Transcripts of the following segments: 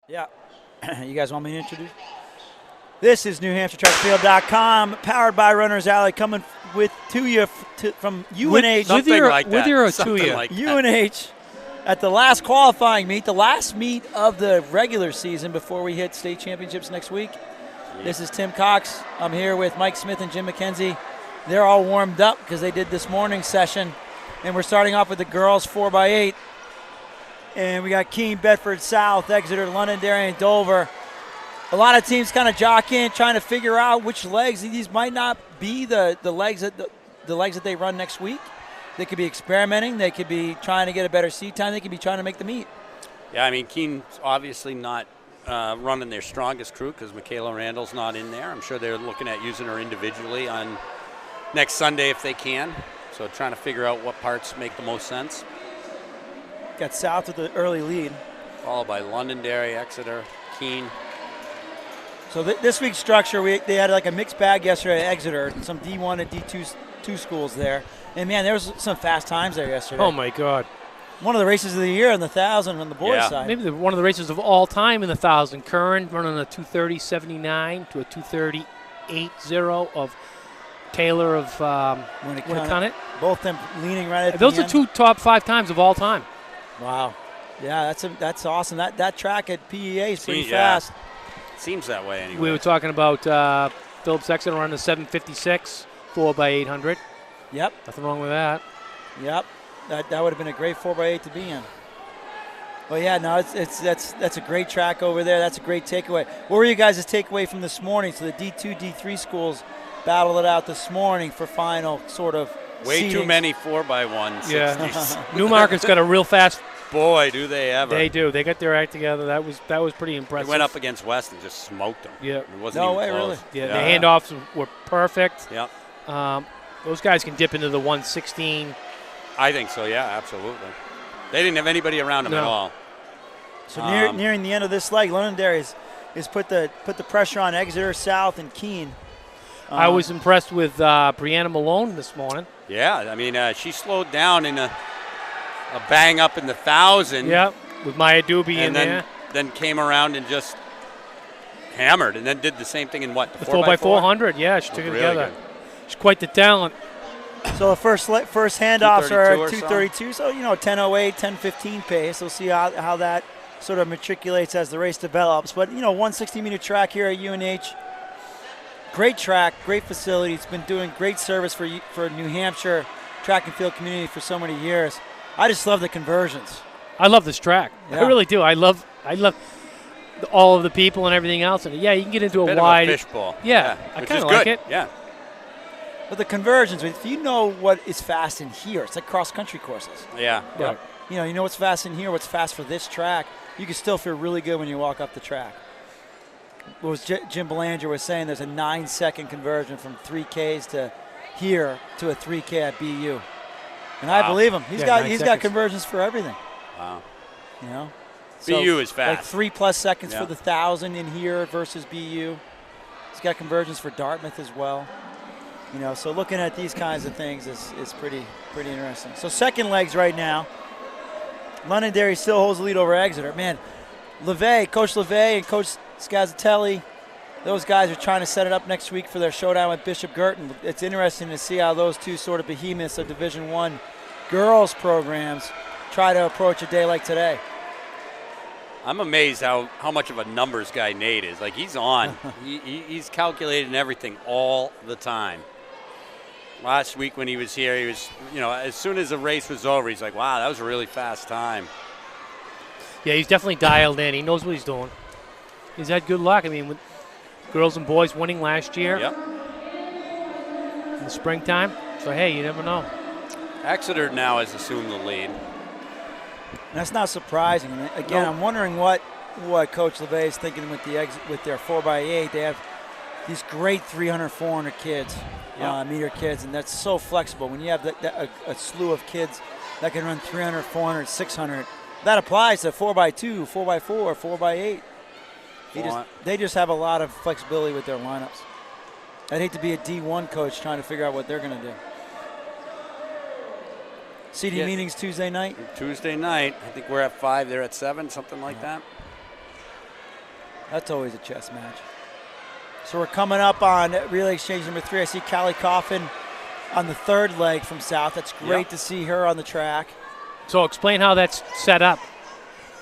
Yeah. You guys want me to introduce? This is NewHampshireTrackField.com, powered by Runners Alley, coming to you from UNH. With your or to you? Like UNH at the last qualifying meet, the last meet of the regular season before we hit state championships next week. Yeah. This is Tim Cox. I'm here with Mike Smith and Jim McKenzie. They're all warmed up because they did this morning's session. And we're starting off with the girls 4x8. And we got Keene, Bedford South, Exeter, Londonderry, and Dover. A lot of teams kind of jockeying, trying to figure out which legs. These might not be the legs that they run next week. They could be experimenting. They could be trying to get a better seat time. They could be trying to make the meet. Yeah, I mean, Keene's obviously not running their strongest crew because Michaela Randall's not in there. I'm sure they're looking at using her individually on next Sunday if they can. So trying to figure out what parts make the most sense. Got South with the early lead. Followed by Londonderry, Exeter, Keene. So this week's structure, they had like a mixed bag yesterday at Exeter, some D1 and D2 schools there. And, man, there was some fast times there yesterday. Oh, my God. One of the races of the year in the 1,000 on the boys' side. Maybe one of the races of all time in the 1,000. Curran running a 2:30.79 to a 2:30.80 of Taylor of Winnacunnet. Both them leaning right at Those the are two top 5 times of all time. Wow. Yeah, that's awesome. That track at PEA is pretty fast. Seems that way anyway. We were talking about Phillips Exeter running a 7:56, 4x800. Yep. Nothing wrong with that. Yep. That would have been a great 4x8 to be in. Well, yeah, no, that's a great track over there. That's a great takeaway. What were you guys' takeaway from this morning? So the D2, D3 schools battled it out this morning for final sort of way seedings. Too many 4x1s. Yeah. Newmarket's got a real fast. Boy, do they ever. They do. They got their act together. That was pretty impressive. They went up against West and just smoked them. Yeah. It wasn't no even way, close. really. Yeah, the handoffs were perfect. Yep. Those guys can dip into the 116. I think so, yeah, absolutely. They didn't have anybody around them at all. So nearing the end of this leg, Londonderry is put the pressure on Exeter, South, and Keene. I was impressed with Brianna Malone this morning. Yeah, I mean, she slowed down in a bang up in the 1,000. Yeah, with Maya Doobie in there. Then came around and just hammered, and then did the same thing in what? The 4x400, yeah, she took it together. She's quite the talent. So the first handoffs are at 2:32, so 10:08, 10:15 pace. We'll see how that sort of matriculates as the race develops. But 160-meter track here at UNH. Great track, great facility. It's been doing great service for New Hampshire track and field community for so many years. I just love the conversions. I love this track. Yeah. I really do. I love all of the people and everything else. And yeah, you can get into a wide fishbowl. Yeah, I kind of like it. Yeah. But the conversions, if you know what is fast in here, it's like cross-country courses. Yeah. Right. You know what's fast in here, what's fast for this track. You can still feel really good when you walk up the track. What was Jim Belanger was saying, there's a 9-second conversion from 3Ks to here to a 3K at BU. And I believe him. He's got conversions for everything. Wow. So BU is fast. Like 3+ seconds for the 1,000 in here versus BU. He's got conversions for Dartmouth as well. So looking at these kinds of things is pretty interesting. So second legs right now. Londonderry still holds the lead over Exeter. Man, Coach LeVay and Coach Scazzatelli, those guys are trying to set it up next week for their showdown with Bishop Girton. It's interesting to see how those two sort of behemoths of Division I girls programs try to approach a day like today. I'm amazed how much of a numbers guy Nate is. Like, he's on. He's calculating everything all the time. Last week when he was here, he was, as soon as the race was over, he's like, wow, that was a really fast time. Yeah, he's definitely dialed in. He knows what he's doing. He's had good luck. I mean, with girls and boys winning last year in the springtime. So, hey, you never know. Exeter now has assumed the lead. That's not surprising. Again, I'm wondering what Coach LeVay is thinking with their 4x8. They have these great 300, 400 kids, meter kids, and that's so flexible. When you have a slew of kids that can run 300, 400, 600, that applies to 4x2, 4x4, 4x8. They just have a lot of flexibility with their lineups. I'd hate to be a D1 coach trying to figure out what they're going to do. CD meetings Tuesday night? Tuesday night. I think we're at 5, they're at 7, something like that. That's always a chess match. So we're coming up on relay exchange number 3. I see Callie Coffin on the third leg from South. That's great to see her on the track. So explain how that's set up.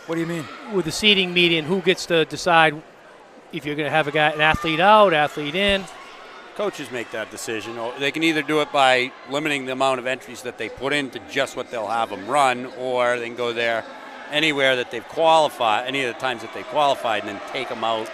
What do you mean? With the seating median, who gets to decide if you're going to have an athlete out, athlete in? Coaches make that decision. Or they can either do it by limiting the amount of entries that they put into just what they'll have them run, or they can go there anywhere that they've qualified, any of the times that they qualified, and then take them out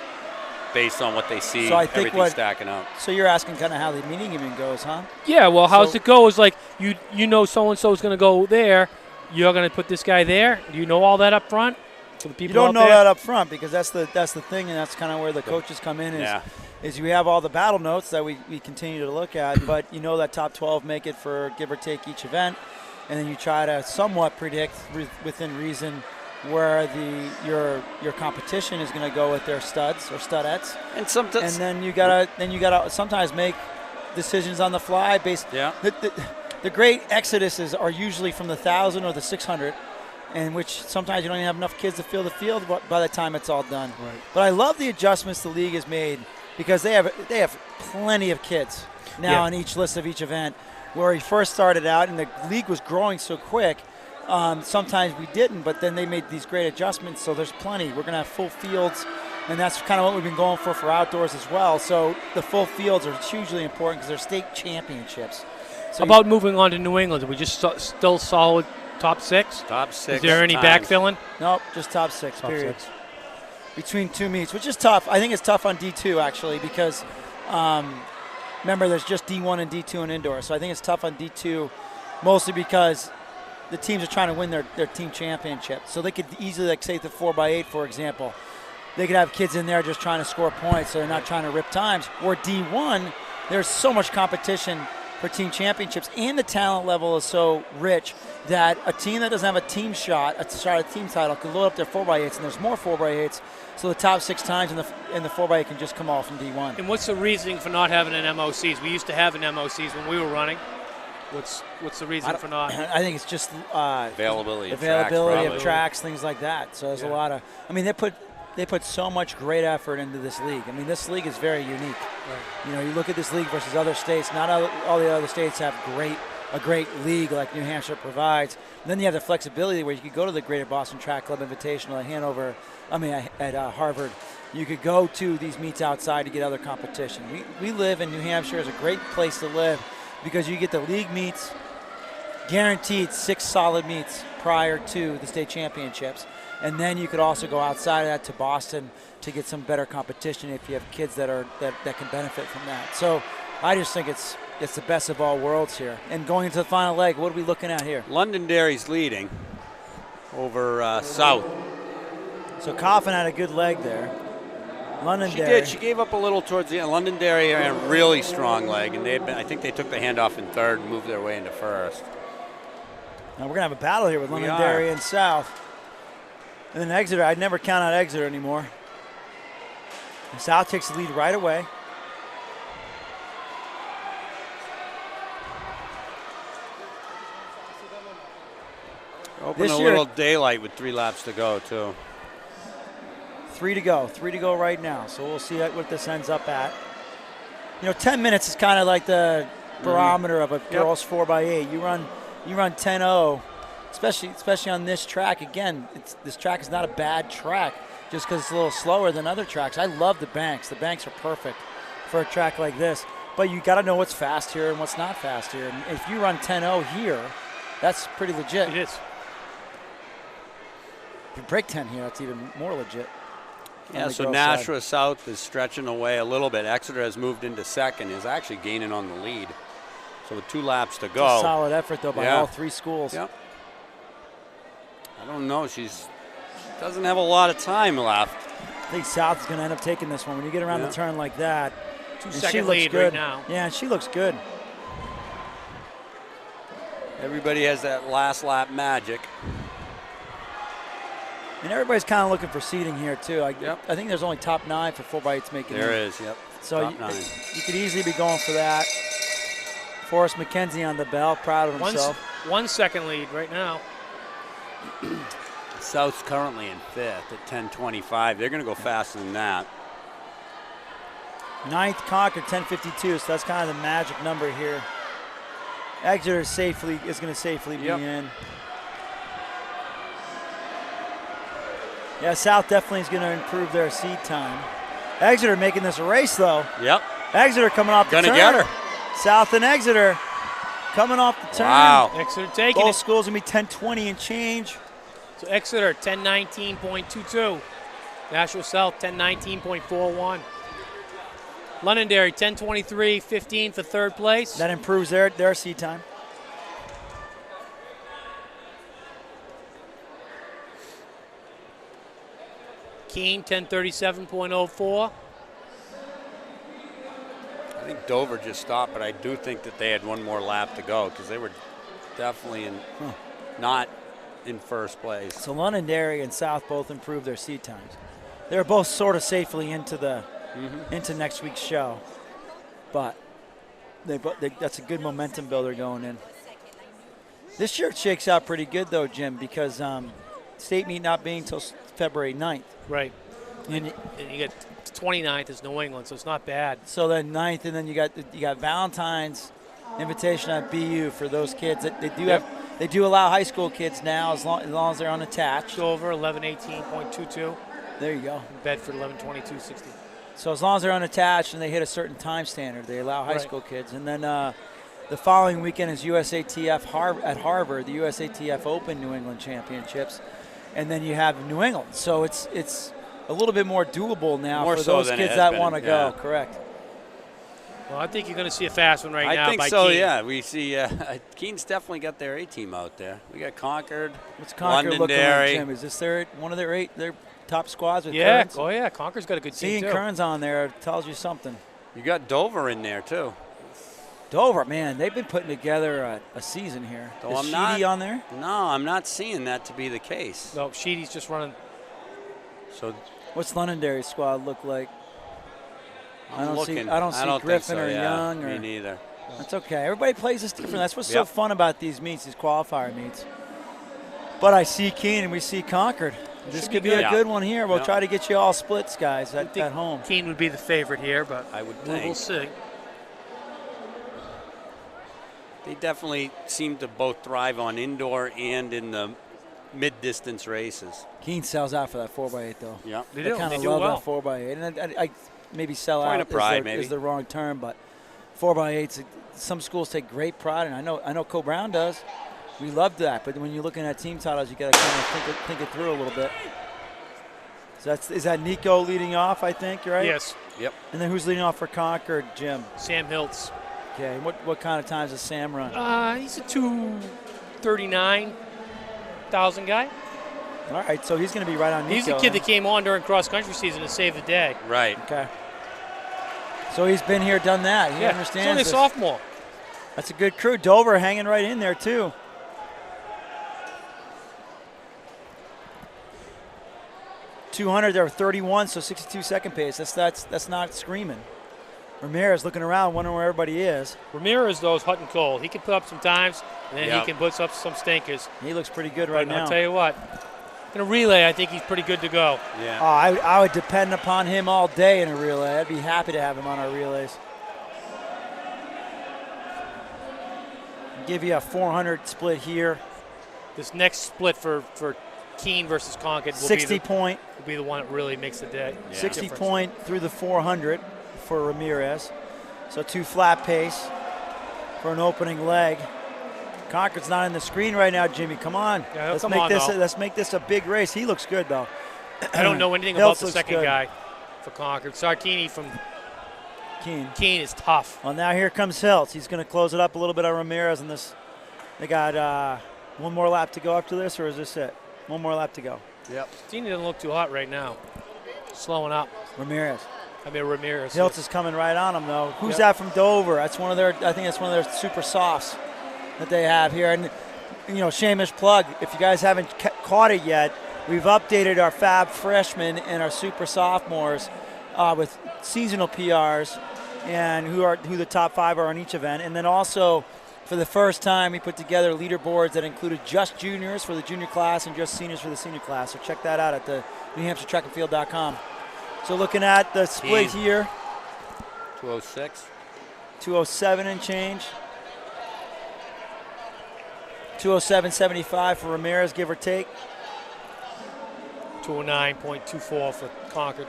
based on what they see, so I think everything stacking up. So you're asking kind of how the meeting even goes, huh? Yeah, well, how's it go is like you know so-and-so is going to go there. You're going to put this guy there. Do you know all that up front? For the people you don't know there? that up front because that's the thing, and that's kind of where the coaches come in is we have all the battle notes that we continue to look at, but you know that top 12 make it for give or take each event, and then you try to somewhat predict within reason where your competition is going to go with their studs or studettes, and sometimes then you gotta sometimes make decisions on the fly based. Yeah. The great exoduses are usually from the 1,000 or the 600, in which sometimes you don't even have enough kids to fill the field by the time it's all done. Right. But I love the adjustments the league has made because they have plenty of kids now on each list of each event. Where he first started out and the league was growing so quick, sometimes we didn't, but then they made these great adjustments, so there's plenty. We're going to have full fields, and that's kind of what we've been going for outdoors as well. So the full fields are hugely important because they're state championships. So How about moving on to New England? Are we just still solid top 6? Top 6. Is there any backfilling? Nope, just top 6, Top period. 6. Between 2 meets, which is tough. I think it's tough on D2, actually, because remember, there's just D1 and D2 in indoor. So I think it's tough on D2 mostly because the teams are trying to win their team championship. So they could easily, like, say, the 4x8, for example, they could have kids in there just trying to score points, so they're not trying to rip times. Or D1, there's so much competition for team championships, and the talent level is so rich that a team that doesn't have a team shot, a team title, could load up their 4x8s, and there's more 4x8s, so the top 6 times in the 4x8 can just come off from D1. And what's the reasoning for not having an MOCs? We used to have an MOCs when we were running. What's the reason for not? I think it's just availability of tracks, things like that. So there's a lot of. I mean, they put so much great effort into this league. I mean, this league is very unique. Right. You know, you look at this league versus other states. Not all the other states have a great league like New Hampshire provides. And then you have the flexibility where you could go to the Greater Boston Track Club Invitational at Harvard. You could go to these meets outside to get other competition. We live in New Hampshire as a great place to live because you get the league meets, guaranteed 6 solid meets prior to the state championships. And then you could also go outside of that to Boston to get some better competition if you have kids that can benefit from that. So I just think it's the best of all worlds here. And going into the final leg, what are we looking at here? Londonderry's leading over South. So Coffin had a good leg there. Londonderry. She did. She gave up a little towards the end. Londonderry had a really strong leg, and I think they took the handoff in third and moved their way into first. Now we're going to have a battle here with Londonderry and South. And then Exeter, I'd never count out Exeter anymore. And South takes the lead right away. Open a little daylight with 3 laps to go, too. 3 to go. 3 to go right now. So we'll see what this ends up at. You know, 10 minutes is kind of like the barometer of a girls 4x8. You run 10-0. Especially on this track. Again, this track is not a bad track just because it's a little slower than other tracks. I love the banks. The banks are perfect for a track like this. But you got to know what's fast here and what's not fast here. And if you run 10-0 here, that's pretty legit. It is. If you break 10 here, that's even more legit. Yeah, so Nashua South is stretching away a little bit. Exeter has moved into second, is actually gaining on the lead. So with 2 laps to go. It's a solid effort, though, by all 3 schools. Yep. I don't know. She doesn't have a lot of time left. I think South is going to end up taking this one. When you get around the turn like that, 2-second lead right now. Yeah, and she looks good. Everybody has that last lap magic. And everybody's kind of looking for seeding here, too. I think there's only top 9 for 4x8s making it. There is, yep. So top 9. You could easily be going for that. Forrest McKenzie on the bell, proud of himself. 1 second lead right now. South's currently in 5th at 10:25. They're going to go faster than that. 9th Concord, 10:52, so that's kind of the magic number here. Exeter is going to safely be in. Yeah, South definitely is going to improve their seed time. Exeter making this a race, though. Yep. Exeter coming off the turn. Gonna get her. South and Exeter coming off the turn. Wow. Exeter taking Both it. schools going to be 10:20 and change. So Exeter 10:19.22. Nashua South 10:19.41. Londonderry 10:23.15 for 3rd place. That improves their seed time. Keene 10:37.04. I think Dover just stopped, but I do think that they had one more lap to go because they were definitely not in first place. So Londonderry and South both improved their seed times. They're both sort of safely into into next week's show, but that's a good momentum builder going in. This year it shakes out pretty good though, Jim, because state meet not being until February 9th. Right. And you get 29th is New England, so it's not bad. so then 9th, and then you got Valentine's invitation at BU for those kids. They do allow high school kids now as long as they're unattached. Dover 11:18.22. There you go. Bedford 11:22.60. So as long as they're unattached and they hit a certain time standard, they allow high school kids. And then the following weekend is USATF at Harvard, the USATF Open New England Championships, and then you have New England. So it's a little bit more doable now More for so those than it kids has that been, want to yeah. go. Correct. Well, I think you're going to see a fast one right now. I think by so, Keene. yeah. We see Keene's definitely got their A team out there. We got Concord, What's Concord looking like, Londonderry. Jim? Is this one of their top squads with Yeah. Kearns? Oh yeah. Concord's got a good team Seeing too. Kearns on there tells you something. You got Dover in there too. Dover, man, they've been putting together a season here. So Is I'm Sheedy not- on there? No, I'm not seeing that to be the case. No, Sheedy's just running. So What's Londonderry's squad look like? I don't see think Griffin so, or yeah. Young. Me neither. That's okay. Everybody plays this different. That's what's so Yep. fun about these meets, these qualifier meets. But I see Keene and we see Concord. This Should could be be good. a good one here. We'll Yeah. try to get you all splits, guys, at home. Keene would be the favorite here, but I would we'll think. see. They definitely seem to both thrive on indoor and in the mid-distance races. Keene sells out for that 4x8, though. Yeah. They They do. kind They of do love well. that 4x8. And I maybe sell Point out of pride, is the wrong term, but 4x8s, some schools take great pride, and I know Co-Brown does. We love that, but when you're looking at team titles, you got to kind of think it through a little bit. So is that Nico leading off, I think, right? Yes. Yep. And then who's leading off for Concord, Jim? Sam Hiltz. Okay, what kind of times does Sam run? He's a 239,000 guy. All right, so he's going to be right on Nico. He's the kid that came on during cross-country season to save the day. Right. Okay. So he's been here, done that. He He's understands only a this. sophomore. That's a good crew. Dover hanging right in there, too. .200, they're 31, so 62 second pace. That's not screaming. Ramirez looking around, wondering where everybody is. Ramirez, though, is hot and cold. He can put up some times, and then Yep. he can put up some stinkers. He looks pretty good right But now. I'll tell you what, in a relay, I think he's pretty good to go. Yeah. Oh, I would depend upon him all day in a relay. I'd be happy to have him on our relays. Give you a 400 split here. This next split for Keene versus Concord will 60 point. will be the one that really makes the day. Yeah. 60 difference. point through the 400 for Ramirez. So 2 flat pace for an opening leg. Concord's not in the screen right now, Jimmy. Come on. Yeah, he'll come on, though. Let's make this a big race. He looks good, though. I don't know anything Hiltz about the looks second good. guy for Concord. Sartini from Keene. Keene is tough. Well, now here comes Hiltz. He's going to close it up a little bit on Ramirez in this. They got one more lap to go after this, or is this it? One more lap to go. Yep. Sartini doesn't look too hot right now. Slowing up. Ramirez. Ramirez. Hiltz is coming right on him, though. Who's Yep. that from Dover? That's one of their. I think that's one of their super softs that they have here. And shameless plug. If you guys haven't caught it yet, we've updated our Fab freshmen and our super sophomores with seasonal PRs and who the top 5 are on each event, and then also For the first time, we put together leaderboards that included just juniors for the junior class and just seniors for the senior class. So check that out at the NewHampshireTrackandField.com. So looking at the split here. 206. 207 and change. 207.75 for Ramirez, give or take. 209.24 for Concord.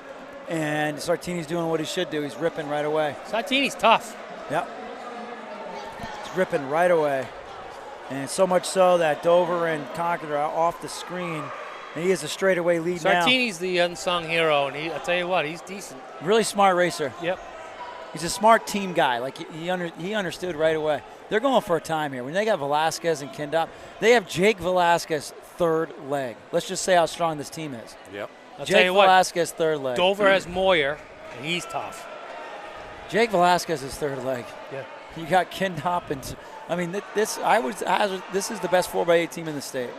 And Sartini's doing what he should do. He's ripping right away. Sartini's tough. Yep. He's ripping right away. And so much so that Dover and Concord are off the screen. And he has a straightaway lead now. Sartini's the unsung hero, and I'll tell you what, he's decent. Really smart racer. Yep. He's a smart team guy. Like he understood right away. They're going for a time here. When they got Velasquez and Kindop, they have Jake Velasquez third leg. Let's just say how strong this team is. Yep. I'll Jake tell you what, Velasquez third leg. Dover has Moyer, and he's tough. Jake Velasquez is third leg. Yeah. You got Kindop and I mean this is the best 4x8 team in the state.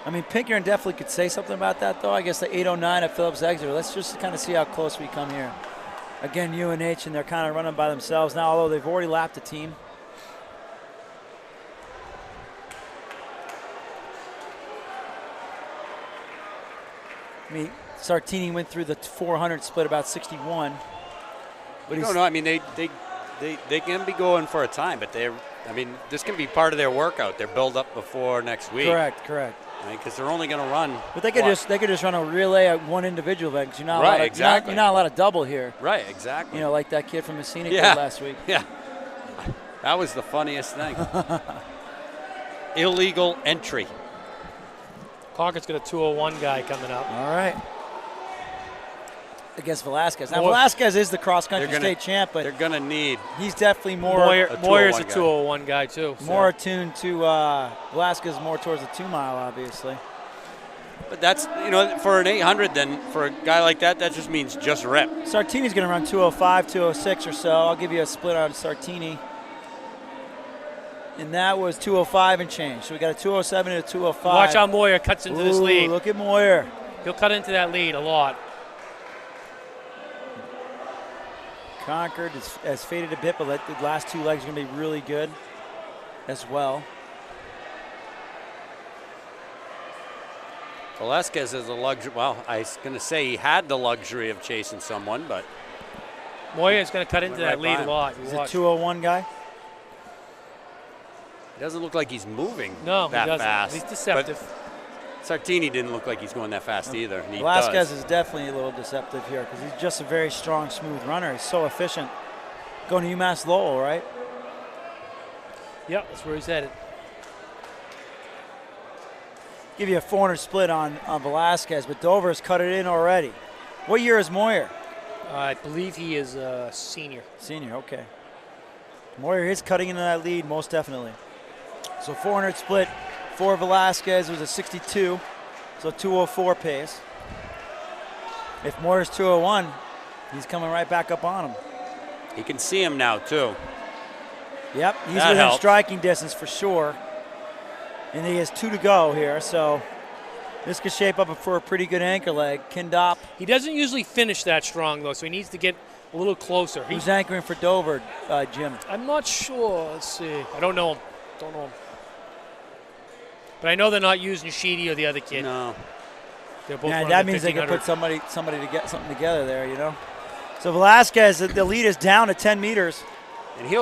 I mean, Pinkerton definitely could say something about that, though. I guess the 809 at Phillips Exeter. Let's just kind of see how close we come here. Again, UNH, and they're kind of running by themselves now, although they've already lapped the team. I mean, Sartini went through the 400 split about 61. But No, I mean, they can be going for a time, but this can be part of their workout, their build-up before next week. Correct. Because they're only going to run. But they could just run a relay at one individual event because you're not Right, allowed exactly. You're not allowed to double here. Right, exactly. You know, like that kid from Messina did last week. Yeah, that was the funniest thing. Illegal entry. Concord's got a 201 guy coming up. All right. Against Velasquez. Now, Velasquez is the cross-country state champ, but they're going to need. he's definitely more. Moyer's a 201 guy, too. More attuned to Velasquez, more towards the 2 mile, obviously. But that's, for an 800, then for a guy like that just means just rep. Sartini's going to run 205, 206 or so. I'll give you a split on Sartini. And that was 205 and change. So we got a 207 and a 205. Watch how Moyer cuts into this lead. Look at Moyer. He'll cut into that lead a lot. Concord has faded a bit, but the last 2 legs are going to be really good as well. Velasquez has a luxury. Well, I was going to say he had the luxury of chasing someone, but Moyer's going to cut into that lead a lot. He's a 201 guy. It doesn't look like he's moving that he doesn't. Fast. He's deceptive. But Sartini didn't look like he's going that fast either. And Velasquez is definitely a little deceptive here because he's just a very strong, smooth runner. He's so efficient. Going to UMass Lowell, right? Yep, that's where he's headed. Give you a 400 split on Velasquez, but Dover's cut it in already. What year is Moyer? I believe he is a senior. Senior, okay. Moyer is cutting into that lead, most definitely. So 400 split for Velasquez was a 62, so 204 pace. If Moyer's 201, he's coming right back up on him. He can see him now, too. Yep, he's within striking distance for sure. And he has 2 to go here, so this could shape up for a pretty good anchor leg. Kindop. He doesn't usually finish that strong, though, so he needs to get a little closer. Who's anchoring for Dover, Jim? I'm not sure. Let's see. I don't know him. But I know they're not using Sheedy or the other kid. No. They're both that means they can put somebody to get something together there, you know? So Velasquez, the lead is down to 10 meters. And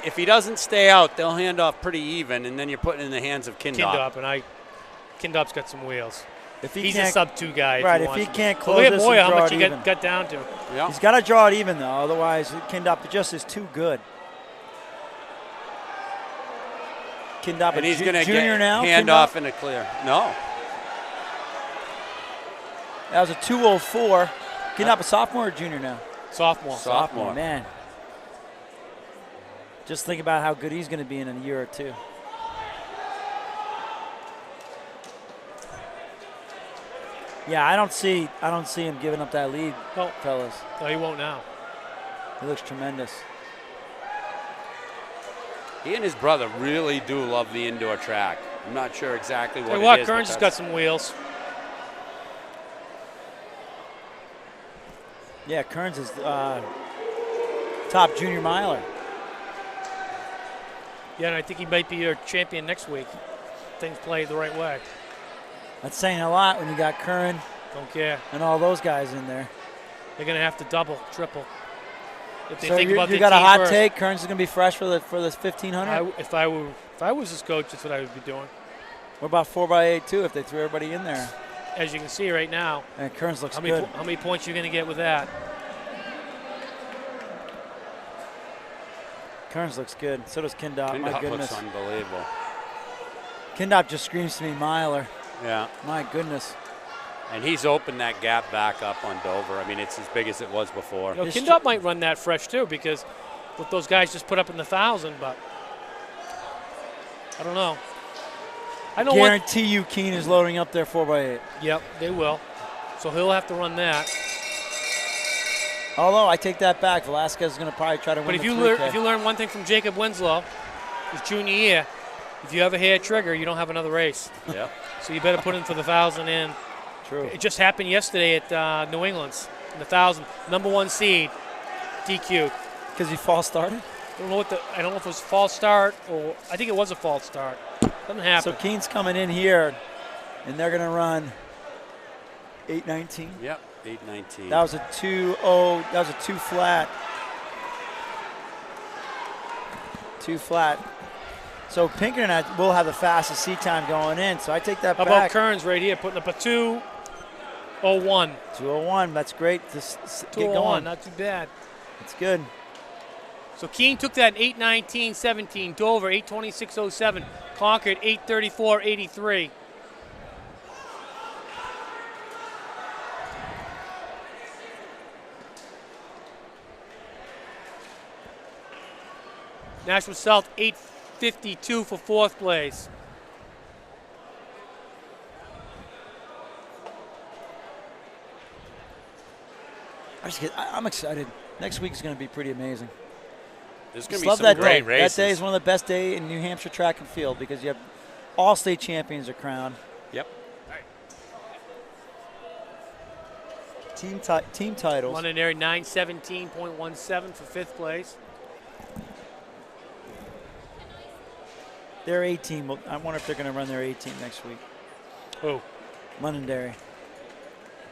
if he doesn't stay out, they'll hand off pretty even, and then you're putting it in the hands of Kindop. Kindop's got some wheels. He's a sub-2 guy. Right, if he can't close look at this Moyer, and how draw much it he even. got down to. Yeah. He's got to draw it even, though. Otherwise, Kindop just is too good. Kindop, and he's going to junior get now. Hand Kindop? off in a clear. No. That was a 204. Kindop a sophomore or junior now? Sophomore. Man. Just think about how good he's going to be in a year or two. Yeah, I don't see him giving up that lead, fellas. No, he won't now. He looks tremendous. He and his brother really do love the indoor track. I'm not sure exactly what it is. Kearns has got some wheels. Yeah, Kearns is top junior miler. Yeah, and I think he might be your champion next week. Things play the right way. That's saying a lot when you got Curran. Don't care. And all those guys in there. They're going to have to double, triple. If they So think about you their got a team hot first. take? Curran's going to be fresh for the 1,500? If I was his coach, that's what I would be doing. What about 4x8 too? If they threw everybody in there, As you can see right now, and Curran's looks good. how many points are you going to get with that? Curran's looks good. So does Kindop. My Kindop goodness. looks unbelievable. Kindop just screams to me miler. Yeah. My goodness. And he's opened that gap back up on Dover. I mean, it's as big as it was before. You know, Kindop might run that fresh too, because what those guys just put up in the 1,000, but I don't know. I know guarantee you Keene is loading up their 4x8. Yep, they will. So he'll have to run that. Although I take that back, Velasquez is going to probably try to win But if the you 3K. learn one thing from Jacob Winslow, his junior year, if you have a hair trigger, you don't have another race. Yeah. So you better put in for the 1,000 in. True. It just happened yesterday at New England's in the 1,000. Number 1 seed, DQ. Because he false started? I don't know if it was a false start or I think it was a false start. Doesn't happen. So Keene's coming in here, and they're going to run 8:19. Yep, 8:19. That was a 2-0. That was a 2 flat. 2 flat. So Pinkerton will have the fastest seat time going in. So I take that How back. about Kearns right here putting up a 2:01. 2:01. That's great. Just get 2:01, going. not too bad. It's good. So Keene took that 8:19.17. Dover 8:26.07. Concord 8:34.83. Nashville South 8:52 for 4th place. I'm excited. Next week is going to be pretty amazing. There's going Just to be love some that great day. races. That day is one of the best days in New Hampshire track and field because you have all state champions are crowned. Yep. Team titles. Londonderry 9:17.17 for 5th place. Their 18. I wonder if they're going to run their 18 next week. Who? Londonderry.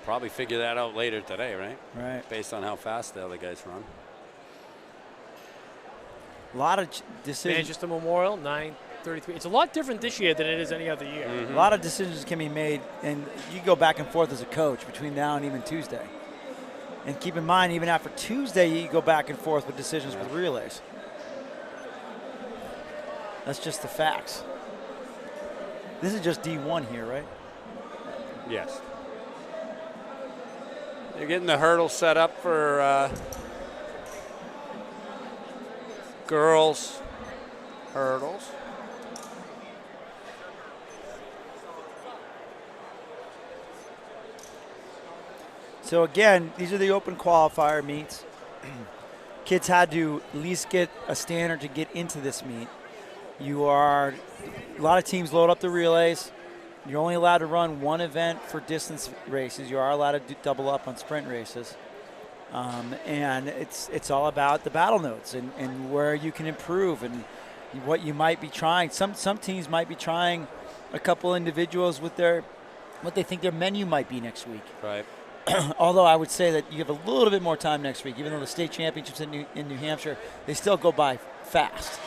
Probably figure that out later today, right? Right. Based on how fast the other guys run. A lot of decisions. Manchester Memorial 9:33. It's a lot different this year than it is any other year. A lot of decisions can be made, and you go back and forth as a coach between now and even Tuesday. And keep in mind, even after Tuesday, you go back and forth with decisions with relays. That's just the facts. This is just D1 here, right? Yes. They're getting the hurdle set up for girls hurdles. So again, these are the open qualifier meets. Kids had to at least get a standard to get into this meet. A lot of teams load up the relays. You're only allowed to run one event for distance races. You are allowed to double up on sprint races. And it's all about the battle notes and where you can improve and what you might be trying. Some teams might be trying a couple individuals with what they think their menu might be next week. Right. Although I would say that you have a little bit more time next week, even though the state championships in New Hampshire, they still go by fast.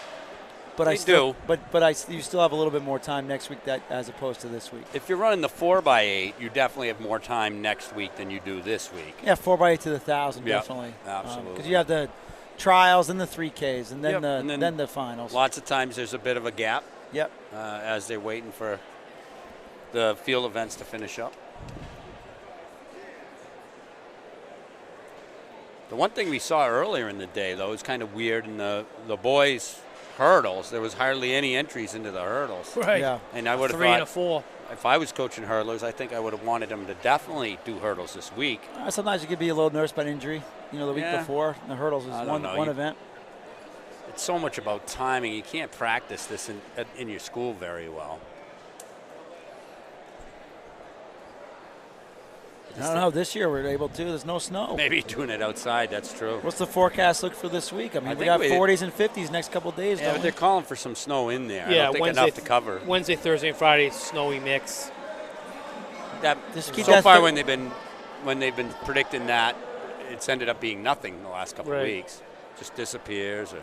But They do. You still have a little bit more time next week as opposed to this week. If you're running the 4x8, you definitely have more time next week than you do this week. Yeah, 4x8 to the 1,000, Yep, definitely. absolutely. Because you have the trials and the 3Ks and then, Yep, then the finals. Lots of times there's a bit of a gap. Yep. As they're waiting for the field events to finish up. The one thing we saw earlier in the day, though, is kind of weird in the boys' hurdles. There was hardly any entries into the hurdles. Right. Yeah. And I would have 3 and a thought, 4. if I was coaching hurdlers, I think I would have wanted them to definitely do hurdles this week. Sometimes you could be a little nervous about injury. The week Yeah. before, the hurdles is I don't know. one event. It's so much about timing. You can't practice this in your school very well. I don't know. This year we're able to. There's no snow. Maybe doing it outside. That's true. What's the forecast look for this week? I mean, we got 40s and 50s next couple of days. Yeah, but they're calling for some snow in there. Yeah, I don't think Wednesday, enough to cover. Wednesday, Thursday, and Friday, snowy mix. So far, when they've been predicting that, it's ended up being nothing in the last couple of weeks. Just disappears. Or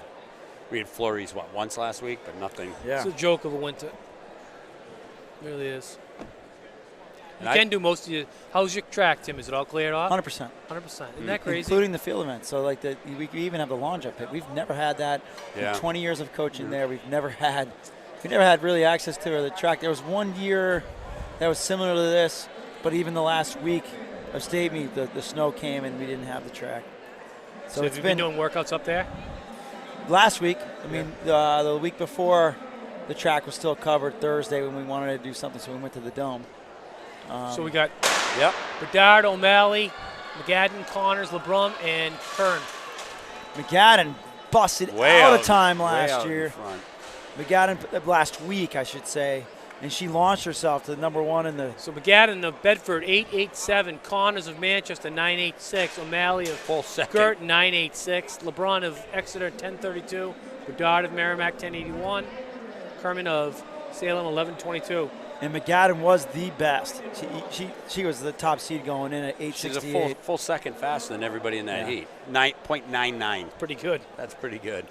we had flurries once last week, but nothing. Yeah, it's a joke of a winter. It really is. You can do most of your. How's your track, Tim? Is it all cleared off? 100%. 100%. Isn't that crazy? Including the field events. So like we even have the long jump pit. We've never had that. Yeah. In 20 years of coaching there, we never had really access to the track. There was one year that was similar to this, but even the last week of state meet, the snow came and we didn't have the track. So have you been doing workouts up there? Last week, I mean, the week before, the track was still covered Thursday when we wanted to do something, so we went to the Dome. So we got Bedard, O'Malley, McGadden, Connors, LeBron, and Kern. McGadden busted out of time last year. McGadden last week, I should say, and she launched herself to number one in the. So McGadden of Bedford 8.87, Connors of Manchester 9.86, O'Malley of full second. Gert 9.86, LeBron of Exeter 10.32, Bedard of Merrimack 10.81, Kerman of Salem 11.22. And McGadden was the best. She was the top seed going in at 8.68. She's a full second faster than everybody in that heat. 9.99. Pretty good. That's pretty good.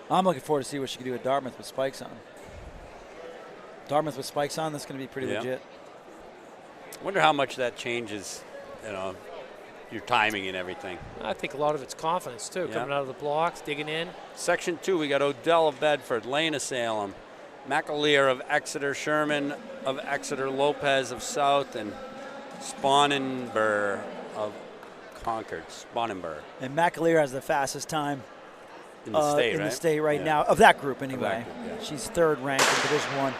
I'm looking forward to see what she can do at Dartmouth with spikes on. Dartmouth with spikes on, that's going to be pretty legit. I wonder how much that changes, your timing and everything. I think a lot of it's confidence, too, coming out of the blocks, digging in. Section 2, we got Odell of Bedford, Lane of Salem, McAleer of Exeter, Sherman of Exeter, Lopez of South, and Sponenberg of Concord. Sponenberg. And McAleer has the fastest time in the state, the state right now, of that group anyway. That group, She's third ranked in Division I.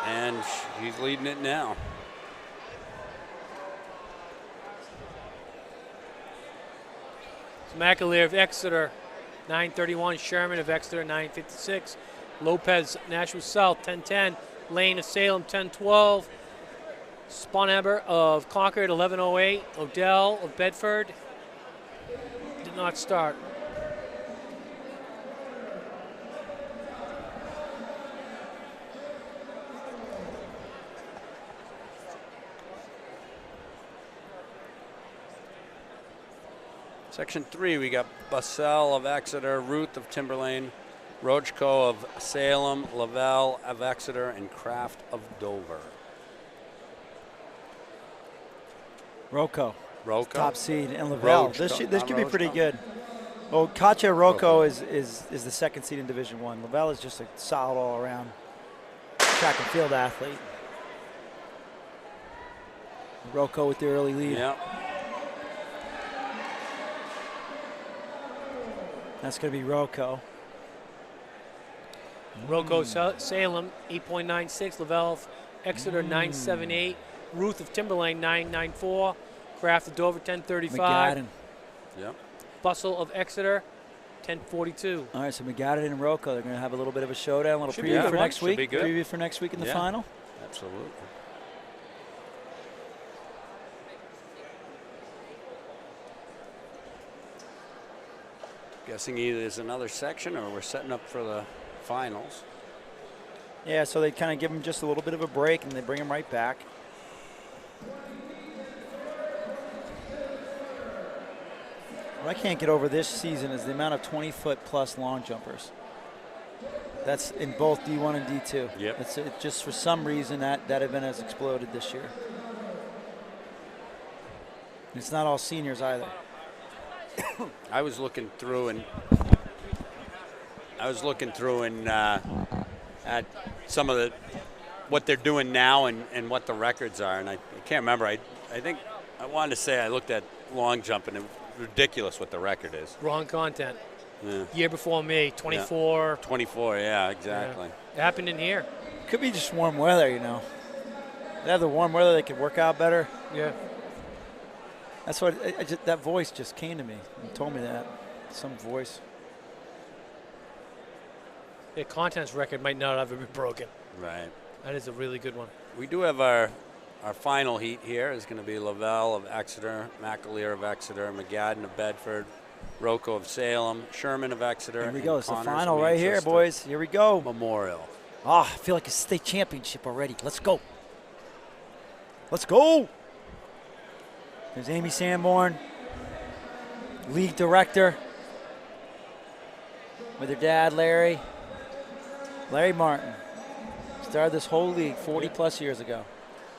And he's leading it now. So McAleer of Exeter, 9.31. Sherman of Exeter, 9.56. Lopez, Nashua South, 10.10. Lane of Salem, 10.12. Sponheimer of Concord, 11.08. Odell of Bedford did not start. Section 3, we got Bussell of Exeter, Ruth of Timberlane, Rochko of Salem, Lavelle of Exeter, and Kraft of Dover. Rocco. Top seed, and Lavelle. This could be pretty good. Well, Katja Rocco is the second seed in Division I. Lavelle is just a solid all-around track and field athlete. Rocco with the early lead. Yeah. That's going to be Rocco. Rocco Salem, 8.96. Lavelle of Exeter, 9.78. Ruth of Timberlane, 9.94. Kraft of Dover, 10.35. McGadden. Yep. Bustle of Exeter, 10.42. All right, so McGadden and Rocco, they're going to have a little bit of a showdown, a little preview for next week. Should be good. Preview for next week in the final. Absolutely. Guessing either there's another section or we're setting up for the finals. Yeah, so they kind of give them just a little bit of a break and they bring them right back. What I can't get over this season is the amount of 20-foot plus long jumpers. That's in both D1 and D2. Yep. It's just for some reason that event has exploded this year. It's not all seniors either. I was looking through and at some of what they're doing now and what the records are, and I can't remember. I think I wanted to say I looked at long jump and it was ridiculous what the record is. Wrong content. Yeah. Year before me, 24. Yeah. 24, yeah, exactly. Yeah. It happened in here. Could be just warm weather, you know. They have the warm weather, they could work out better. Yeah. That's what that voice just came to me and told me that. Some voice. Their contents record might not have ever been broken. Right. That is a really good one. We do have our final heat here is going to be Lavelle of Exeter, McAleer of Exeter, McGadden of Bedford, Rocco of Salem, Sherman of Exeter. Here we go. It's the Connors final of right here, Manchester boys. Here we go. Memorial. Ah, I feel like it's a state championship already. Let's go. Let's go. There's Amy Sanborn, league director, with her dad, Larry Martin. Started this whole league 40-plus years ago.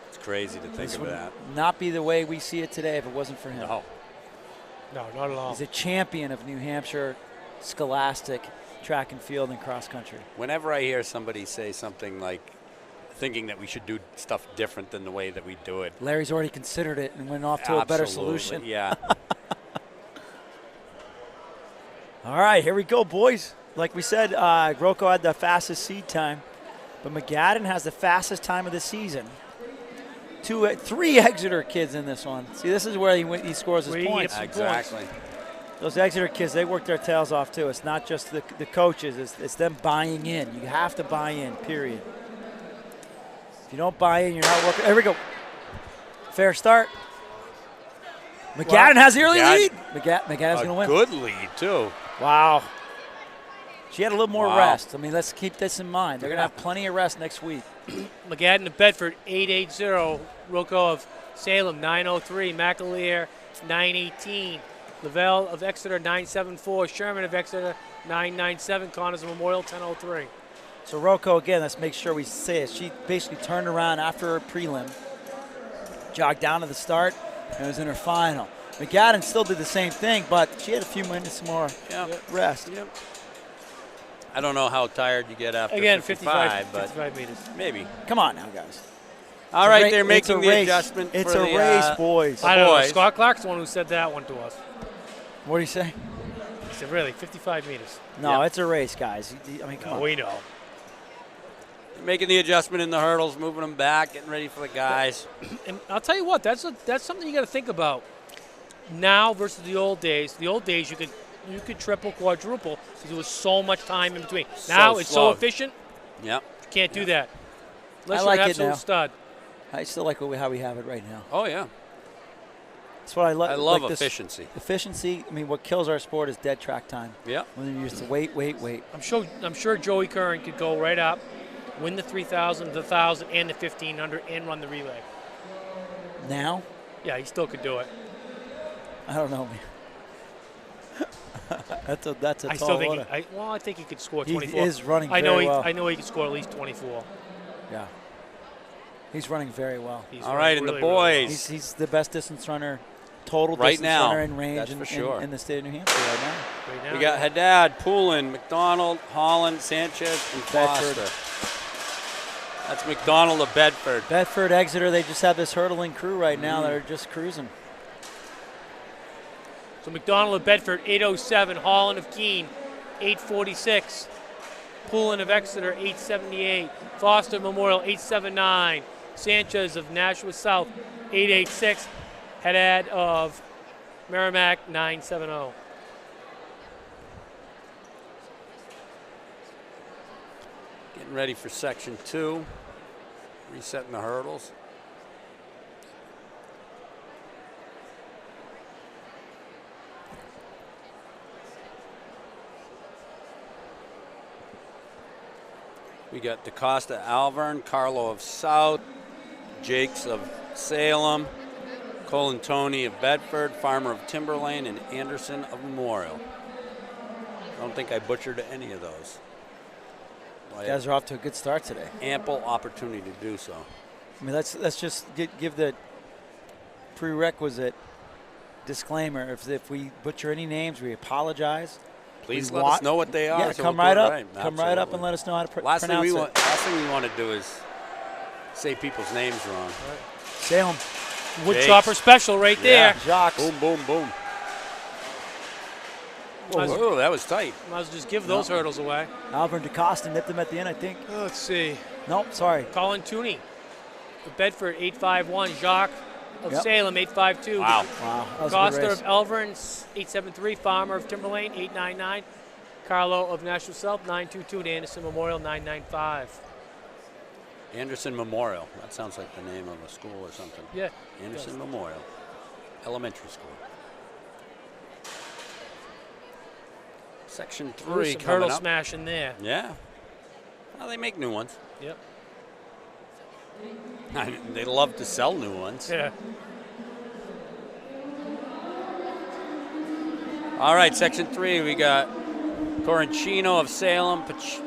It's crazy to think This of would that. not be the way we see it today if it wasn't for him. No. No, not at all. He's a champion of New Hampshire scholastic track and field and cross country. Whenever I hear somebody say something like thinking that we should do stuff different than the way that we do it. Larry's already considered it and went off to a better solution. Yeah. All right, here we go, boys. Like we said, Rocco had the fastest seed time, but McGadden has the fastest time of the season. 3 Exeter kids in this one. See, this is where he scores his points. Exactly. Those Exeter kids, they work their tails off too. It's not just the coaches, it's them buying in. You have to buy in, period. If you don't buy in, you're not working. Here we go. Fair start. McGadden has the early lead. McGadden's going to win. Good lead, too. Wow. She had a little more rest. I mean, let's keep this in mind. They're going to have plenty of rest next week. McGadden of Bedford, 880. Rocco of Salem, 903. McAleer, 918. Lavelle of Exeter, 974. Sherman of Exeter, 997. Connors of Memorial, 1003. So Rocco, again, let's make sure we say it. She basically turned around after her prelim, jogged down to the start, and was in her final. McGadden still did the same thing, but she had a few minutes more rest. Yep. I don't know how tired you get after Again, 55, 55 meters. maybe. Come on now, guys. All right, they're making the adjustment. It's for a the, race, boys. I don't know. Scott Clark's the one who said that one to us. What do you say? He said, really, 55 meters. No, it's a race, guys. I mean, come on. We know. Making the adjustment in the hurdles, moving them back, getting ready for the guys. And I'll tell you what, that's something you got to think about. Now versus the old days. The old days, you could triple, quadruple because there was so much time in between. Now it's so efficient. Yep. You can't do that. Unless I like you're an it now. absolute stud. I still like how we have it right now. Oh, yeah. That's what I love. I love like efficiency. Efficiency. I mean, what kills our sport is dead track time. Yeah. When you used to wait. I'm sure Joey Curran could go right up, win the 3,000, the 1,000, and the 1,500, and run the relay. Now? Yeah, he still could do it. I don't know, man. that's a I tall still think. order. I think he could score He 24. is running I know very well. I know he could score at least 24. Yeah. He's running very well. All right, and the boys. He's the best distance runner, total right distance now, runner in range that's for sure. in the state of New Hampshire right now. We got Haddad, Poulin, McDonald, Holland, Sanchez, and Foster. That's McDonald of Bedford. Bedford, Exeter, they just have this hurdling crew right now that are just cruising. So McDonald of Bedford, 807. Holland of Keene, 846. Poulin of Exeter, 878. Foster Memorial, 879. Sanchez of Nashua South, 886. Haddad of Merrimack, 970. Getting ready for section 2. Resetting the hurdles. We got DaCosta Alvern, Carlo of South, Jakes of Salem, Colantoni of Bedford, Farmer of Timberlane, and Anderson of Memorial. I don't think I butchered any of those. You guys are off to a good start today. Ample opportunity to do so. I mean, let's just give the prerequisite disclaimer. If we butcher any names, we apologize. Please let us know what they are. Yeah, so come we'll right do it up. right. Come right up and let us know how to last pronounce it. Last thing we want to do is say people's names wrong. Right. Salem. Woodchopper special right there. Jacques. Boom, boom, boom. Oh, that was tight. Might as well just give those hurdles away. Alvern DaCosta nipped him at the end, I think. Let's see. Nope, sorry. Colin Tooney of Bedford, 851. Jacques of Salem, 852. Wow. Wow. That was Costa a good race. of Elvern, 873. Farmer of Timberlane, 899. Carlo of Nashville South, 922, and Anderson Memorial, 995. Anderson Memorial. That sounds like the name of a school or something. Yeah. Anderson Memorial Elementary School. Section 3 some coming hurdle up. smash in there. Yeah. Well, they make new ones. Yep. They love to sell new ones. Yeah. All right, Section 3, we got Coroncino of Salem, Pacheco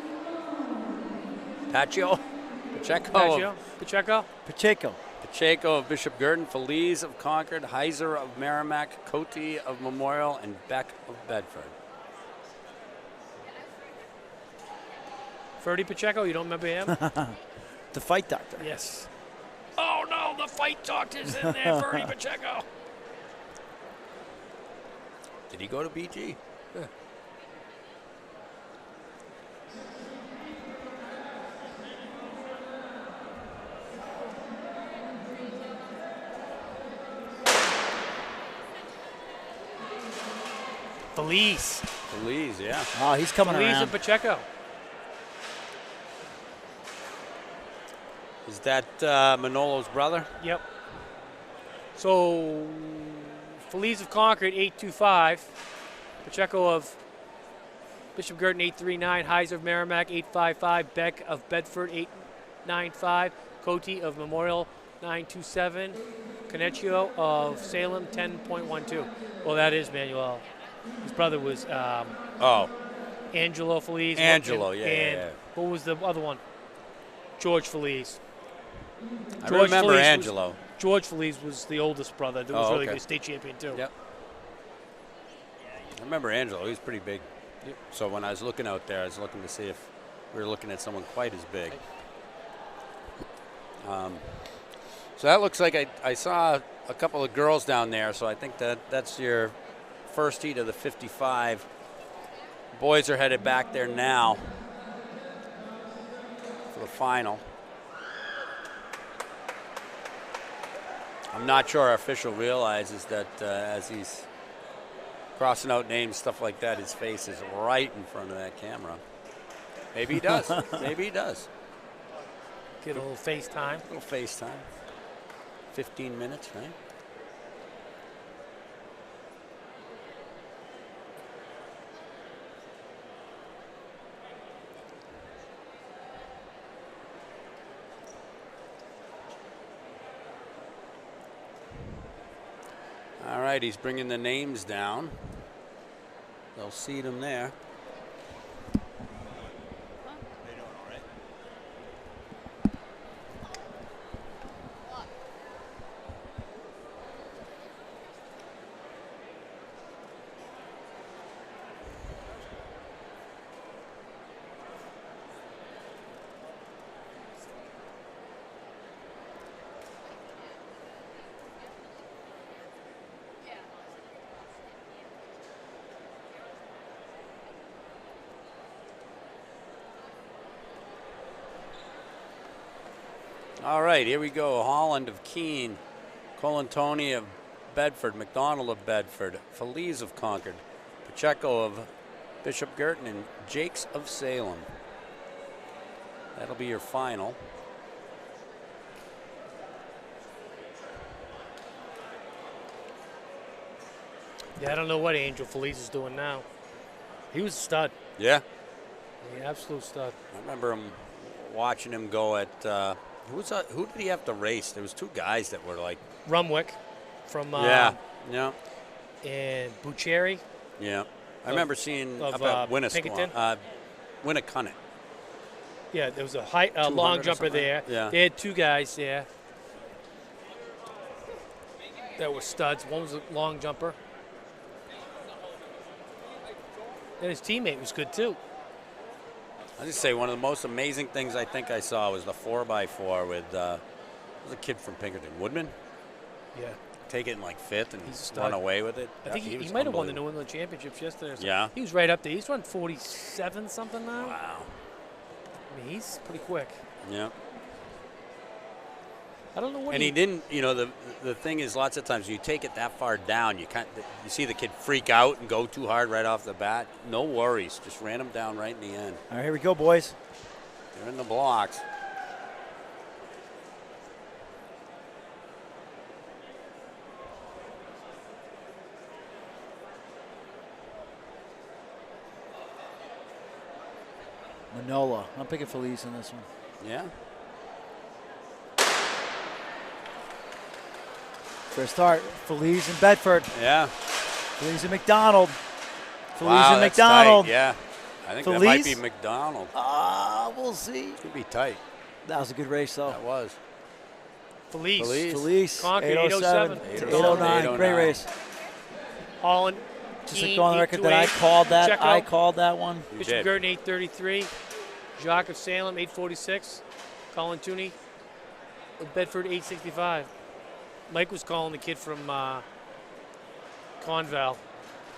of Bishop Girton, Feliz of Concord, Heiser of Merrimack, Cote of Memorial, and Beck of Bedford. Ferdy Pacheco, you don't remember him? The fight doctor. Yes. Oh, no, the fight doctor's in there, Ferdy Pacheco. Did he go to BG? Yeah. Feliz. Feliz, yeah. Oh, he's coming Feliz around. and Pacheco. Is that Manolo's brother? Yep. So, Feliz of Concord, 825. Pacheco of Bishop Girton, 839. Heiser of Merrimack, 855. Beck of Bedford, 895. Cote of Memorial, 927. Coneccio of Salem, 10.12. Well, that is Manuel. His brother was Angelo Feliz. Angelo, and, yeah. What was the other one? George Feliz. I remember Feliz Angelo. George Feliz was the oldest brother. That was really okay. good state champion, too. Yep. I remember Angelo. He was pretty big. Yep. So when I was looking out there, I was looking to see if we were looking at someone quite as big. So that looks like I saw a couple of girls down there, so I think that's your first heat of the 55. Boys are headed back there now for the final. I'm not sure our official realizes that as he's crossing out names, stuff like that, his face is right in front of that camera. Maybe he does. Maybe he does. Get a little FaceTime. A little FaceTime. 15 minutes, right? All right, he's bringing the names down. They'll seat them there. All right, here we go. Holland of Keene, Colantoni of Bedford, McDonald of Bedford, Feliz of Concord, Pacheco of Bishop Girton, and Jakes of Salem. That'll be your final. Yeah, I don't know what Angel Feliz is doing now. He was a stud. Yeah. The absolute stud. I remember him watching him go at who did he have to race? There was two guys that were like Rumwick from yeah. and Bucheri. Yeah. I remember seeing of, up at Pinkerton. Winnicunnet. Yeah, there was a long jumper there. Yeah. They had two guys there that were studs. One was a long jumper. And his teammate was good, too. I just say one of the most amazing things I think I saw was the 4x4 with was a kid from Pinkerton, Woodman. Yeah. Take it in like fifth and He's a stud. run away with it. I think he might have won the New England Championships yesterday. Yeah. He was right up there. He's run 47 something now. Wow. I mean, he's pretty quick. Yeah. I don't know what And he didn't, the thing is, lots of times you take it that far down, you see the kid freak out and go too hard right off the bat. No worries, just ran him down right in the end. All right, here we go, boys. They're in the blocks. Manola. I'm picking Felice in this one. Yeah. First start, Felice and Bedford. Yeah. Felice and McDonald. Felice Wow, and that's McDonald. tight. Yeah. I think Felice? that might be McDonald. We'll see. Could be tight. That was a good race, though. That was. Felice. Felice. Conquered 807 to 809. Great race. Holland. Just to go on the record that I called that. Checo. I called that one. Bishop Girton 833. Jacques of Salem 846. Colin Tooney of Bedford 865. Mike was calling the kid from Conval.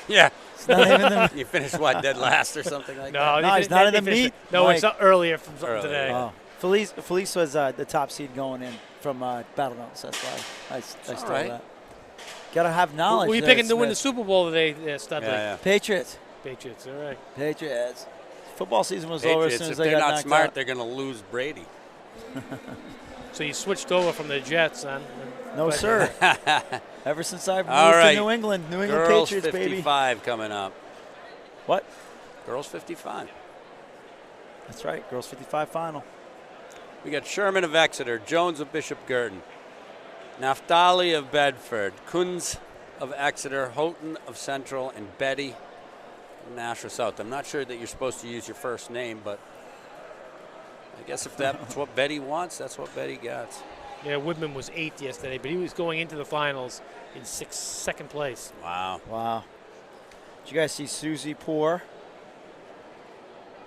Yeah. It's not even the, You finished what, dead last or something like that? No, he's not in the meet. No, Mike. it's earlier from Earlier. today. Oh. Felice was the top seed going in from Battle Notes. That's why I stole right. that. Got to have knowledge. Who are you there, picking to win the Smith. Super Bowl today, Studley? Yeah. Patriots. Patriots, all right. Patriots. Football season was over as Patriots, soon if as they they're got not knocked smart, out. they're going to lose Brady. So you switched over from the Jets, then? No, sir. Ever since I've moved All right. to New England Girls Patriots, 55 baby. coming up. What? Girls 55. That's right. Girls 55 final. We got Sherman of Exeter, Jones of Bishop Girton, Naftali of Bedford, Kunz of Exeter, Houghton of Central, and Betty of Nashua South. I'm not sure that you're supposed to use your first name, but I guess if that's what Betty wants, that's what Betty gets. Yeah, Woodman was 8th yesterday, but he was going into the finals in second place. Wow. Wow. Did you guys see Susie Poor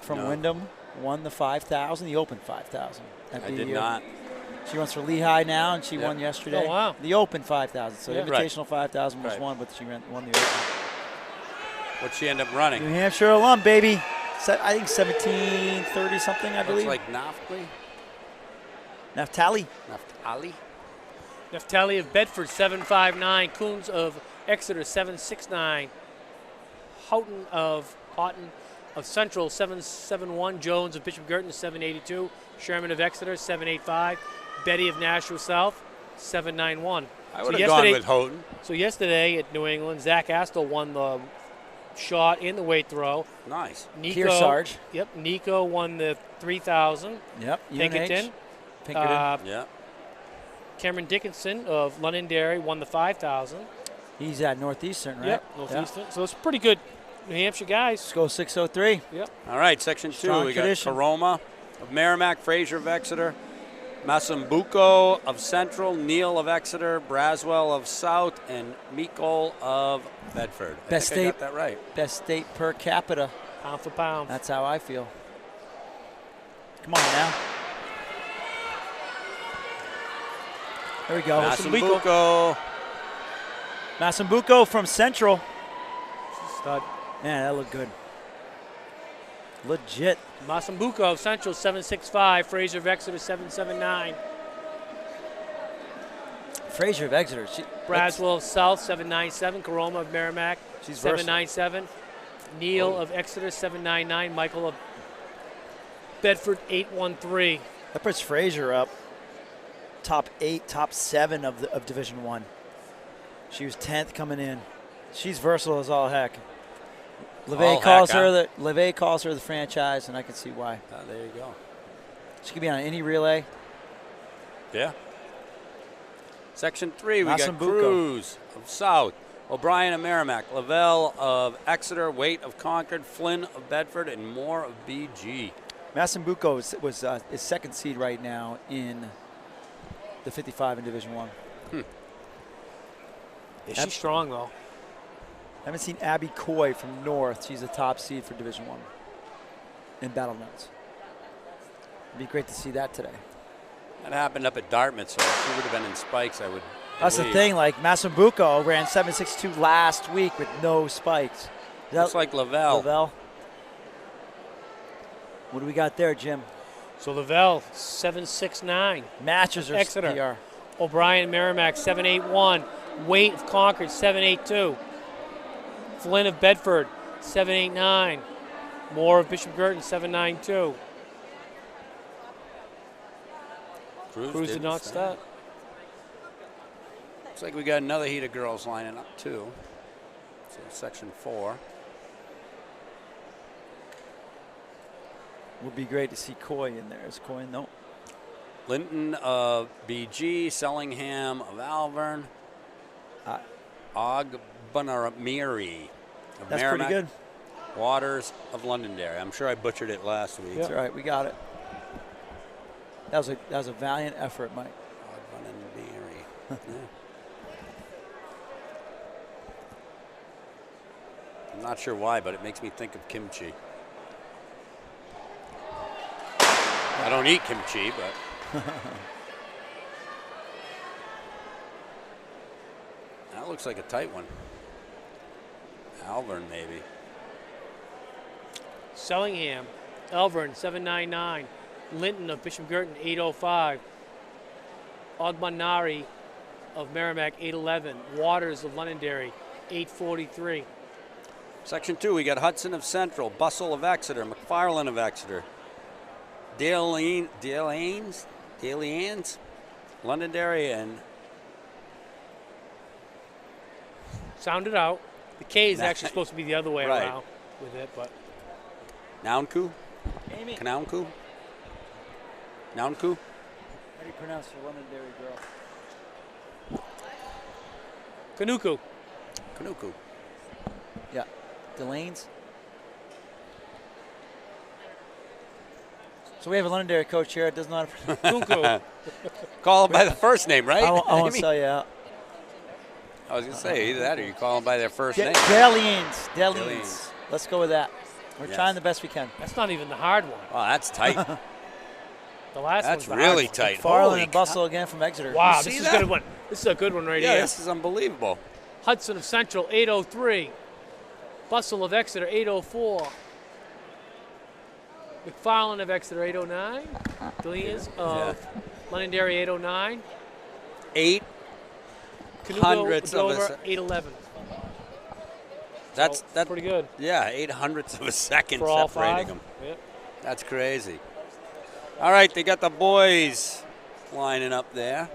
from Wyndham won the 5,000, the Open 5,000? I did not. She runs for Lehigh now, and she won yesterday. Oh, wow. The Open 5,000. So Yeah. the Invitational 5,000 was Right. won, but she won the Open. What'd she end up running? New Hampshire alum, baby. I think 1730 something, I believe. Looks like Naftali. Naftali. Naftali. Naftali of Bedford 759. Coons of Exeter 769. Houghton of Central 771. Jones of Bishop Girton 782. Sherman of Exeter 785. Betty of Nashua South 791. I would have gone with Houghton. So yesterday at New England, Zach Astle won the shot in the weight throw. Nice. Kearsarge. Yep. Nico won the 3,000. Yep. Pinkerton. Pinkerton. Cameron Dickinson of Londonderry won the 5,000. He's at Northeastern, right? Yep, Northeastern. So it's pretty good New Hampshire guys. Let's go 603. Yep. All right, section 2. Strong We tradition. got Caroma of Merrimack, Fraser of Exeter, Massambuco of Central, Neal of Exeter, Braswell of South, and Meekol of Bedford. I got that right. Best state per capita. Pound for pound. That's how I feel. Come on now. There we go. Massambuco. Massambuco from Central. Stud. Man, that looked good. Legit. Massambuco of Central 765. Fraser of Exeter 779. Fraser of Exeter. Braswell of South 797. Caroma of Merrimack She's 797. Neal of Exeter 799. Michael of Bedford 813. That puts Fraser up top 8, top 7 of Division 1. She was 10th coming in. She's versatile as all heck. LeVay calls her the franchise, and I can see why. Oh, there you go. She could be on any relay. Yeah. Section 3, we got Massambuco. Cruz of South, O'Brien of Merrimack, Lavelle of Exeter, Waite of Concord, Flynn of Bedford, and Moore of BG. Massambuco was is second seed right now in the 55 in Division 1. Yeah, she's strong, though. I haven't seen Abby Coy from North. She's a top seed for Division 1 in Battle Notes. It'd be great to see that today. That happened up at Dartmouth, so if she would have been in spikes, I would That's believe. the thing, like Massambuco ran 7.62 last week with no spikes. Looks like Lavelle. What do we got there, Jim? So Lavelle 769. Matches her Exeter. PR. O'Brien, Merrimack, 781. Waite of Concord, 782. Flynn of Bedford, 789. Moore of Bishop Girton, 792. Cruz did not start. Looks like we got another heat of girls lining up too. So section 4. Would be great to see Coy in there. Is Coy? No. Linton of BG, Sellingham of Alvern, Ogbanamiri of That's Merrimack, pretty good. Waters of Londonderry. I'm sure I butchered it last week. That's all right. We got it. That was a valiant effort, Mike. Ogbanamiri. Yeah. I'm not sure why, but it makes me think of kimchi. I don't eat kimchi, but. That looks like a tight one. Alvern, maybe. Sellingham, Elvern, 799. Linton of Bishop Girton, 805. Ogbanari of Merrimack, 811. Waters of Londonderry, 843. Section 2, we got Hudson of Central, Bussell of Exeter, McFarland of Exeter, Daleans, Londonderry, and Sound it out. The K is actually supposed to be the other way Right. around with it, but Naunku? Amy. Kanaunku? Naunku? How do you pronounce the Londonderry girl? Kanuku. Kanuku. Yeah. Delanes. So we have a Londonderry coach here. It does not. Kunku. Call him by the first name, right? I won't Amy? sell you out. I was going to say, either that or you call them by their first name. Deleans. Deleans. Let's go with that. We're Yes. trying the best we can. That's not even the hard one. Oh, that's tight. The last That's one's the really hard tight. Farland Holy and Bustle again from Exeter. One. Wow, You this see is that? a good one. This is a good one right Yeah, here. this is unbelievable. Hudson of Central, 803. Bustle of Exeter, 804. McFarland of Exeter, 809. Delias of Londonderry, 809. 8 Canugo hundredths of a Dover, se- 811. That's Pretty good. Yeah, 800ths of a second For all separating 5. them. Yep. That's crazy. All right, they got the boys lining up there.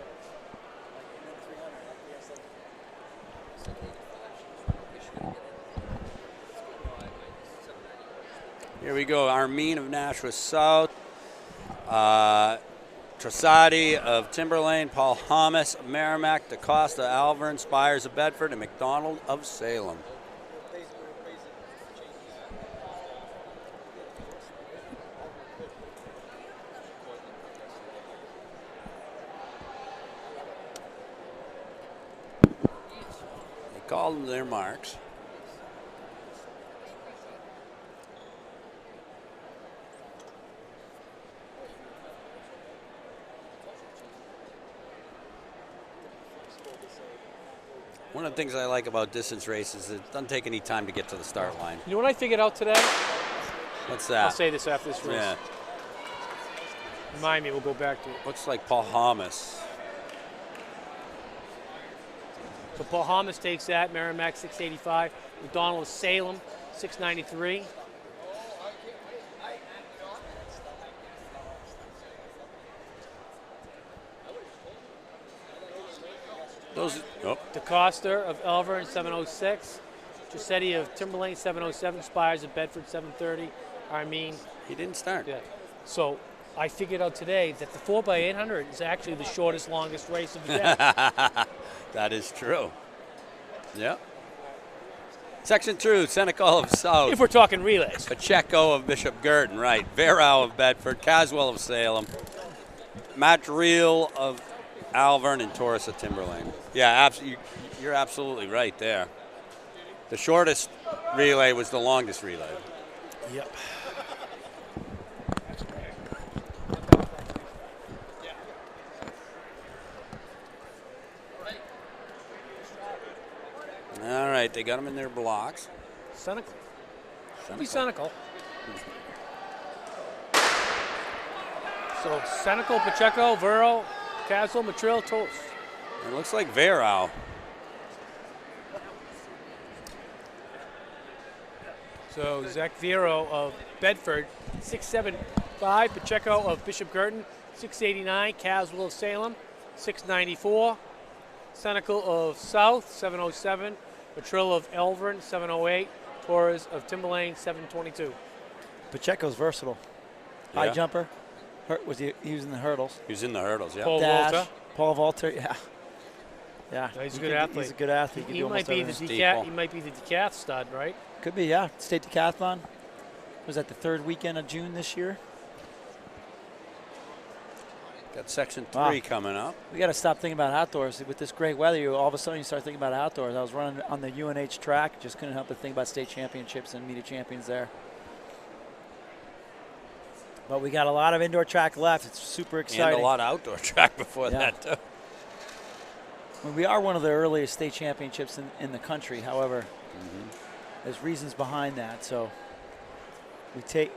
Here we go. Armin of Nashua South. Trasadi of Timberlane. Paul Hamas of Merrimack. DaCosta, Alvern. Spires of Bedford. And McDonald of Salem. They called them their marks. One of the things I like about distance races is it doesn't take any time to get to the start line. You know what I figured out today? What's I'll that? say this after this race. Yeah. Remind me, we'll go back to it. Looks like Paul Hamas. So Paul Hamas takes that. Merrimack, 685. McDonald of Salem, 693. Those. Oh, DaCosta of Elvern, 706. Giuseppe of Timberlane, 707. Spires of Bedford, 730. Armin. he didn't start. Yeah. So I figured out today that the 4x800 is actually the shortest, longest race of the day. That is true. Yep. Section 2, Senecal of South. If we're talking relays. Pacheco of Bishop Girton, right. Verau of Bedford. Caswell of Salem. Matt Reel of Alvern and Torres of Timberlane. Yeah, you're absolutely right there. The shortest relay was the longest relay. Yep. All right, they got them in their blocks. Senecal. Should be Senecal. So Senecal, Pacheco, Vero, Castle, Matrill, It looks like Verau. So Zach Vero of Bedford, 6'7", Pacheco of Bishop Girton, 6'89", Caswell of Salem, 6'94", Senecal of South, 7'07", Petrillo of Elvern, 7'08", Torres of Timberlane, 7'22". Pacheco's versatile. High jumper. Was he was in the hurdles. He was in the hurdles, yeah. Paul Volta. Paul Volta, yeah. Yeah. He's a good athlete. He's a good athlete. He might be the decathlon stud, right? Could be, yeah. State decathlon. Was that the third weekend of June this year? Got section 3 coming up. We got to stop thinking about outdoors. With this great weather, all of a sudden you start thinking about outdoors. I was running on the UNH track, just couldn't help but think about state championships and meet of champions there. But we got a lot of indoor track left. It's super exciting. And a lot of outdoor track before that, too. Well, we are one of the earliest state championships in the country. However, there's reasons behind that. So we take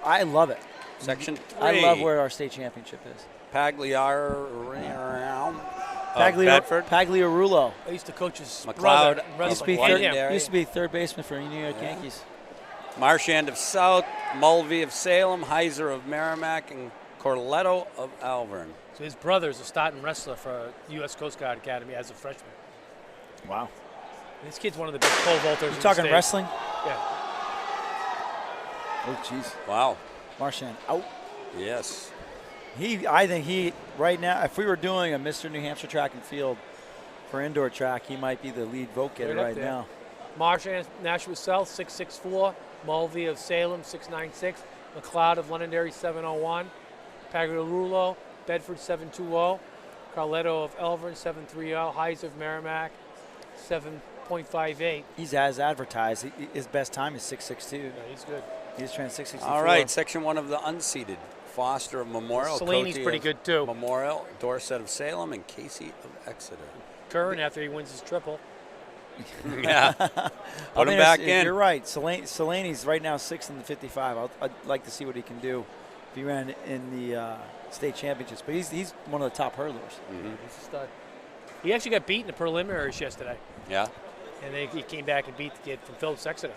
I love it. Section 3. I love where our state championship is. Pagliarulo. I used to coach his McLeod. brother. Used to be third baseman for New York Yankees. Marchand of South, Mulvey of Salem, Heiser of Merrimack, and Corletto of Alvern. So his brother's a starting wrestler for U.S. Coast Guard Academy as a freshman. Wow. This kid's one of the best pole vaulters. You talking wrestling? Yeah. Oh, jeez. Wow. Marchand out. Yes. I think he right now, if we were doing a Mr. New Hampshire track and field for indoor track, he might be the lead vote getter right now. Marchand, Nashua South, 6'64". Mulvey of Salem, 6'96". McLeod of Londonderry, 7'01". Pagliarulo, Bedford, 7'20". Carletto of Elvern, 7'30". Heiser of Merrimack, 7.58. He's as advertised. His best time is 6'62". Yeah, he's good. He's trying 6'64". All right, section 1 of the unseeded. Foster of Memorial. Seleni's pretty good, too. Memorial, Dorset of Salem, and Casey of Exeter. Curran after he wins his triple. Yeah. Put him back in. You're right. Seleni's right now 6th in the 55. I'd like to see what he can do if he ran in the state championships. But he's one of the top hurdlers. He's a stud. He actually got beat in the preliminaries yesterday. Yeah. And then he came back and beat the kid from Phillips Exeter.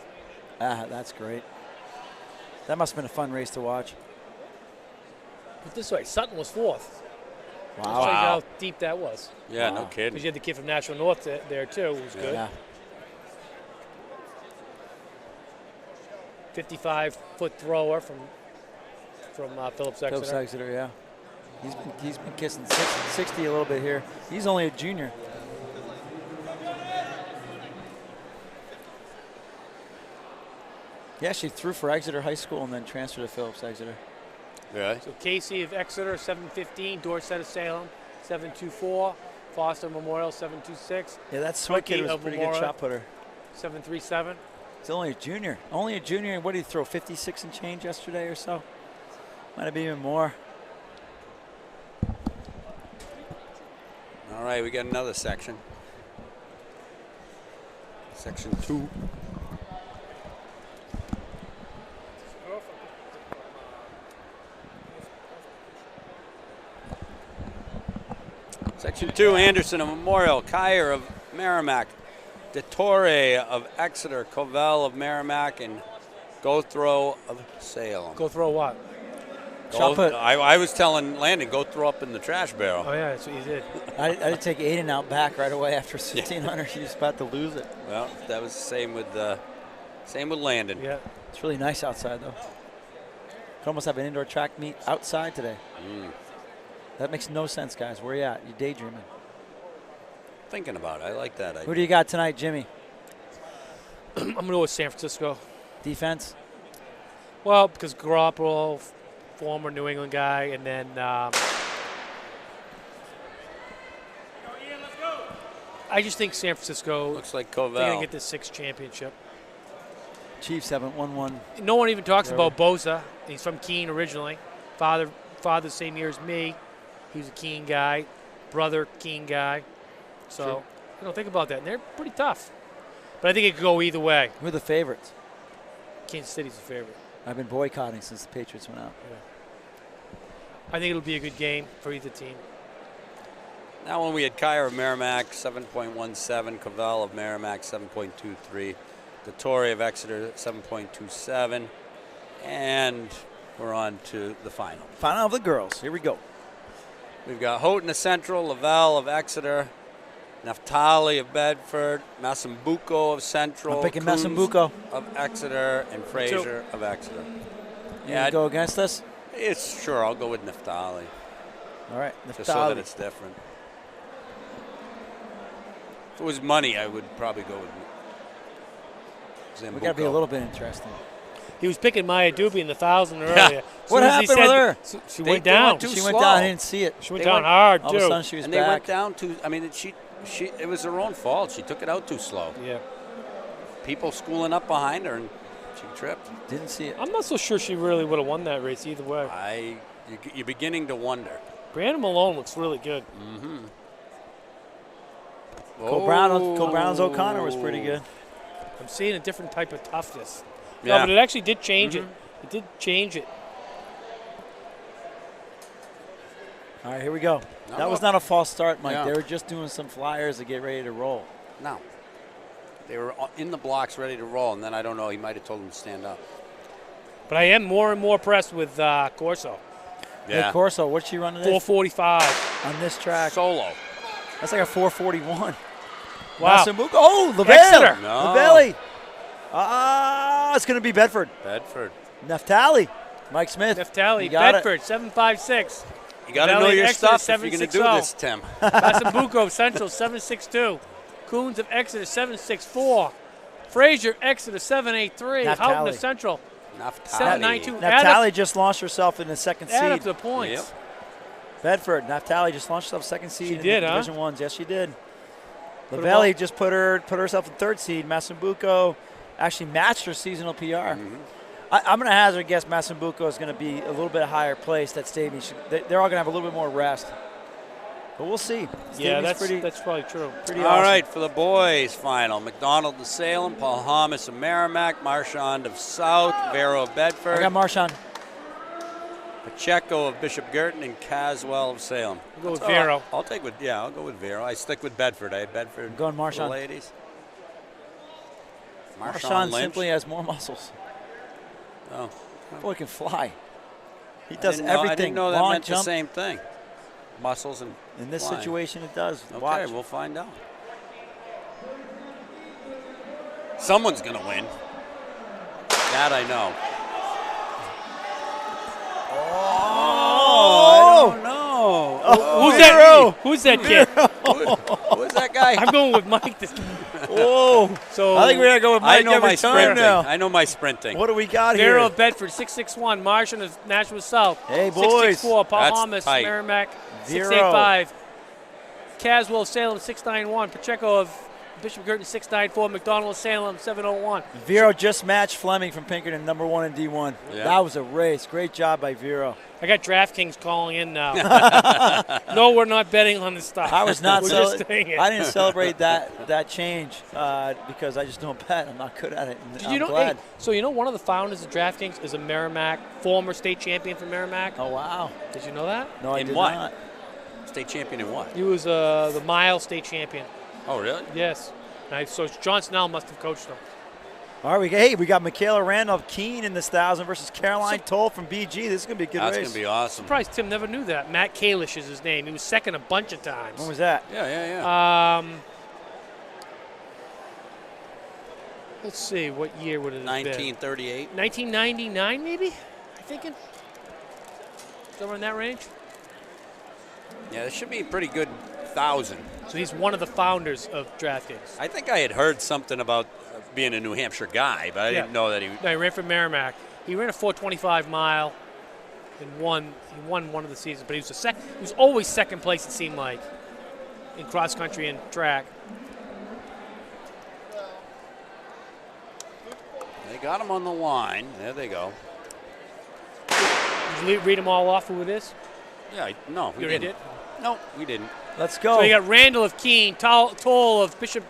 That's great. That must have been a fun race to watch. Put it this way, Sutton was 4th. Wow. Shows you how deep that was. Yeah, no kidding. Because you had the kid from Nashua North there too, who was good. Yeah. 55-foot thrower from Phillips Exeter. Phillips Exeter, yeah. He's been kissing 60 a little bit here. He's only a junior. He actually threw for Exeter High School and then transferred to Phillips Exeter. Yeah. So Casey of Exeter, 7'15". Dorset of Salem, 7'24". Foster Memorial, 7'26". Yeah, that Swick kid was a pretty good shot putter. 7'37". He's only a junior. Only a junior. What did he throw, 56 and change yesterday or so? Might have been even more. All right, we got another section. Section 2. Section 2, Anderson of Memorial, Kyer of Merrimack, DeTorre of Exeter, Covell of Merrimack, and Gothrow of Salem. Go throw what? I was telling Landon, go throw up in the trash barrel. Oh, yeah, that's what you did. I did take Aiden out back right away after 1,500. He was about to lose it. Well, that was the same with Landon. Yeah. It's really nice outside, though. Could almost have an indoor track meet outside today. That makes no sense, guys. Where you at? You daydreaming. Thinking about it. I like that idea. Who do you got tonight, Jimmy? I'm going to go with San Francisco. Defense? Well, because Garoppolo, former New England guy, and then I just think San Francisco looks like they're Covell. going to get the 6th championship. Chiefs haven't won one. No one even talks about Bosa. He's from Keene originally. Father same year as me. He was a Keene guy. Brother, Keene guy. So, think about that. And they're pretty tough. But I think it could go either way. Who are the favorites? Kansas City's the favorite. I've been boycotting since the Patriots went out. Yeah. I think it'll be a good game for either team. That one we had Kyer of Merrimack, 7.17. Cavell of Merrimack, 7.23. Dettori of Exeter, 7.27. And we're on to the final. Final of the girls. Here we go. We've got Houghton of Central, Lavelle of Exeter, Naftali of Bedford, Massambuco of Central, I'm picking Coons Massambuco of Exeter, and Fraser of Exeter. You go against us? It's sure. I'll go with Naftali. All right, Just so that it's different. If it was money, I would probably go with Zambuco. We got to be a little bit interesting. He was picking Maya Doobie in the 1,000 earlier. What happened with her? She went down. She went down. I didn't see it. She went down hard, too. All of a sudden, she was and back. they went down too. I mean, it was her own fault. She took it out too slow. Yeah. People schooling up behind her, and she tripped. Didn't see it. I'm not so sure she really would have won that race either way. You're beginning to wonder. Brandon Malone looks really good. Mm-hmm. Cole Brown's O'Connor was pretty good. I'm seeing a different type of toughness. Yeah. No, but it actually did change it. It did change it. All right, here we go. That was not a false start, Mike. Yeah. They were just doing some flyers to get ready to roll. No. They were in the blocks ready to roll, and then I don't know, he might have told them to stand up. But I am more and more impressed with Corso. Yeah. Hey, Corso, what's she running? 4:45 on this track. Solo. That's like a 4:41. Wow. Massambuco. Oh, LaVelle. Exeter. No. LaVelle. It's going to be Bedford. Bedford. Naftali. Mike Smith. Naftali. Bedford, 7.56. You got to know your Exeter, stuff if you're going to do this, Tim. Massambuco Central, 7.62. Coons of Exeter, 7.64. Fraser, Exeter, 7.83. Houghton of Central, 7.92. Naftali just launched herself in the second seed. Add up the points. Yep. Bedford. Naftali just launched herself second seed in did, the huh? Division 1s. Yes, she did. LaVelle just put herself in third seed. Massambuco actually matched her seasonal PR. Mm-hmm. I'm going to hazard a guess Massambuco is going to be a little bit higher place. That Stadium, they're all going to have a little bit more rest. But we'll see. Yeah, that's probably true. Pretty All awesome. right, for the boys final. McDonald of Salem, Paul Hamas of Merrimack, Marchand of South, Vero of Bedford. I got Marchand. Pacheco of Bishop Girton, and Caswell of Salem. I'll go with Vero. I'll go with Vero. I stick with Bedford. I had Bedford. I'm going Marchand. The ladies. Marchand Lynch. simply has more muscles. Oh. Boy can fly. He does everything. I didn't know that Long meant jump. the same thing. Muscles and In this flying. situation, it does. Okay, Watch. we'll find out. Someone's going to win. That I know. Oh! I don't know. Who's that? Who's that kid? Who's that guy? I'm going with Mike. Oh! So I think we're going to go with Mike I know every my time sprinting. now. I know my sprinting. What do we got Vero here? of Bedford, 6.61. Martian of Nashville South, Hey, boys. 6.64. Paul That's Hamas, tight. Merrimack, Vero. 6.85. Caswell of Salem, 6.91. Pacheco of Bishop Girton, 6.94. McDonald of Salem, 7.01. Vero just matched Fleming from Pinkerton, number 1 in D1. Yeah. That was a race. Great job by Vero. I got DraftKings calling in now. No, we're not betting on this stuff. I was not We're just saying it. I didn't celebrate that change because I just don't bet. I'm not good at it. And Did I'm you know? glad. Hey, so you know one of the founders of DraftKings is a Merrimack, former state champion for Merrimack. Oh, wow. Did you know that? No, I In did what? not. State champion in what? He was the mile state champion. Oh, really? Yes. So John Snell must have coached him. All right, we got Michaela Randolph Keene in this 1,000 versus Caroline Toll from BG. This is going to be a good That's race. going to be awesome. Surprised Tim never knew that. Matt Kalish is his name. He was second a bunch of times. When was that? Yeah. Let's see, what year would it have been? 1938. 1999, maybe? I thinking. Somewhere in that range. Yeah, this should be a pretty good 1,000. So he's one of the founders of DraftKings. I think I had heard something about being a New Hampshire guy, but I didn't know that he. No, he ran for Merrimack. He ran a 4:25 mile and won. He won one of the seasons, but he was He was always second place. It seemed like in cross country and track. They got him on the line. There they go. Did you read them all off who it is? Yeah, no, we You didn't. did? No, we didn't. Let's go. So you got Randall of Keene, Toll of Bishop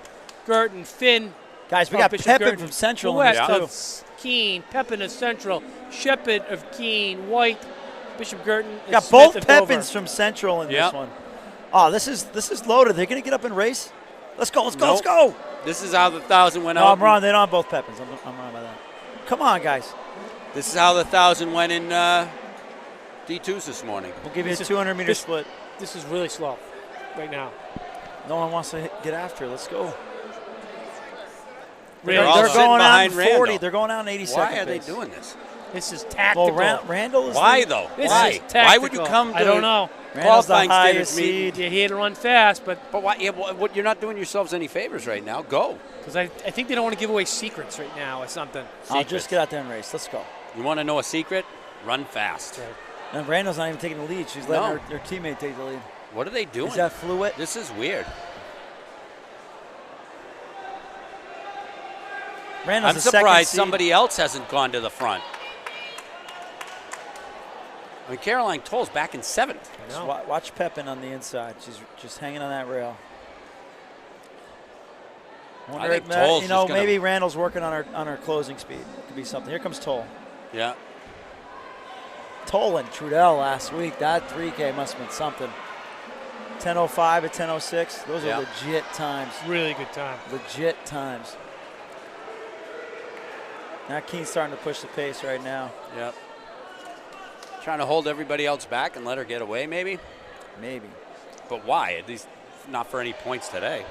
Girton, Finn. Guys, we got Bishop Pepin Girton, from Central in West this, too. of Keene, Pepin of Central, Shepard of Keene, White, Bishop Girton, and Got Smith both of Dover. Pepins from Central in this one. Oh, this is loaded. They're going to get up and race. Let's go. Let's go. Let's Nope. go. This is how the 1,000 went No, out. I'm wrong. They don't have both Pepins. I'm wrong about that. Come on, guys. This is how the 1,000 went in D2s this morning. We'll give you a 200-meter split. This is really slow right now. No one wants to get after it. Let's go. Really? They're going out in behind 40. Randall. They're going out in 80 Why seconds. are they doing this? This is tactical. Well, Randall is Why though? This Why? is Why would you tactical. come to I don't know. Randall's the qualifying highest standards meeting? seed. Yeah, he had to run fast, but why? Yeah, you're not doing yourselves any favors right now. Go. because I think they don't want to give away secrets right now or something. I'll just get out there and race. Let's go. You want to know a secret? Run fast. Right. And Randall's not even taking the lead. She's letting her teammate take the lead. What are they doing? Is that fluid? This is weird. Randall's I'm the second surprised seed. somebody else hasn't gone to the front. I mean, Caroline Toll's back in 7th. Just watch Pepin on the inside. She's just hanging on that rail. I think Toll's you know, just gonna- maybe Randall's working on her closing speed. It could be something. Here comes Toll. Yeah. Toll and Trudell last week. That 3K must have been something. 10:05 at 10:06. Those are legit times. Really good time. Legit times. Now Keen's starting to push the pace right now. Yep. Trying to hold everybody else back and let her get away, maybe? Maybe. But why? At least not for any points today.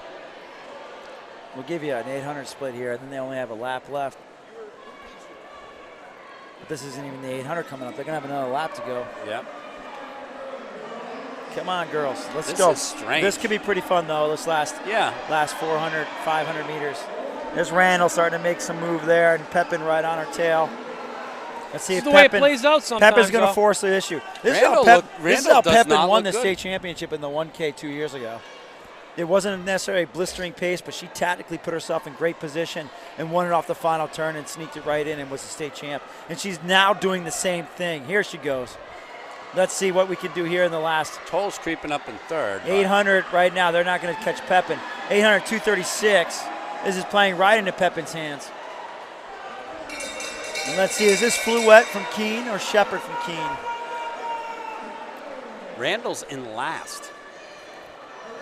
We'll give you an 800 split here. I think they only have a lap left. But this isn't even the 800 coming up. They're going to have another lap to go. Yep. Come on, girls. Let's This go. is strange. This could be pretty fun, though, this last 400, 500 meters. There's Randall starting to make some move there, and Pepin right on her tail. Let's see This if is the way it Pepin, plays out sometimes. Pepin's going to though. force the issue. This Randall is how does Pepin not won look the good. state championship in the 1K 2 years ago. It wasn't necessarily a blistering pace, but she tactically put herself in great position and won it off the final turn and sneaked it right in and was the state champ. And she's now doing the same thing. Here she goes. Let's see what we can do here in the last. Toll's creeping up in 3rd. 800 right now. They're not going to catch Pepin. 800, 236. This is playing right into Pepin's hands. And let's see, is this Fluette from Keene or Shepard from Keene? Randall's in last.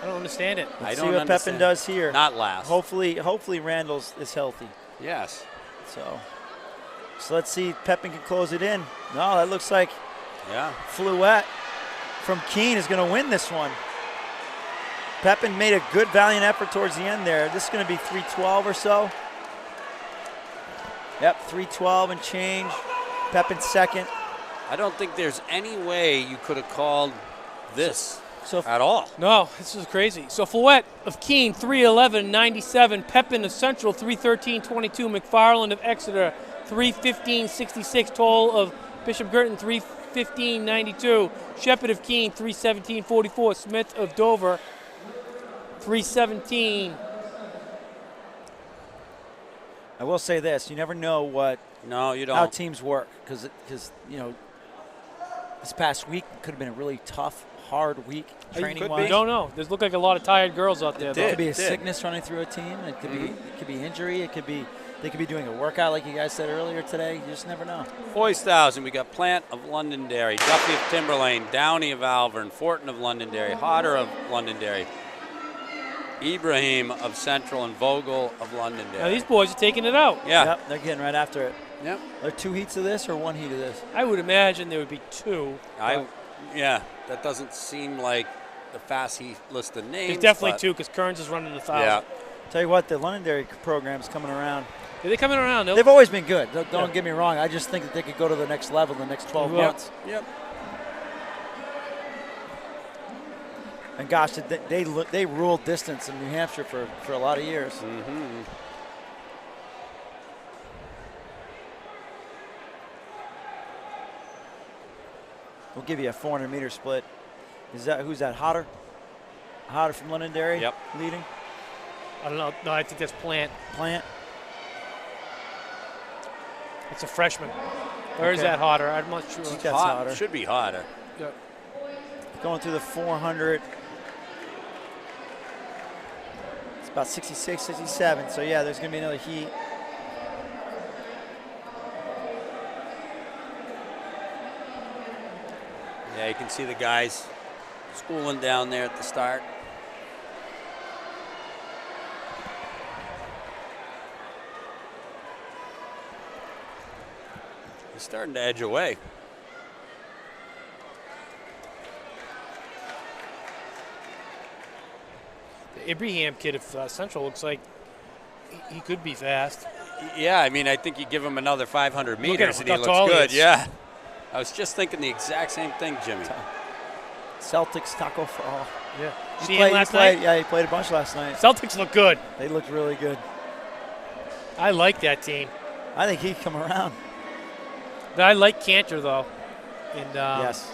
I don't understand it. Let's I see don't what understand. Pepin does here. Not last. Hopefully Randall's is healthy. Yes. So let's see if Pepin can close it in. No, that looks like Fluette from Keene is going to win this one. Pepin made a good, valiant effort towards the end there. This is going to be 312 or so. Yep, 312 and change. Pepin second. I don't think there's any way you could have called this at all. No, this is crazy. So Fouette of Keene, 3:11.97. Pepin of Central, 3:13.22. McFarland of Exeter, 3:15.66. Toll of Bishop Girton, 3:15.92. Shepherd of Keene, 3:17.44. Smith of Dover, 3:17. I will say this: you never know you don't. how teams work because you know this past week could have been a really tough, hard week training-wise. You don't know. There's look like a lot of tired girls out there. It could be a sickness running through a team. It could be injury. It could be they could be doing a workout like you guys said earlier today. You just never know. Boys 1,000, we got Plant of Londonderry, Duffy of Timberlane, Downey of Alvern, Fortin of Londonderry, Hodder of Londonderry, Ibrahim of Central, and Vogel of Londonderry. Now these boys are taking it out. Yeah. Yep, they're getting right after it. Yep. Are there 2 heats of this or 1 heat of this? I would imagine there would be 2. That doesn't seem like the fast heat list of names. There's definitely 2 because Kearns is running 1,000. Yeah. Tell you what, the Londonderry program is coming around. Are they coming around? They've always been good. Don't get me wrong. I just think that they could go to the next level in the next 12 months. Yep. And gosh, they ruled distance in New Hampshire for a lot of years. Mm-hmm. We'll give you a 400-meter split. Who's that? Hodder? Hodder from Londonderry. Yep. Leading. I don't know. No, I think that's Plant. Plant. It's a freshman. Or is that Hodder? I'm not sure. I think that's Hodder. Should be Hodder. Yeah. Going through the 400. It's about 66, 67. So, yeah, there's going to be another heat. Yeah, you can see the guys schooling down there at the start. He's starting to edge away. The Ibrahim kid of Central looks like he could be fast. Yeah, I mean, I think you give him another 500 meters and he look how looks tall he good. is. Yeah. I was just thinking the exact same thing, Jimmy. Celtics Taco Fall. Yeah. He See played, him last night? Yeah, he played a bunch last night. Celtics look good. They looked really good. I like that team. I think he'd come around. But I like Cantor, though. And yes.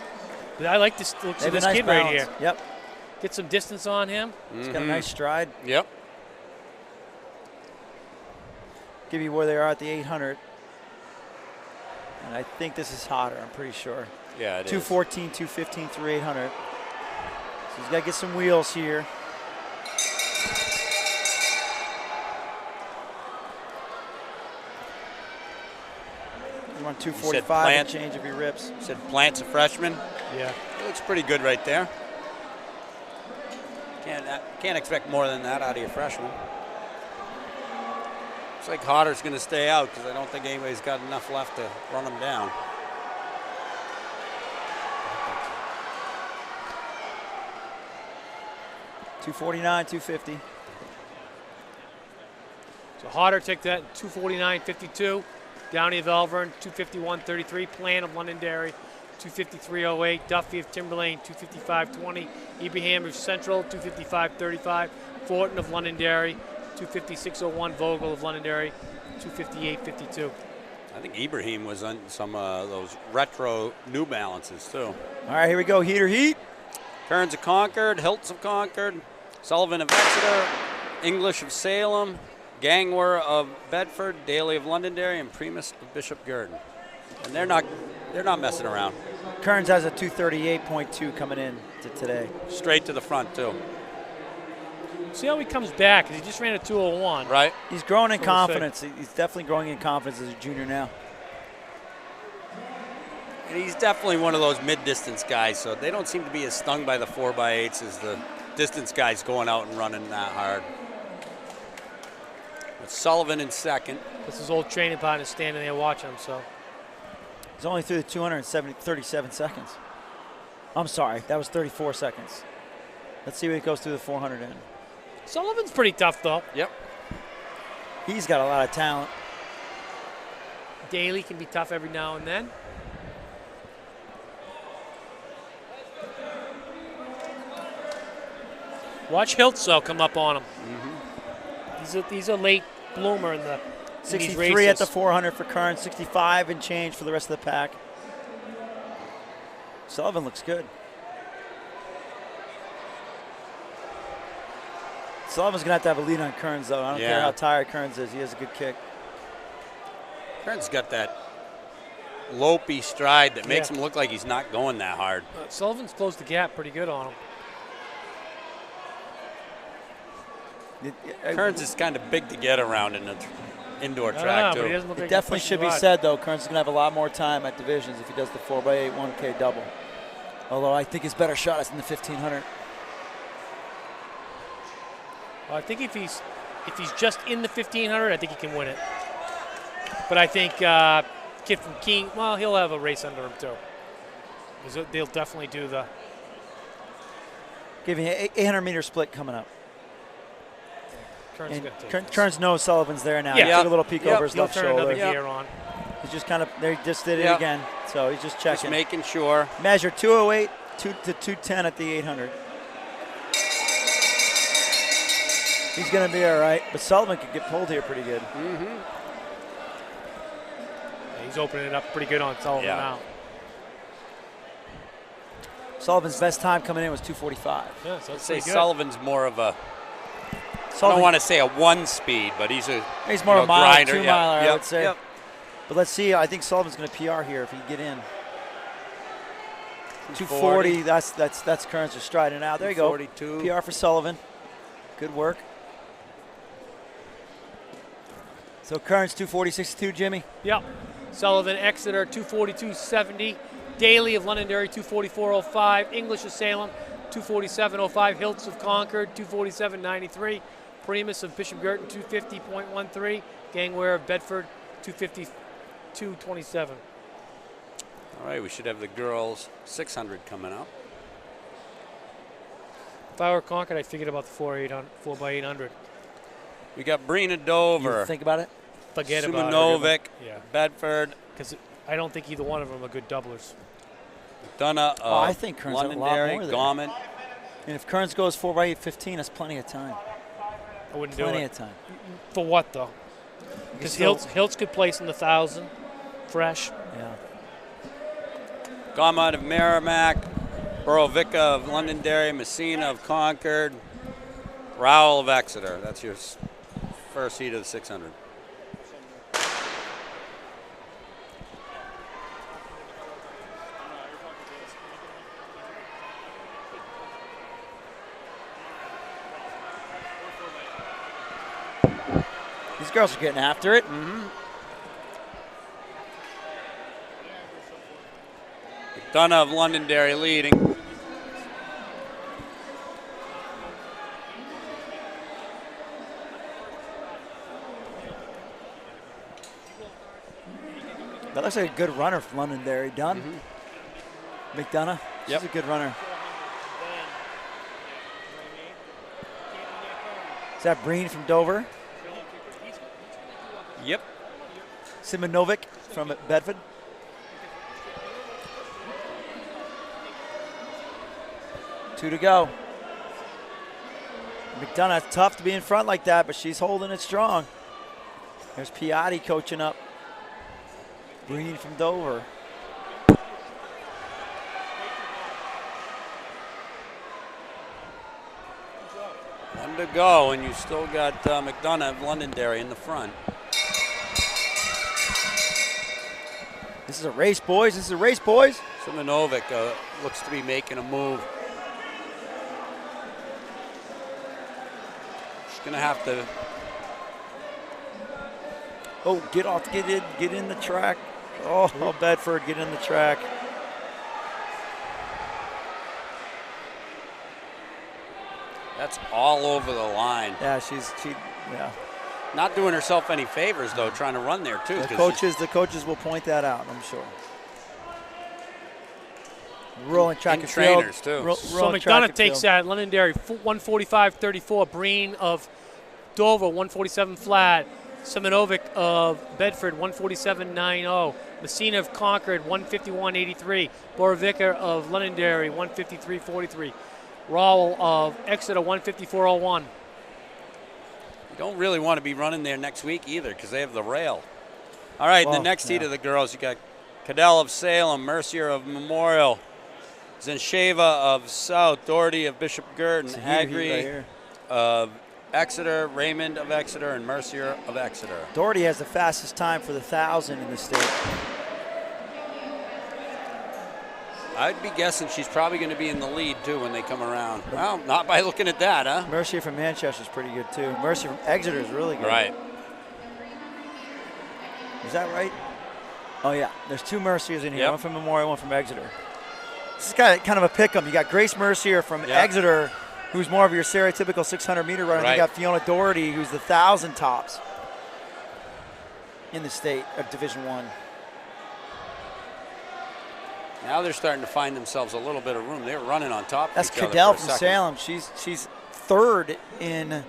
But I like this looks of this nice kid balance. right here. Yep. Get some distance on him. He's got a nice stride. Yep. Give you where they are at the 800. And I think this is hotter, I'm pretty sure. Yeah, it is. 214, 215 through 800. So he's got to get some wheels here. You want 245 and change if he rips. You said Plant's a freshman. Yeah. He looks pretty good right there. Can't expect more than that out of your freshman. Looks like Hodder's going to stay out because I don't think anybody's got enough left to run him down. $249, $250. So Hodder took that 249.52. Downey of Elvern 251.33. Plant of Londonderry 253.08. Duffy of Timberlane 255.20. Ibrahim of Central 255.35. Fortin of Londonderry 256.01. Vogel of Londonderry 258.52. I think Ibrahim was on some of those retro New Balances too. All right, here we go. Heater heat. Kearns of Concord, Hiltz of Concord, Sullivan of Exeter, English of Salem, Gangwer of Bedford, Daly of Londonderry, and Primus of Bishop Gurdon. And they're not messing around. Kearns has a 238.2 coming in to today. Straight to the front too. See how he comes back, because he just ran a 201. Right. He's growing in So we'll confidence. He's definitely growing in confidence as a junior now. And he's definitely one of those mid-distance guys, so they don't seem to be as stung by the 4x8s as the distance guys going out and running that hard. But Sullivan in second. That's his old training partner standing there watching him, so. He's only through the 37 seconds. I'm sorry, that was 34 seconds. Let's see what he goes through the 400 in. Sullivan's pretty tough, though. Yep. He's got a lot of talent. Daly can be tough every now and then. Watch Hiltz, though, come up on him. He's a late bloomer in the 63 at the 400 for Kearns, 65 and change for the rest of the pack. Sullivan looks good. Sullivan's going to have a lead on Kearns, though. I don't care how tired Kearns is. He has a good kick. Kearns got that lopey stride that makes him look like he's not going that hard. Sullivan's closed the gap pretty good on him. Kearns is kind of big to get around in the indoor track, too. But he doesn't look It like definitely should be said, though, Kearns is going to have a lot more time at divisions if he does the 4x8 1K double. Although I think his better shot is in the 1500. Well, I think if he's just in the 1500, I think he can win it. But I think kid from Keene, well, he'll have a race under him too. Because they'll definitely do the. Give you an 800-meter split coming up. Kearns, Kearns knows Sullivan's there now. Yeah. He took a little peek over his left turn shoulder. another gear on. He's just kind of, they just did it again. So he's just checking. Just making sure. Measure 208 to 210 at the 800. He's going to be all right, but Sullivan could get pulled here pretty good. Yeah, he's opening it up pretty good on Sullivan now. Sullivan's best time coming in was 245. Yeah, so I'd say Sullivan's more of a, I don't want to say a one speed, but he's more a mile, grinder. 2 miler, I would say. But let's see. I think Sullivan's going to PR here if he can get in. 240. That's Kearns just striding out. There you go. 42. PR for Sullivan. Good work. So Kearns 240.62, Jimmy. Yep. Sullivan, Exeter 242.70. Daly of Londonderry 244.05. English of Salem 247.05. Hiltz of Concord, 247.93. Primus of Bishop Girton, 250.13. Gangware of Bedford, 252.27. All right, we should have the girls 600 coming up. If I were Concord, I'd figured about the 4x800. We got Brina Dover. You think about it? Forget about it. Sumanovic, Yeah. Bedford. Because I don't think either one of them are good doublers. McDonough I think Kearns have a lot Londonderry, more there. Gorman. And if Kearns goes 4x8.15, that's plenty of time. I wouldn't do Plenty it. of time. For what, though? Because Hiltz could place in the 1,000, fresh. Yeah. Gorman of Merrimack, Borovica of Londonderry, Messina of Concord, Rowell of Exeter. That's your first heat of the 600. These girls are getting after it. McDonough of Londonderry leading. That looks like a good runner from Londonderry. Dunn. McDonough. She's a good runner. Is that Breen from Dover? Yep. Simonovic from Bedford. Two to go. McDonough, tough to be in front like that, but she's holding it strong. There's Piatti coaching up. Breen from Dover. One to go, and you still got McDonough of Londonderry in the front. This is a race, boys. This is a race, boys. Simonovic looks to be making a move. She's going to have to. Oh, get in the track. Oh, Bedford, get in the track. That's all over the line. Yeah, yeah. Not doing herself any favors, though, trying to run there, too. The coaches will point that out, I'm sure. Rolling track and field. Trainers, too. So McDonough takes that. Londonderry, 145.34. Breen of Dover, 147 flat. Simonovic of Bedford, 147.90. Messina of Concord, 151.83. Borovica of Londonderry, 153.43. Rowell of Exeter, 154.01. You don't really want to be running there next week either because they have the rail. All right, the next heat of the girls, you got Cadell of Salem, Mercier of Memorial, Zensheva of South, Doherty of Bishop Girton, Agri of Exeter, Raymond of Exeter, and Mercier of Exeter. Doherty has the fastest time for the 1,000 in the state. I'd be guessing she's probably going to be in the lead, too, when they come around. Well, not by looking at that, huh? Mercier from Manchester is pretty good, too. Mercier from Exeter is really good. Right. Is that right? Oh, yeah. There's two Merciers in here, one from Memorial, one from Exeter. This is kind of a pick-em. You got Grace Mercier from Exeter, who's more of your stereotypical 600-meter runner. Right. You got Fiona Doherty, who's the 1,000 tops in the state of Division I. Now they're starting to find themselves a little bit of room. They're running on top of each other. That's Cadell for a from second. Salem. She's third in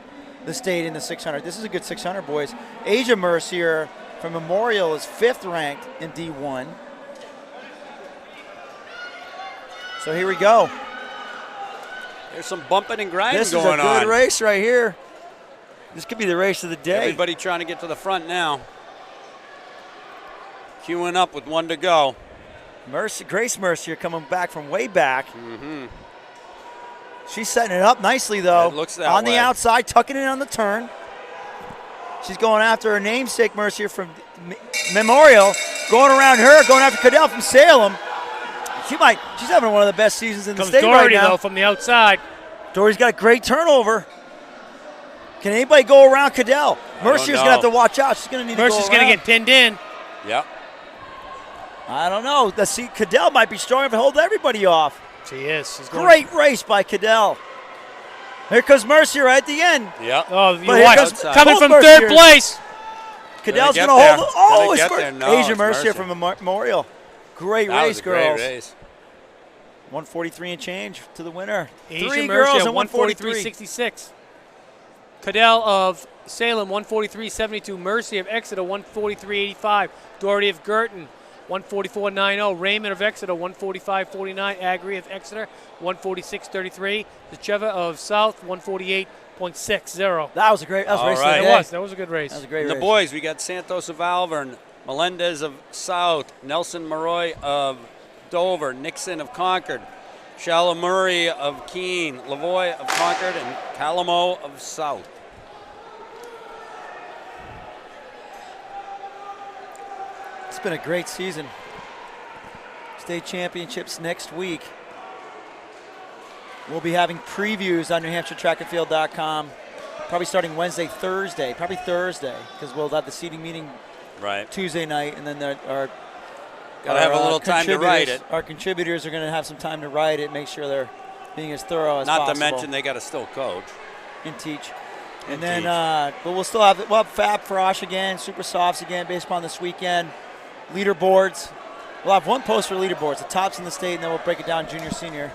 the state in the 600. This is a good 600, boys. Asia Mercier from Memorial is 5th ranked in D1. So here we go. There's some bumping and grinding This going on. This is a good race right here. This could be the race of the day. Everybody trying to get to the front now. Queuing up with one to go. Grace Mercier coming back from way back. She's setting it up nicely, though. It looks that on way. the outside, tucking it on the turn. She's going after her namesake Mercier from Memorial. Going around her, going after Cadell from Salem. She's having one of the best seasons in the state Doherty, right now. though, from the outside. Doherty's got a great turnover. Can anybody go around Cadell? Mercier's going to have to watch out. She's going to need to go around. Mercier's going to get pinned in. Yep. I don't know. Cadell might be strong enough to hold everybody off. He is. He's going Great race by Cadell. Here comes Mercier right at the end. Yep. Oh, you But here watch. comes Coming both from Merciers. third place. Cadell's Gonna going get to hold it. there. Oh, Gonna it's get for there. No, Asia it's Mercier Mercier. from Memorial. Great That race, was a great girls. race. 143 and change to the winner. Asia 3 Mercier, girls and 143. 143.66. Cadell of Salem, 143.72. Mercy of Exeter, 143.85. Doherty of Girton, 144.90. Raymond of Exeter, 145.49. Agri of Exeter, 146.33. Zacheva of South, 148.60. That was a great All race. of the right. day. That was a good race. That was a great And the race. boys, we got Santos of Alvern, Melendez of South, Nelson Maroy of Dover, Nixon of Concord, Shalamurray of Keene, Lavoie of Concord, and Calamo of South. It's been a great season. State championships next week. We'll be having previews on NewHampshireTrackandField.com. Probably starting Wednesday, Thursday, because we'll have the seating meeting Right. Tuesday night, and then our Gotta have a little time to write it. Our contributors are going to have some time to write it, make sure they're being as thorough as Not possible. to mention they got to still coach. And teach. And And then, teach. but we'll have Fab Frosh again, Super Softs again, baseball this weekend, leaderboards. We'll have one post for leaderboards, the tops in the state, and then we'll break it down junior, senior.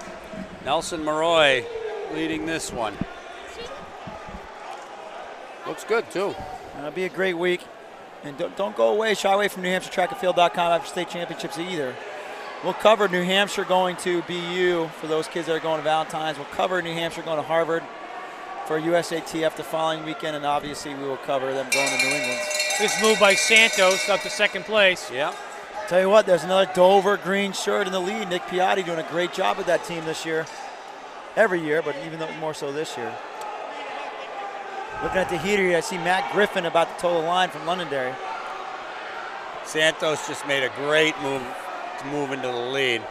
Nelson Maroy leading this one. Looks good, too. It'll be a great week. And don't go away, shy away from NewHampshireTrackandField.com after state championships either. We'll cover New Hampshire going to BU for those kids that are going to Valentine's. We'll cover New Hampshire going to Harvard for USATF the following weekend, and obviously we will cover them going to New England. This move by Santos up to second place. Yeah. Tell you what, there's another Dover green shirt in the lead. Nick Piatti doing a great job with that team this year. Every year, but even though more so this year. Looking at the heater here, I see Matt Griffin about to toe the line from Londonderry. Santos just made a great move to move into the lead.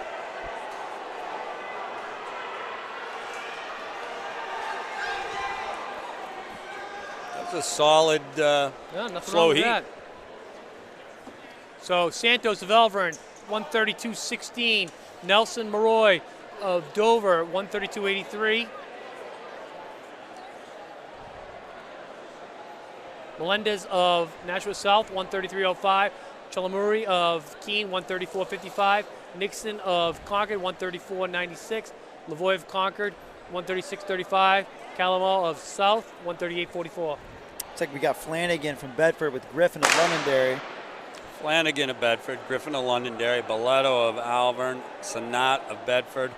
That's a solid Nothing slow wrong with heat. that. So Santos of Elvern, 132.16. Nelson Maroy of Dover, 132.83. Melendez of Nashua South, 133.05. Chalamuri of Keene, 134.55. Nixon of Concord, 134.96. Lavoie of Concord, 136.35. Calamo of South, 138.44. Looks like we got Flanagan from Bedford with Griffin of Londonderry. Flanagan of Bedford, Griffin of Londonderry, Balletto of Alvern, Sanat of Bedford,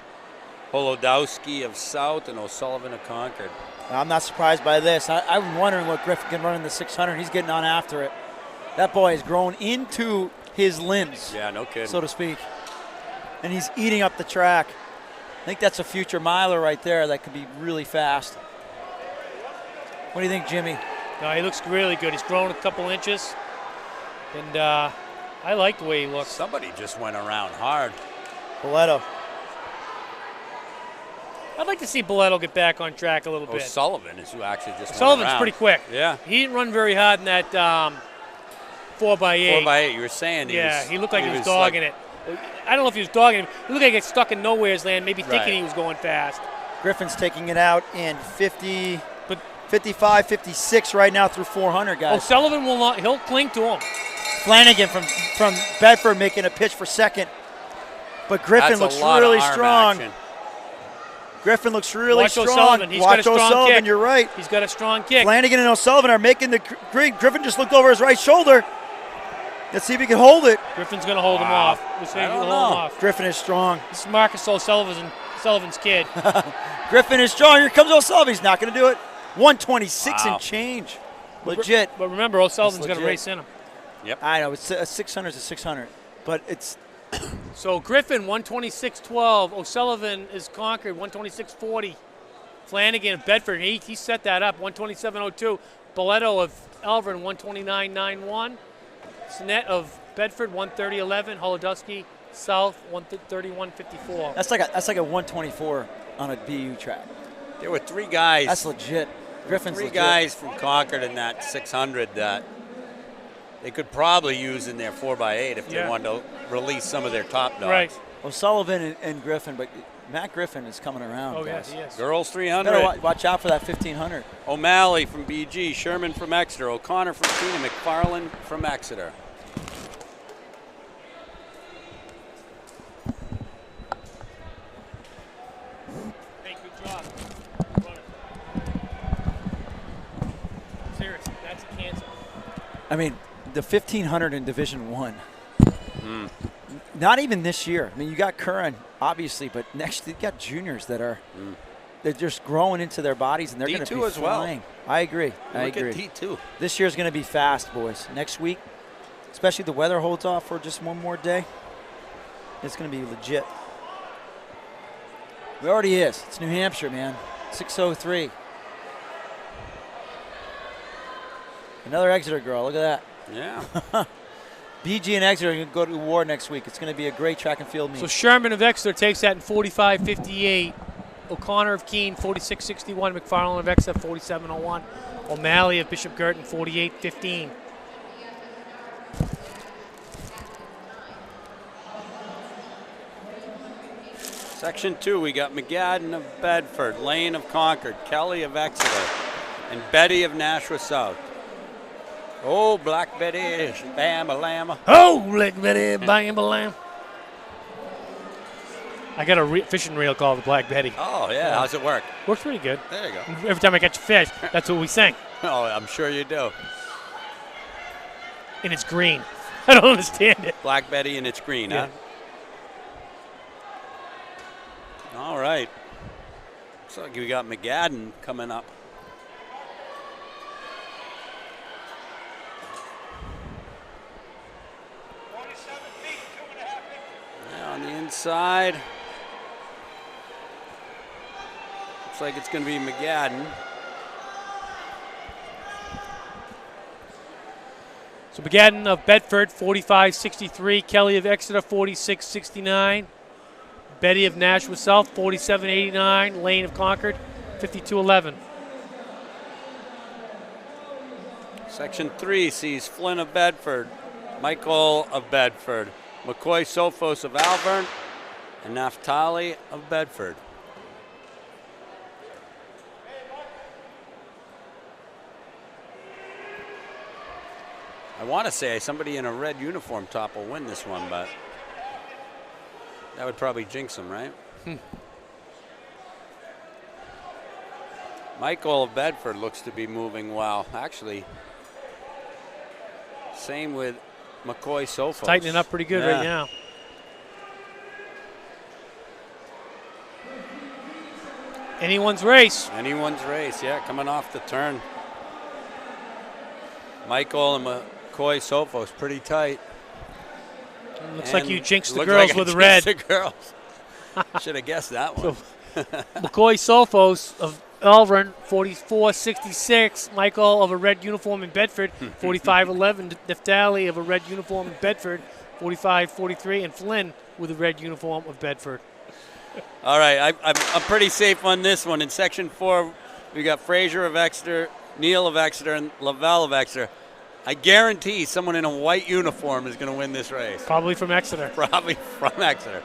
Holodowski of South, and O'Sullivan of Concord. I'm not surprised by this. I'm wondering what Griffin can run in the 600. He's getting on after it. That boy has grown into his limbs, Yeah, no kidding. so to speak. And he's eating up the track. I think that's a future miler right there that could be really fast. What do you think, Jimmy? No, he looks really good. He's grown a couple inches, and I like the way he looks. Somebody just went around hard. Balletto. I'd like to see Balletto get back on track a little bit. O'Sullivan is who actually just went Sullivan's around. pretty quick. Yeah. He didn't run very hard in that 4x8. 4x8, you were saying. He looked like he was dogging it. I don't know if he was dogging it. He looked like he got stuck in nowhere's land, maybe thinking he was going fast. Griffin's taking it out in 50, 55, 56 right now through 400, guys. O'Sullivan will not. He'll cling to him. Flanagan from Bedford making a pitch for second. But Griffin That's looks a lot really of arm strong. action. Griffin looks really Watch strong. O'Sullivan. He's Watch got a strong O'Sullivan, kick. you're right. He's got a strong kick. Flanagan and O'Sullivan are making the green. Griffin just looked over his right shoulder. Let's see if he can hold it. Griffin's going to hold him Wow. off. Let's see if I he can don't hold him know. off. Griffin is strong. This is Marcus O'Sullivan's kid. Griffin is strong. Here comes O'Sullivan. He's not going to do it. 126 Wow. and change. Legit. But remember, O'Sullivan's going to legit. race in him. I know. It's a 600 is a 600. But it's So Griffin, 126.12. O'Sullivan is Concord, 126.40. Flanagan of Bedford, he set that up, 127.02. Balletto of Elvern, 129.91. Sinet of Bedford, 130.11. Holodowski South, 131.54. that's like a 124 on a BU track. There were three guys. That's legit. Griffin's Three legit. guys from Concord in that 600 that they could probably use in their 4x8 if they wanted to release some of their top dogs. Right. O'Sullivan and Griffin, but Matt Griffin is coming around. Oh, guys. yeah, he is. Girls 300. Better watch out for that 1500. O'Malley from BG, Sherman from Exeter, O'Connor from Keene, McFarland from Exeter. Hey, good job. Seriously, that's a cancer. I mean, the 1500 in Division One. Not even this year. I mean, you got Curran, obviously, but next you got juniors that are they're just growing into their bodies, and they're going to be as flying. well. I agree. I agree. Look at D2. This year's going to be fast, boys. Next week, especially if the weather holds off for just one more day, it's going to be legit. It already is. It's New Hampshire, man. 6:03. Another Exeter girl. Look at that. Yeah. BG and Exeter are going to go to war next week. It's going to be a great track and field meet. So Sherman of Exeter takes that in 45:58. O'Connor of Keene 46:61. McFarland of Exeter 47:01. O'Malley of Bishop Girton 48:15. Section 2, we got McGadden of Bedford, Lane of Concord, Kelly of Exeter, and Betty of Nashua South. Oh, Black Betty, bam-a-lamma. Oh, Black Betty, bam-a-lam. I got a fishing reel called the Black Betty. Oh, yeah. How's it work? Works pretty good. There you go. Every time I catch a fish, that's what we sing. Oh, I'm sure you do. And it's green. I don't understand it. Black Betty and it's green, Yeah. huh? All right. Looks like we got McGadden coming up. Yeah, on the inside. Looks like it's going to be McGadden. So McGadden of Bedford 45:63. Kelly of Exeter 46:69. Betty of Nashua South 47:89. Lane of Concord 52:11. Section 3 sees Flynn of Bedford, Michael of Bedford, McCoy Sophos of Alvern, and Naphtali of Bedford. I want to say somebody in a red uniform top will win this one, but that would probably jinx them, right? Michael of Bedford looks to be moving well. Actually, same with McCoy Sophos. Tightening up pretty good right now. Anyone's race. Anyone's race, yeah, coming off the turn. Michael and McCoy Sophos pretty tight. Looks like you jinxed the looks girls like I with the red. jinxed the girls. Should have guessed that one. So, McCoy Sophos of Alvern 44:66. Michael of a red uniform in Bedford 45:11. Naphtali of a red uniform in Bedford 45:43. And Flynn with a red uniform of Bedford. All right, I'm pretty safe on this one. In Section 4, we got Fraser of Exeter, Neal of Exeter, and Lavelle of Exeter. I guarantee someone in a white uniform is going to win this race. Probably from Exeter. Probably from Exeter.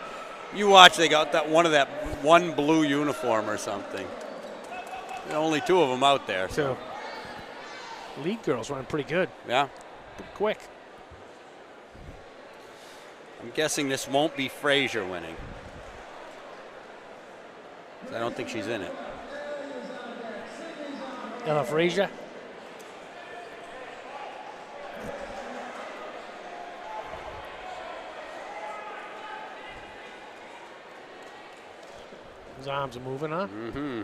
You watch, they got that one blue uniform or something. There are only two of them out there. So, lead girls running pretty good. Yeah. Pretty quick. I'm guessing this won't be Fraser winning. I don't think she's in it. Ella Frazier. His arms are moving, huh? Mm-hmm.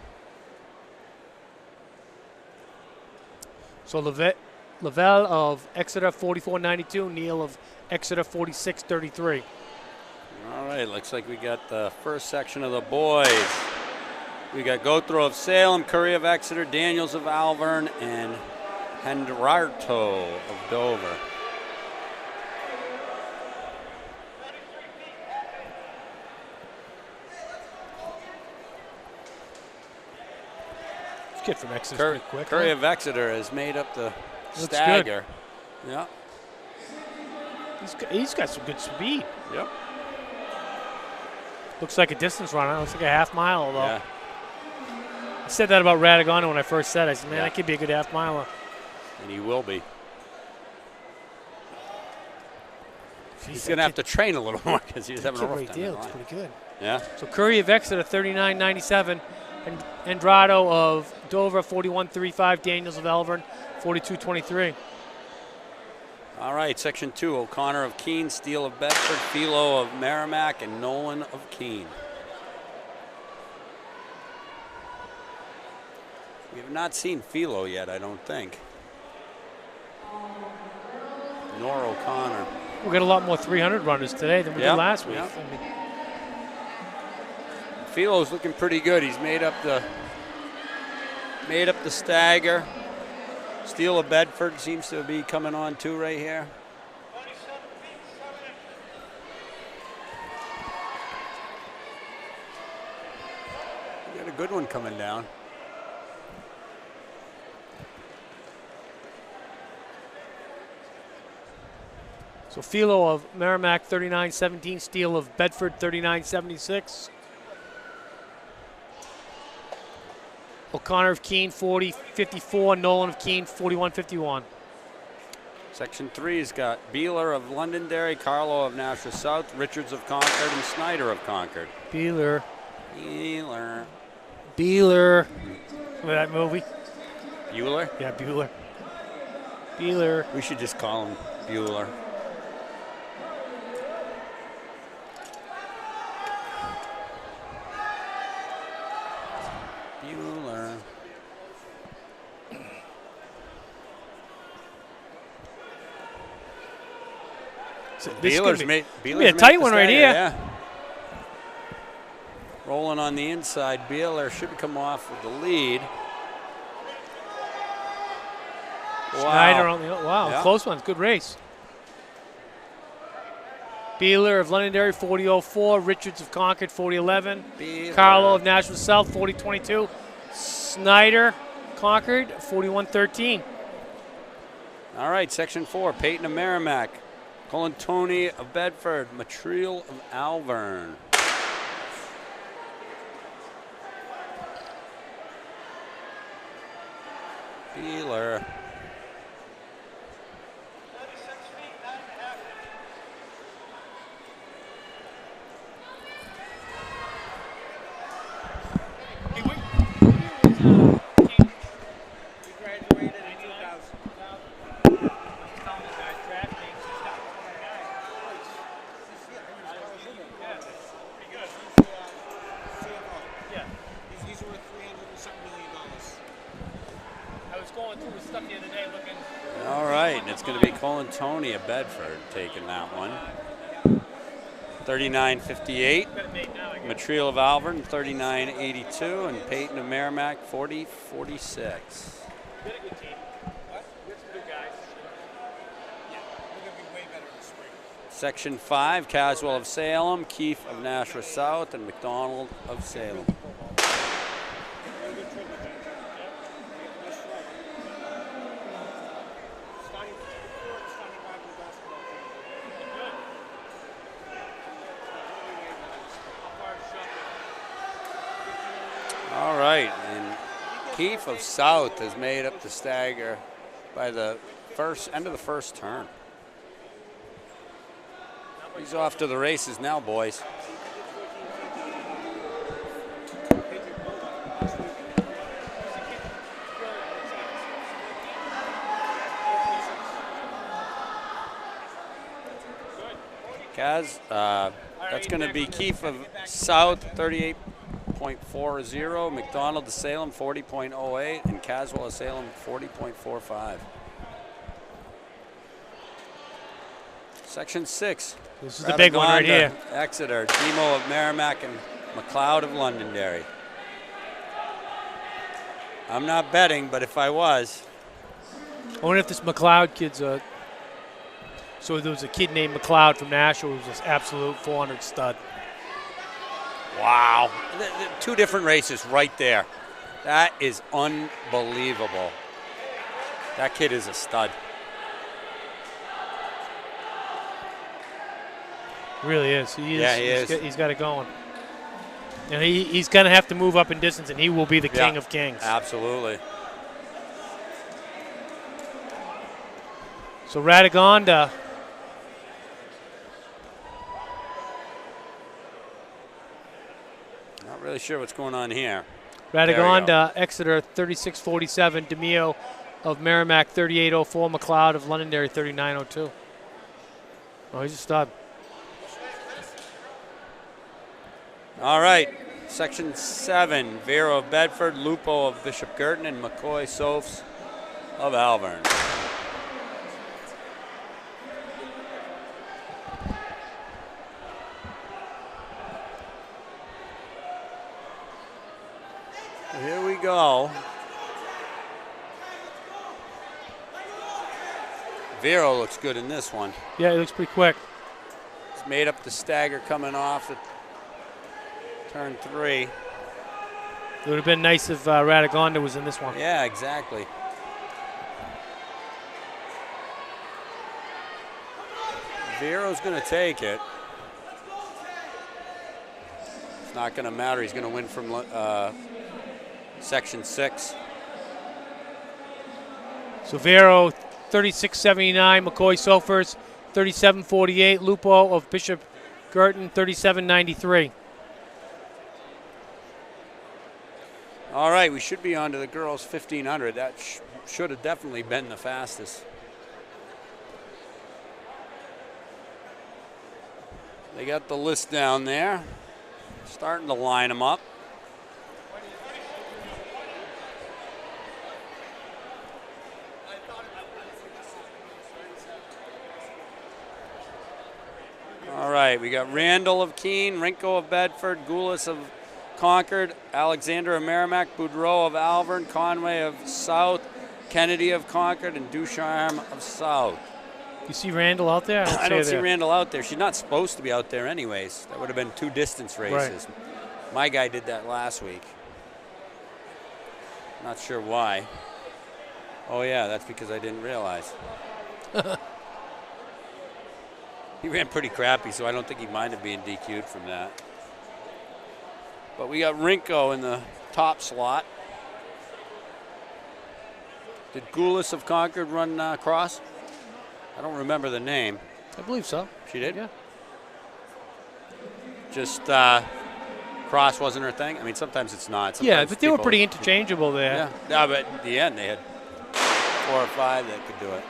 So Lavelle of Exeter 44:92. Neal of Exeter 46:33. All right, looks like we got the first section of the boys. We got Gothro of Salem, Curry of Exeter, Daniels of Alvern, and Hendrarto of Dover. This kid from Exeter pretty quick. Curry huh? of Exeter has made up the Looks stagger. Yeah. He's got some good speed. Yep. Looks like a distance runner. Looks like a half mile, though. Yeah. I said that about Radagano when I first said it. I said, man, Yeah. that could be a good half miler. And he will be. Jeez, He's going to have to train a little more because he's having a rough great time. deal. It's pretty good. Yeah. So Curry of Exeter, 39.97. And Andrado of Dover, 41.35. Daniels of Elvern, 42.23. All right, Section 2, O'Connor of Keene, Steele of Bedford, Philo of Merrimack, and Nolan of Keene. We have not seen Philo yet, I don't think. Nor O'Connor. We got a lot more 300 runners today than we did last week. Yep. I mean, Philo's looking pretty good. He's made up the stagger. Steele of Bedford seems to be coming on too right here. We got a good one coming down. so Philo of Merrimack, 39.17. Steele of Bedford, 39.76. O'Connor of Keene, 40.54. Nolan of Keene, 41.51. Section 3's got Beeler of Londonderry, Carlo of Nashua South, Richards of Concord, and Snyder of Concord. Beeler. Beeler. Remember that movie? Bueller? Yeah, Beeler. We should just call him Bueller. Bueller. So this is Beeler's gonna made be a tight one right here. Yeah. Rolling on the inside, Beeler should come off with the lead. Snyder on the Yeah. close one. Good race. Beeler of Londonderry, 40.04. Richards of Concord, 40.11. Beeler. Carlo of Nashville South, 40.22. Snyder, Concord, 41.13. All right, Section 4, Peyton of Merrimack, Colantoni of Bedford, Matriel of Alvern. Beeler. All right, and it's going to be Colantoni of Bedford taking that one. 39.58. Matriel of Alvern, 39.82. And Peyton of Merrimack, 40.46. Section 5, Caswell of Salem, Keefe of Nashua South, and McDonald of Salem. All right, and Keefe of South has made up the stagger by the end of the first turn. He's off to the races now, boys. Kaz, that's going to be Keefe of South, 38.40. McDonald of Salem, 40.08. And Caswell of Salem, 40.45. Section 6. This is the big one right here. Exeter, Demo of Merrimack, and McLeod of Londonderry. I'm not betting, but if I was. I wonder if this McLeod kid's a. So there was a kid named McLeod from Nashville who was this absolute 400 stud. Wow. Two different races right there. That is unbelievable. That kid is a stud. Really is. He is. Yeah, he is. He's got it going. And he's going to have to move up in distance, and he will be the king of kings. Absolutely. So Radagonda. Not really sure what's going on here. Radagonda, Exeter 36.47. DeMio of Merrimack 38.04. McLeod of Londonderry 39.02. Oh, he's a stud. All right. Section 7, Vero of Bedford, Lupo of Bishop Girton, and McCoy Sophs of Alvern. Here we go. Vero looks good in this one. Yeah, he looks pretty quick. He's made up the stagger coming off at turn 3. It would have been nice if Radagonda was in this one. Yeah, exactly. Vero's going to take it. It's not going to matter. He's going to win from Section 6. So Vero 36.79. McCoy Sophers 37.48. Lupo of Bishop Girton 37.93. All right, we should be on to the girls 1500. That should have definitely been the fastest. They got the list down there. Starting to line them up. All right, we got Randall of Keene, Rinko of Bedford, Goulis of Concord, Alexander of Merrimack, Boudreau of Alvern, Conway of South, Kennedy of Concord, and Ducharme of South. You see Randall out there? I don't see Randall out there. She's not supposed to be out there anyways. That would have been 2 distance races. Right. My guy did that last week. Not sure why. Oh, yeah, that's because I didn't realize. He ran pretty crappy, so I don't think he minded being DQ'd from that. But we got Rinko in the top slot. Did Goulis of Concord run cross? I don't remember the name. I believe so. She did? Yeah. Just cross wasn't her thing? I mean, sometimes it's not. Sometimes yeah, but they were pretty interchangeable there. Yeah, but in the end, they had 4 or 5 that could do it.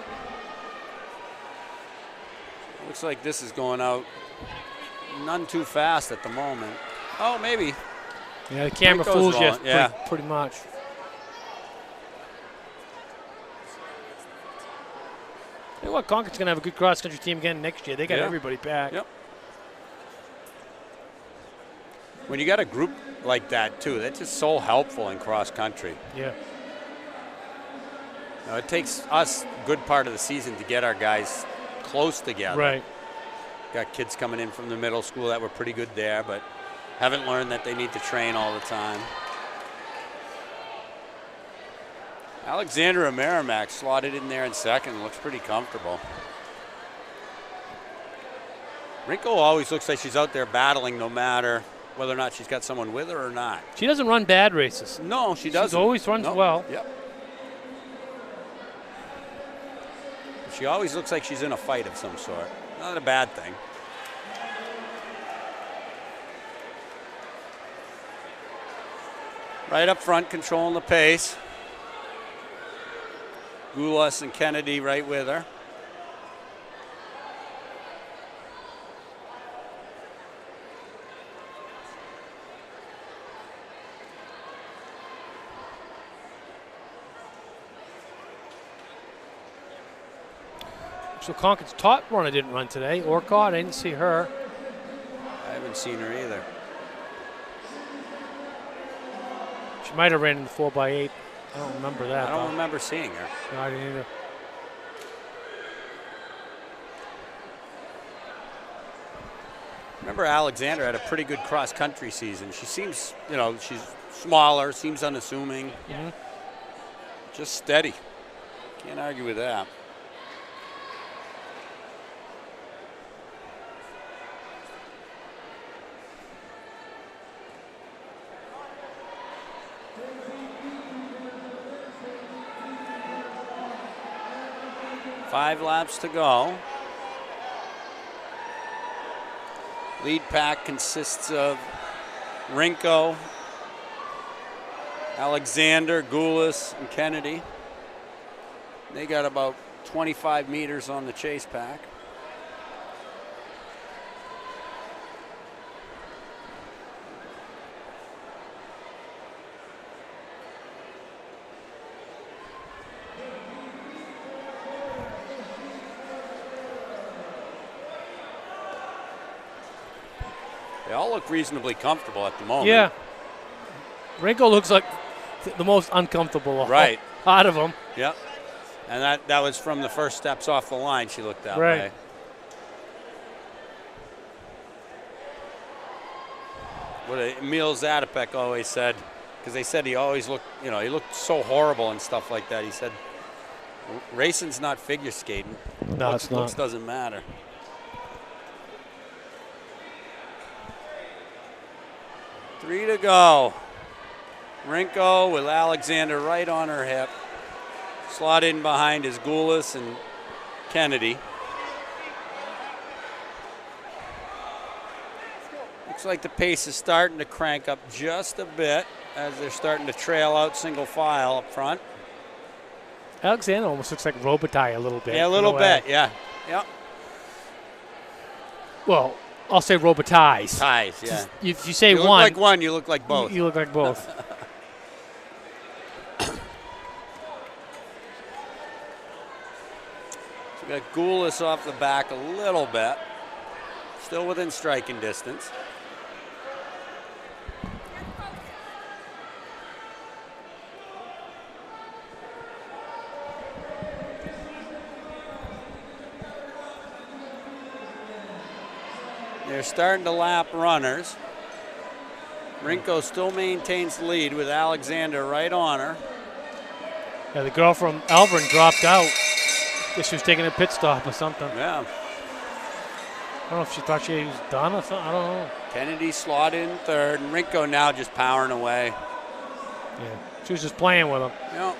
Looks like this is going out none too fast at the moment. Oh, maybe. Yeah, the camera fools you pretty much. You know what, Concord's going to have a good cross-country team again next year. They got everybody back. Yep. When you got a group like that, too, that's just so helpful in cross-country. Yeah. Now, it takes us a good part of the season to get our guys close together. Right. Got kids coming in from the middle school that were pretty good there, but haven't learned that they need to train all the time. Alexandra Merrimack slotted in there in second. Looks pretty comfortable. Rinko always looks like she's out there battling no matter whether or not she's got someone with her or not. She doesn't run bad races. No, she doesn't. She always runs well. Yep. She always looks like she's in a fight of some sort. Not a bad thing. Right up front, controlling the pace. Goulis and Kennedy right with her. So Concord's top runner didn't run today. Orcott, I didn't see her. I haven't seen her either. She might have ran in the 4x8. I don't remember that. I don't remember seeing her. No, I didn't either. Remember, Alexander had a pretty good cross-country season. She seems, you know, she's smaller, seems unassuming. Mm-hmm. Just steady. Can't argue with that. 5 laps to go. Lead pack consists of Rinko, Alexander, Goulis, and Kennedy. They got about 25 meters on the chase pack. They all look reasonably comfortable at the moment. Yeah. Rinko looks like the most uncomfortable out of them. Yep. And that was from the first steps off the line. She looked that Right. way. What Emil Zatopek always said, because they said he always looked, he looked so horrible and stuff like that. He said, racing's not figure skating. No, it's not. Looks doesn't matter. Three to go. Rinko with Alexander right on her hip. Slot in behind is Goulis and Kennedy. Looks like the pace is starting to crank up just a bit as they're starting to trail out single file up front. Alexander almost looks like Robitaille a little bit. Yeah, a little bit, yeah. Yep. Well, I'll say Robitaille's. Ties, yeah. If you say you look one. like one, you look like both. You look like both. So we got Goulis off the back a little bit. Still within striking distance. They're starting to lap runners. Rinko still maintains the lead with Alexander right on her. Yeah, the girl from Elvern dropped out. Guess she was taking a pit stop or something. Yeah. I don't know if she thought she was done or something. I don't know. Kennedy slotted in third, and Rinko now just powering away. Yeah, she was just playing with him. Yep.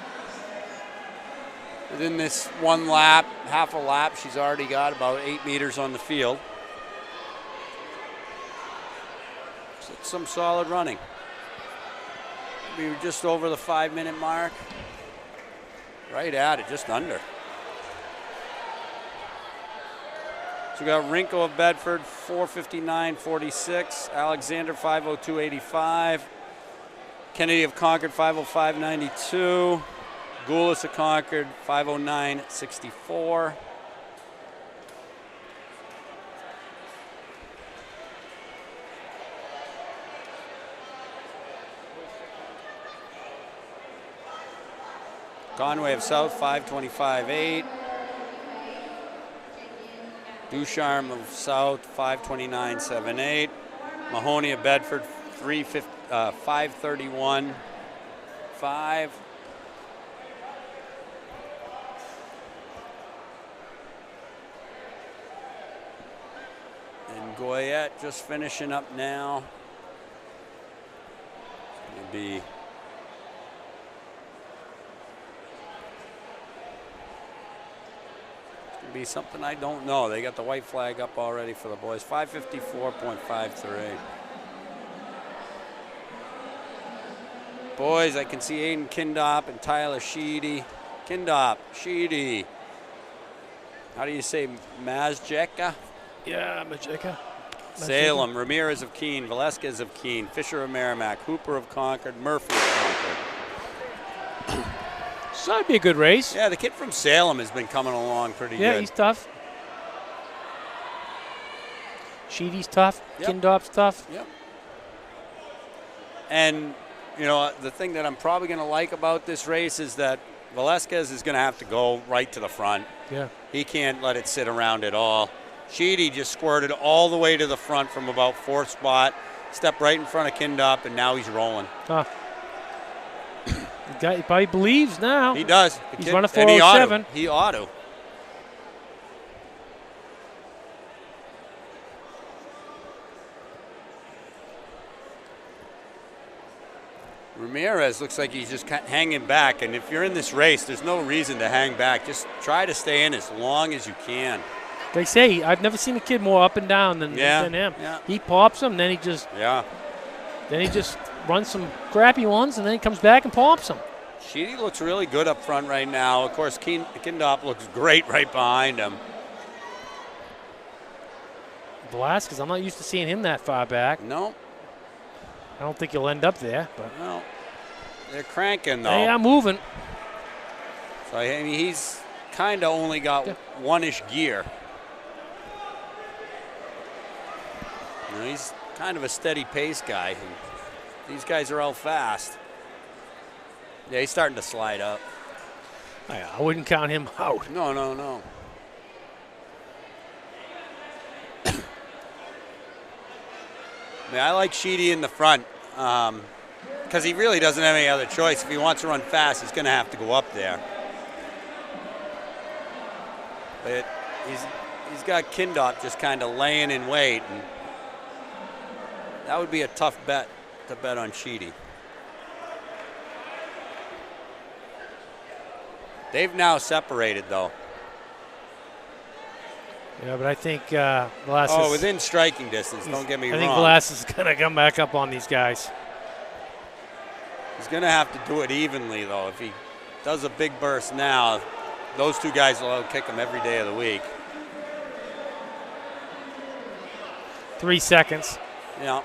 Within this one lap, half a lap, she's already got about 8 meters on the field. So it's some solid running. We were just over the 5-minute mark. Right at it, just under. So we got Rinko of Bedford, 4:59.46. Alexander, 5:02.85. Kennedy of Concord, 5:05.92. Goulis of Concord, 5:09.64. Conway of South, 5:25.8. Ducharme of South, 5:29.78. Mahoney of Bedford, 5:31.5. And Goyette just finishing up now. It's going to be be something I don't know. They got the white flag up already for the boys. 5:54.53. Boys, I can see Aiden Kindop and Tyler Sheedy. Kindop, Sheedy. How do you say Mazjeka? Yeah, Majeka. Salem, Ramirez of Keene, Velasquez of Keene, Fisher of Merrimack, Hooper of Concord, Murphy of Concord. So that'd be a good race. Yeah, the kid from Salem has been coming along pretty good. Yeah, he's tough. Sheedy's tough. Yep. Kindop's tough. Yep. And, the thing that I'm probably going to like about this race is that Velasquez is going to have to go right to the front. Yeah. He can't let it sit around at all. Sheedy just squirted all the way to the front from about fourth spot, stepped right in front of Kindop, and now he's rolling. Huh. The guy probably believes now. He does. He's running 4:07. He ought to. Ramirez looks like he's just hanging back, and if you're in this race, there's no reason to hang back. Just try to stay in as long as you can. They say I've never seen a kid more up and down than him. Yeah. He pops them, then he just runs some crappy ones, and then he comes back and pops them. Sheedy looks really good up front right now. Of course, Kindop looks great right behind him. Velasquez, I'm not used to seeing him that far back. No. I don't think he'll end up there. But no. They're cranking, though. They are moving. So, I mean, he's kind of only got one-ish gear. You know, he's kind of a steady pace guy. These guys are all fast. Yeah, he's starting to slide up. I wouldn't count him out. No. I mean, I like Sheedy in the front because he really doesn't have any other choice. If he wants to run fast, he's going to have to go up there. But he's got Kindop just kind of laying in wait, and that would be a tough bet to bet on Sheedy. They've now separated, though. Yeah, but I think Velasquez. Oh, within striking distance. Don't get me wrong. I think Velasquez is going to come back up on these guys. He's going to have to do it evenly, though. If he does a big burst now, those two guys will kick him every day of the week. 3 seconds. Yeah.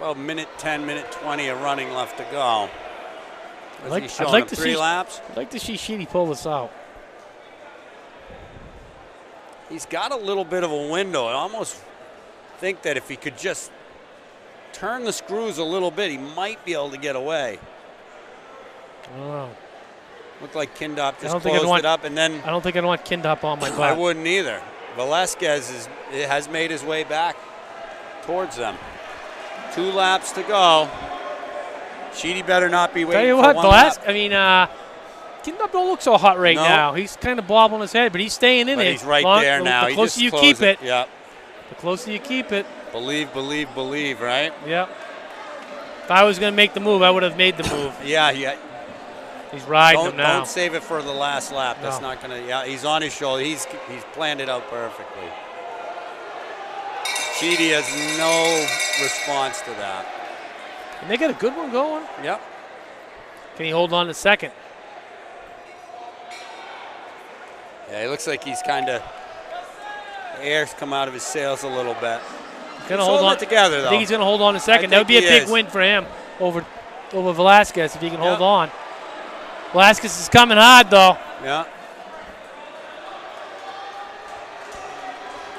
Well, minute 10, minute 20 of running left to go. I'd like to see 3 laps. I'd like to see Sheedy pull this out. He's got a little bit of a window. I almost think that if he could just turn the screws a little bit, he might be able to get away. I don't know. Looked like Kindop just closed it up, and then I don't think I'd want Kindop on my butt. I wouldn't either. Velasquez has made his way back towards them. 2 laps to go. Sheedy better not be waiting for one lap. I mean, Kindop don't look so hot right now. He's kind of bobbling his head, but he's staying in it. He's right there now. The closer you keep it. Yeah. The closer you keep it. Believe, believe, believe, right? Yep. If I was going to make the move, I would have made the move. Yeah. He's riding them now. Don't save it for the last lap. That's not going to. Yeah, he's on his shoulder. He's planned it out perfectly. Sheedy has no response to that. And they got a good one going. Yep. Can he hold on to second? Yeah, he looks like he's kind of. The air's come out of his sails a little bit. He's going to hold on together, though. I think he's going to hold on to second. That would be a big win for him over Velasquez if he can hold on. Velasquez is coming hard, though. Yeah.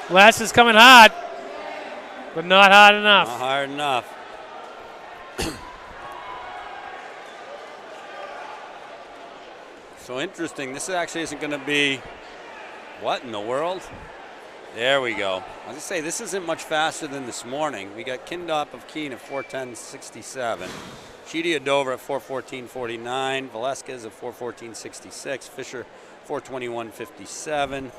Velasquez is coming hard, but not hard enough. Not hard enough. So interesting. This actually isn't going to be. What in the world? There we go. I was going to say, this isn't much faster than this morning. We got Kindop of Keene at 4:10.67. Sheedy of Dover at 4:14.49. Velasquez at 4:14.66. Fisher 4:21.57.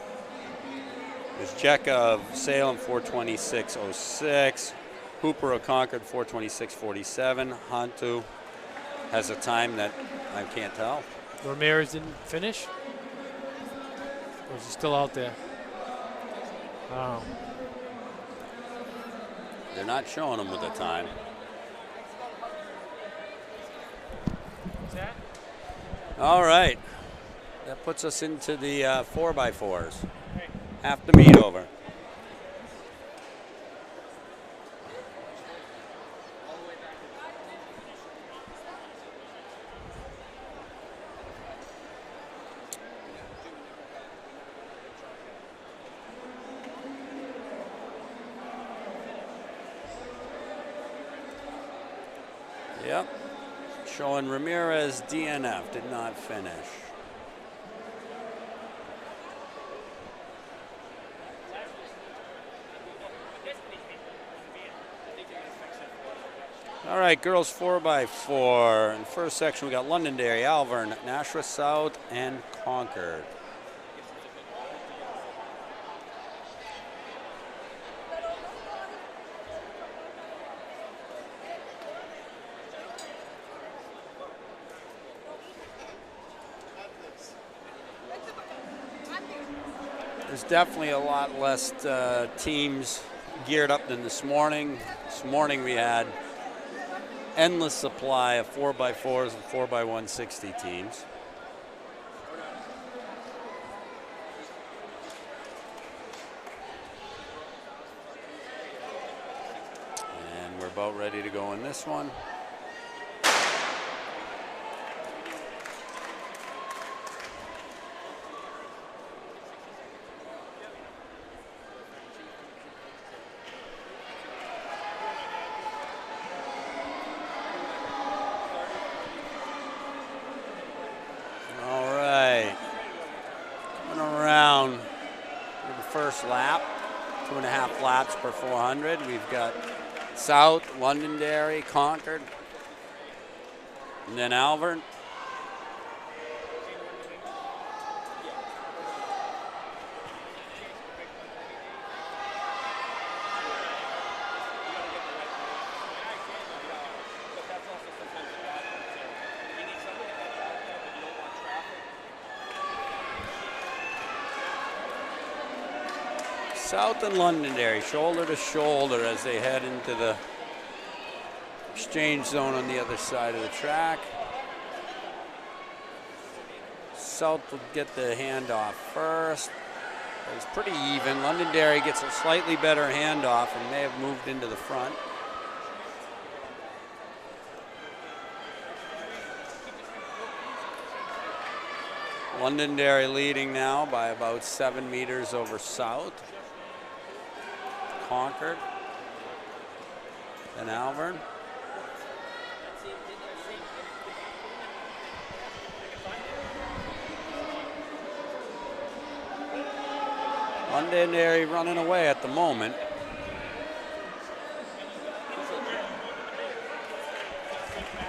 There's Jecka of Salem 4:26.06. Hooper of Concord 4:26.47. Hantu has a time that I can't tell. Ramirez didn't finish? Or is he still out there? Oh. They're not showing him with a time. What's that? All right. That puts us into the 4x4s. Half the meet over. Yep. Showing Ramirez DNF, did not finish. All right, girls 4x4. In the first section, we got Londonderry, Alvern, Nashua South, and Concord. There's definitely a lot less teams geared up than this morning. This morning we had endless supply of 4x4s and 4x160 teams. And we're about ready to go in this one. Lap, 2.5 laps per 400. We've got South, Londonderry, Concord, and then Alvern. South and Londonderry, shoulder to shoulder as they head into the exchange zone on the other side of the track. South will get the handoff first. It was pretty even. Londonderry gets a slightly better handoff and may have moved into the front. Londonderry leading now by about 7 meters over South. Concord, then Alvern. Londonderry running away at the moment.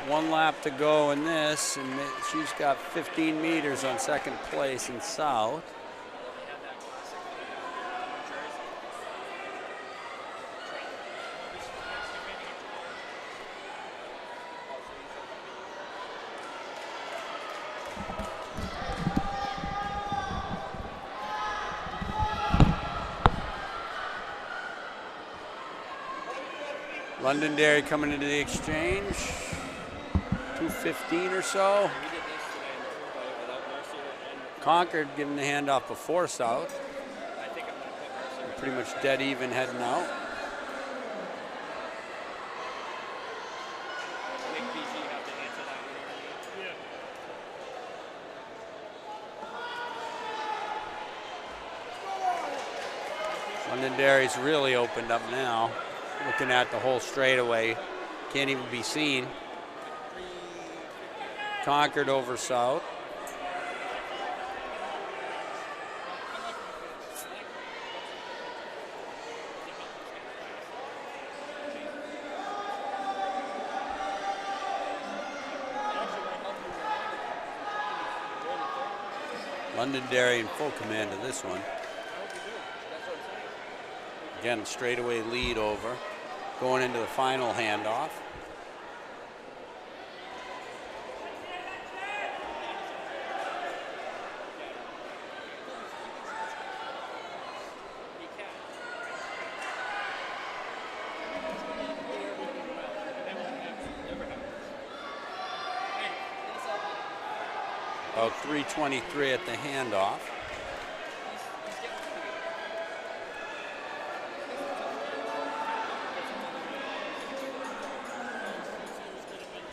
One lap to go in this, and she's got 15 meters on second place in South. Londonderry coming into the exchange, 2:15 or so. Concord giving the handoff before South. Pretty much dead even heading out. Londonderry's really opened up now. Looking at the whole straightaway, can't even be seen. Concord over South. Londonderry in full command of this one. Again, straightaway lead over. Going into the final handoff. About 3:23 at the handoff.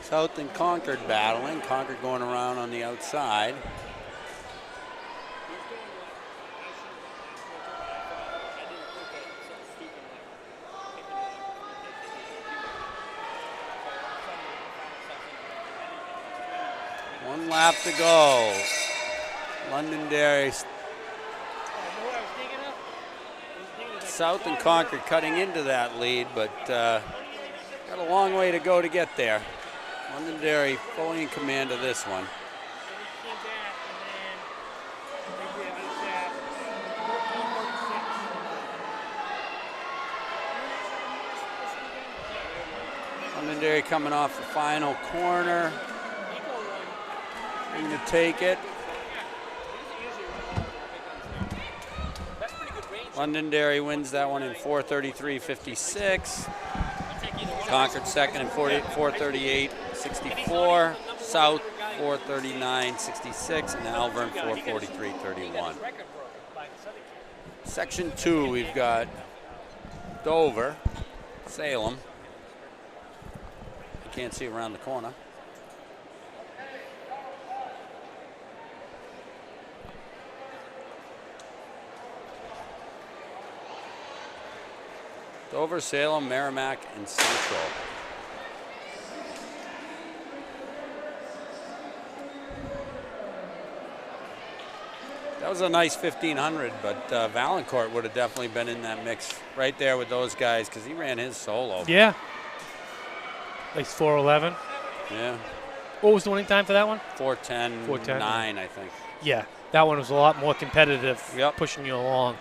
South and Concord battling. Concord going around on the outside. One lap to go. Londonderry. South and Concord cutting into that lead, but Got a long way to go to get there. Londonderry fully in command of this one. Londonderry coming off the final corner. Going to take it. Londonderry wins that one in 4:33.56. Concord second in 4:38.64. South 4:39.66. And Alvern 4:43.31. Section 2, we've got Dover, Salem. You can't see around the corner. Dover, Salem, Merrimack, and Central. That was a nice 1,500, but Valancourt would have definitely been in that mix right there with those guys because he ran his solo. Yeah. Like 4:11. Yeah. What was the winning time for that one? 4:10.9, I think. Yeah, that one was a lot more competitive, Yep. pushing you along.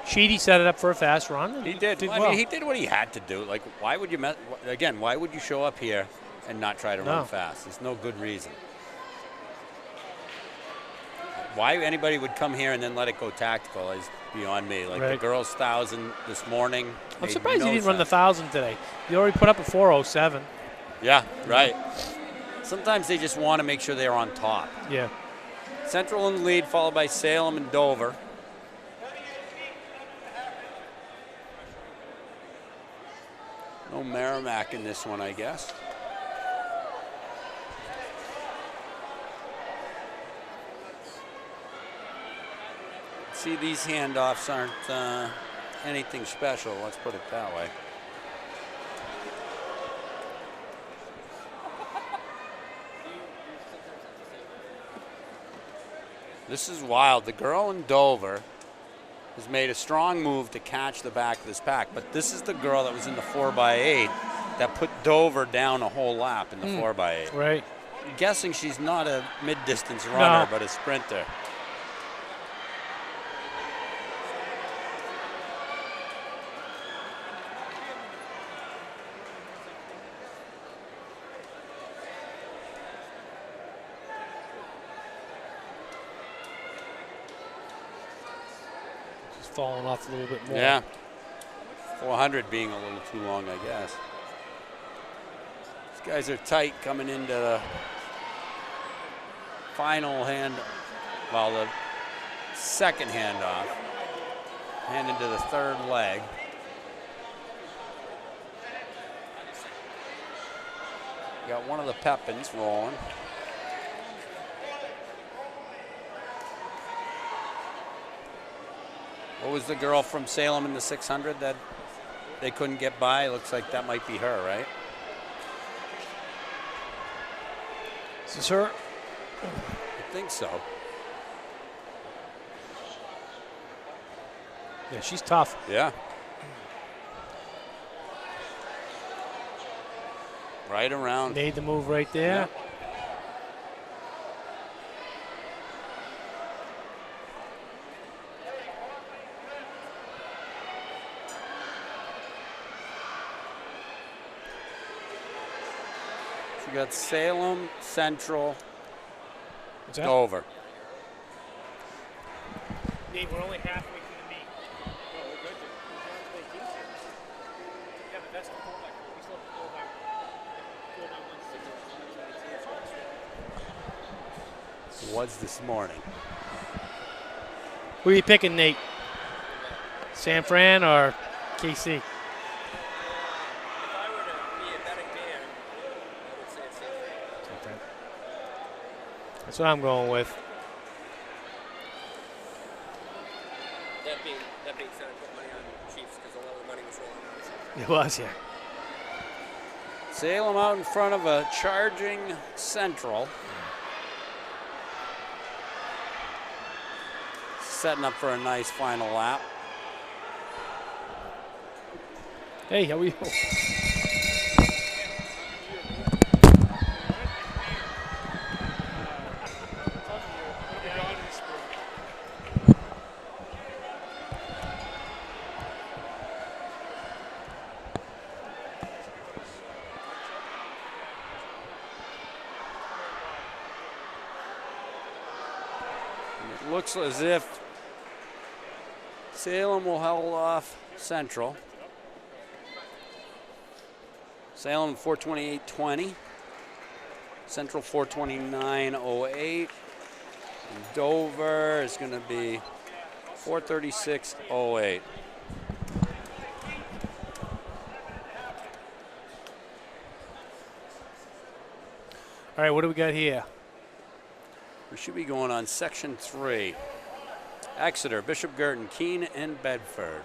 Sheedy set it up for a fast run. He did. I mean, he did what he had to do. Like, why would you why would you show up here and not try to run fast? There's no good reason. Why anybody would come here and then let it go tactical is beyond me. Like the girls' 1,000 this morning. I'm surprised he didn't run the 1,000 today. He already put up a 4:07. Yeah, right. Sometimes they just want to make sure they're on top. Yeah. Central in the lead, followed by Salem and Dover. No Merrimack in this one, I guess. See, these handoffs aren't anything special, let's put it that way. This is wild. The girl in Dover has made a strong move to catch the back of this pack, but this is the girl that was in the 4x8 that put Dover down a whole lap in the 4x8. Right. I'm guessing she's not a mid-distance runner, but a sprinter. Falling off a little bit more. Yeah. 400 being a little too long, I guess. These guys are tight coming into the final the second handoff. And into the third leg. Got one of the Pepins rolling. What was the girl from Salem in the 600 that they couldn't get by? Looks like that might be her, right? Is this her? I think so. Yeah, she's tough. Yeah. Right around. Made the move right there. Yeah. We got Salem, Central, Dover. Nate, we're only halfway through the meet. No, we're good. Yeah, but that's the 4x4. We still have the 4x1. Was this morning. Who are you picking, Nate? San Fran or KC? That's what I'm going with. That being said, I put money on Chiefs because a lot of the money was rolling out. It was, yeah. Salem out in front of a charging Central. Setting up for a nice final lap. Hey, how are you? It looks as if Salem will hold off Central. Salem 428.20. Central 429.08. And Dover is going to be 436.08. All right, what do we got here? We should be going on section 3. Exeter, Bishop Girton, Keene, and Bedford.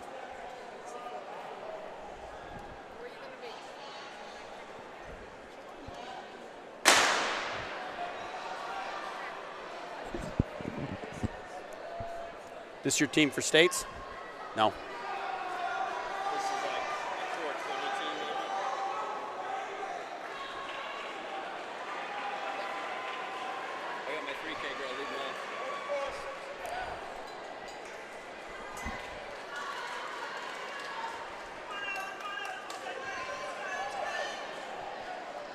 This your team for states? No. This is like 420 team maybe. I got my 3K girl leading off.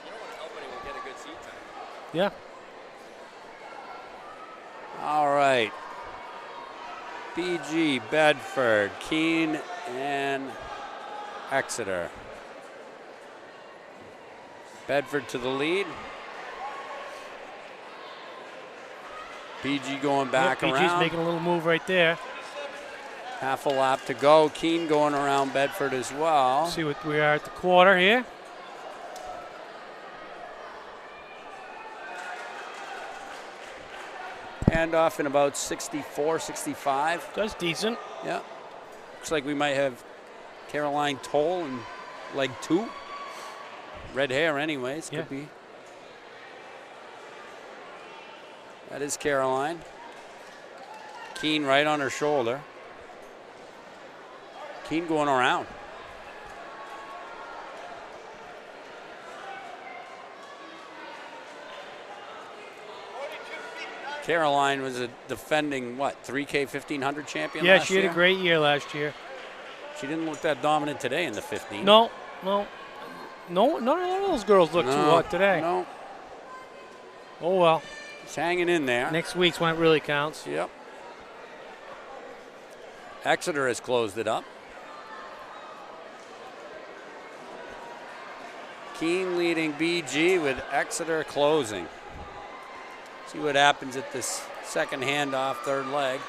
You don't want to help anyone get a good seat time. Yeah. All right. BG, Bedford, Keene, and Exeter. Bedford to the lead. BG going back BG's around. making a little move right there. Half a lap to go. Keene going around Bedford as well. See what we are at the quarter here. Handoff in about 64, 65. That's decent. Yeah. Looks like we might have Caroline Toll in leg 2. Red hair anyways, Yeah. could be. That is Caroline. Keene right on her shoulder. Keene going around. Caroline was a defending, 3K 1500 champion Yeah, last she had year? a great year last year. She didn't look that dominant today in the 15. No, none of those girls look too hot today. No, Oh well. it's hanging in there. Next week's when it really counts. Yep. Exeter has closed it up. Keene leading BG with Exeter closing. See what happens at this second handoff, third leg.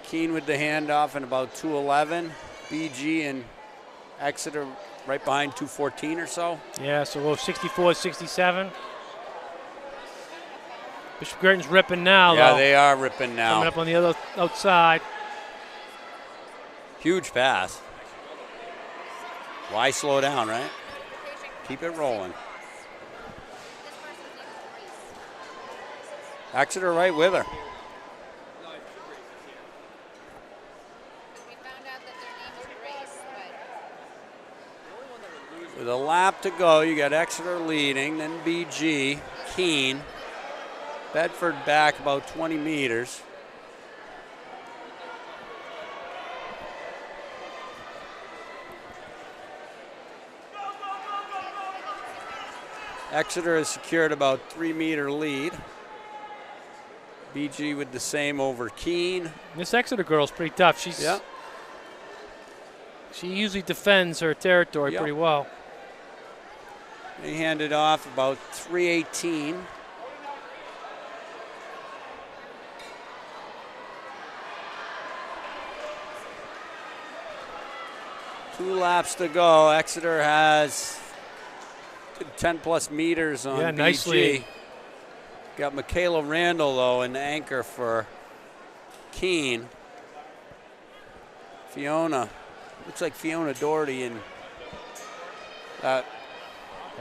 Keene with the handoff in about 2:11. BG and Exeter right behind 2:14 or so. Yeah, so we'll 64, 67. Bishop Girton's ripping now, Yeah, though. they are ripping now. Coming up on the other outside. Huge pass. Why slow down, right? Keep it rolling. Exeter right with her. We found out that their name is Grace, but With a lap to go, you got Exeter leading, then BG, Keene, Bedford back about 20 meters. Exeter has secured about 3-meter lead. BG with the same over Keene. This Exeter girl's pretty tough. She usually defends her territory Yep. pretty well. They handed off about 3:18. Two laps to go. Exeter has 10-plus meters on BG. nicely. Got Michaela Randall, though, an anchor for Keene. Fiona, looks like Fiona Doherty in that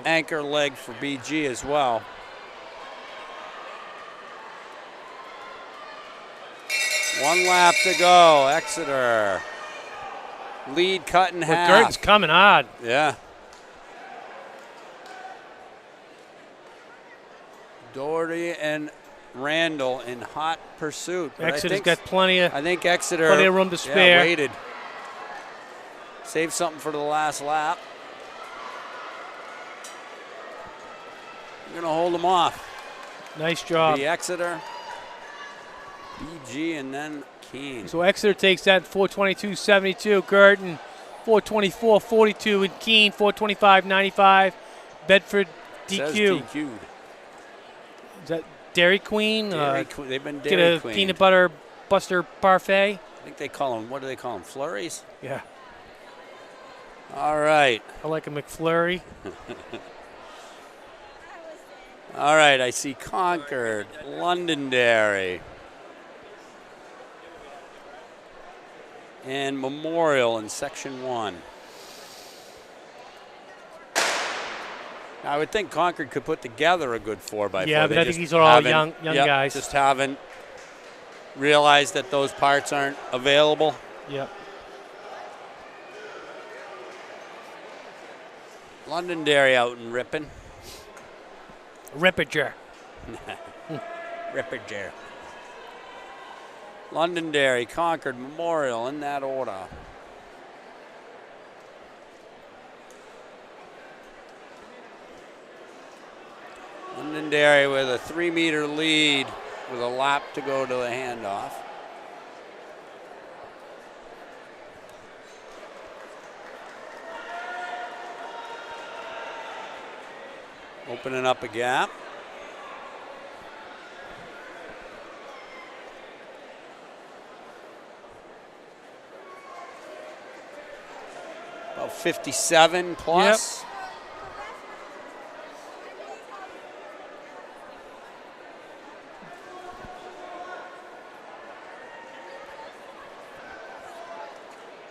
anchor leg for BG as well. 1 lap to go. Exeter. Lead cut in half. Girton's coming hard. Yeah. Doherty and Randall in hot pursuit. But Exeter's got plenty of Exeter room to spare. Waited. Saved something for the last lap. You're going to hold them off. Nice job. The Exeter, BG, and then Keene. So Exeter takes that 422.72. Girton 424.42, and Keene 425.95. Bedford DQ. Says DQ'd. Is that Dairy Queen? They've been get Dairy a Queen. peanut butter buster parfait. I think they call them, what do they call them, flurries? Yeah. All right. I like a McFlurry. All right, I see Concord, Londonderry, and Memorial in Section 1. I would think Concord could put together a good 4x4. Yeah, but I think these are all young guys. Just haven't realized that those parts aren't available. Yep. Londonderry out and ripping. Rippager. Rippager. Londonderry, Concord, Memorial in that order. Londonderry with a 3-meter lead with a lap to go to the handoff. Opening up a gap. About 57 plus. Yep.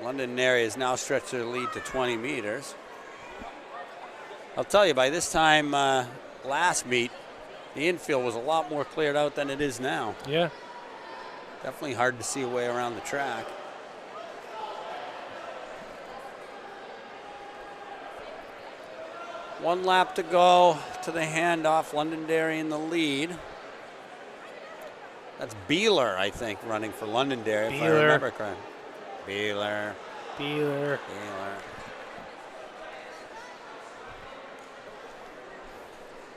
Londonderry has now stretched their lead to 20 meters. I'll tell you, by this time last meet, the infield was a lot more cleared out than it is now. Yeah. Definitely hard to see a way around the track. One lap to go to the handoff. Londonderry in the lead. That's Beeler, I think, running for Londonderry, if I remember correctly. Beeler.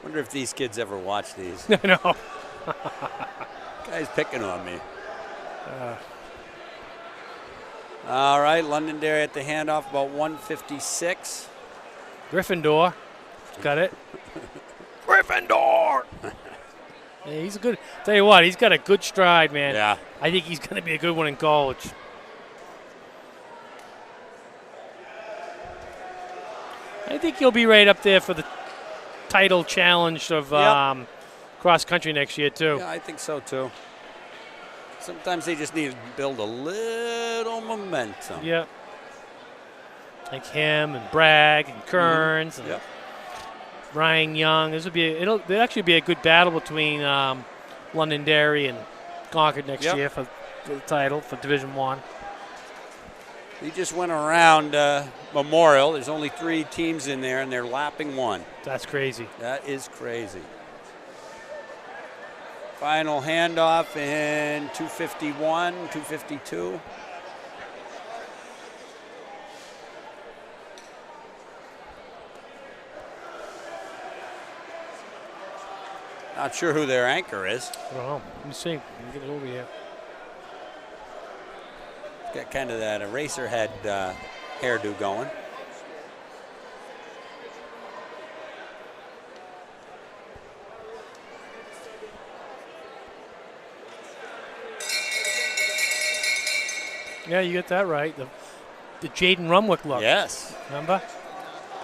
Wonder if these kids ever watch these. No. Guy's picking on me. All right, Londonderry at the handoff, about 156. Gryffindor. Got it. Gryffindor! Yeah, he's a good. Tell you what, he's got a good stride, man. Yeah. I think he's going to be a good one in college. I think he'll be right up there for the title challenge of cross country next year too. Yeah, I think so too. Sometimes they just need to build a little momentum. Yeah. Like him and Bragg and Kearns and Ryan Young. It'll actually be a good battle between Londonderry and Concord next year for the title for Division I. We just went around Memorial. There's only 3 teams in there, and they're lapping 1. That's crazy. That is crazy. Final handoff in 251, 252. Not sure who their anchor is. I don't know. Let me see. Let me get it over here. Got kind of that eraser head hairdo going. Yeah, you get that right. The Jaden Rumwick look. Yes. Remember?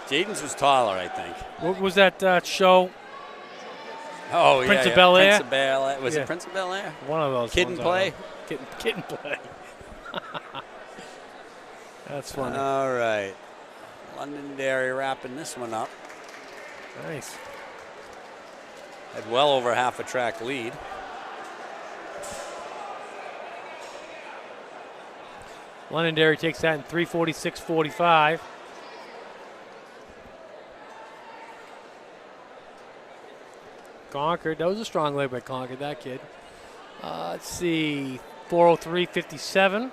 Jaden's was taller, I think. What was that show? Oh, Prince yeah. of Bel Air? Prince of Bel Air. Was it Prince of Bel Air? One of those. Kid and Play? Kid and Play. That's funny. All right. Londonderry wrapping this one up. Nice. Had well over half a track lead. Londonderry takes that in 3:46.45. Concord, that was a strong leg by Concord, that kid. Let's see, 4:03.57.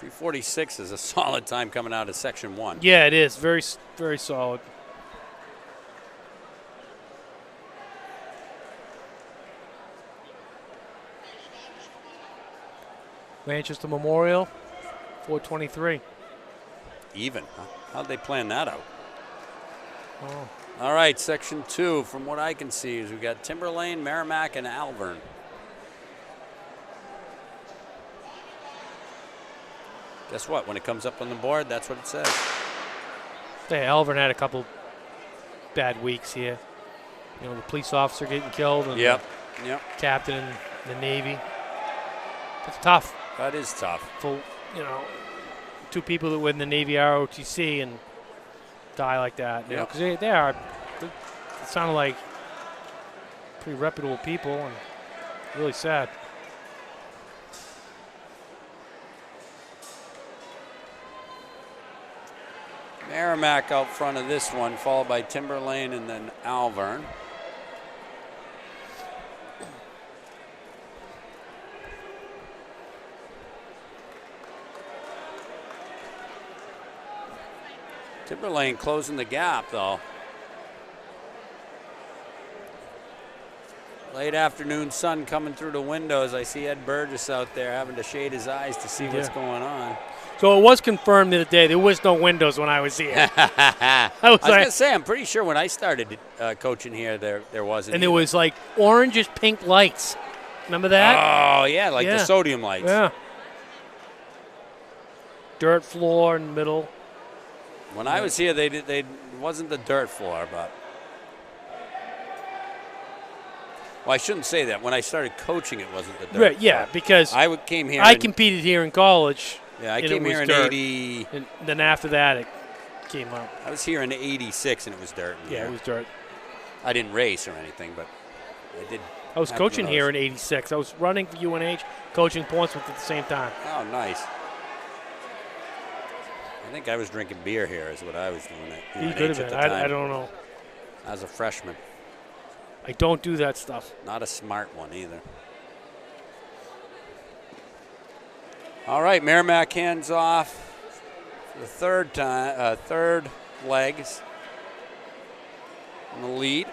3:46 is a solid time coming out of Section 1. Yeah, it is. Very, very solid. Manchester Memorial, 4:23. Even. Huh? How'd they plan that out? Oh. All right, Section 2, from what I can see, is we've got Timberlane, Merrimack, and Alvern. Guess what? When it comes up on the board, that's what it says. Yeah, Alvern had a couple bad weeks here. You know, the police officer getting killed and Yep. the captain in the Navy. It's tough. That is tough. For, you know, two people that were in the Navy ROTC and die like that. Yep. Because they sounded like pretty reputable people and really sad. Merrimack out front of this one, followed by Timberlane and then Alvern. Timberlane closing the gap, though. Late afternoon sun coming through the windows. I see Ed Burgess out there having to shade his eyes to see what's going on. So it was confirmed the other day there was no windows when I was here. I was going to say, I'm pretty sure when I started coaching here, there wasn't. And there was like orangish pink lights. Remember that? Oh, yeah, like the sodium lights. Yeah. Dirt floor in the middle. When I was here, they wasn't the dirt floor, but. Well, I shouldn't say that. When I started coaching, it wasn't the dirt Right, yeah, floor. because came here. I competed here in college. Yeah, I came here in dirt. 80. And then after that, it came up. I was here in 86, and it was dirt. Yeah, it was dirt. I didn't race or anything, but I did. I was coaching here in 86. I was running for UNH, coaching Portsmouth at the same time. Oh, nice. I think I was drinking beer here is what I was doing at UNH He could have at been. the time. I don't know. As a freshman. I don't do that stuff. Not a smart one either. All right, Merrimack hands off for the third legs in the lead.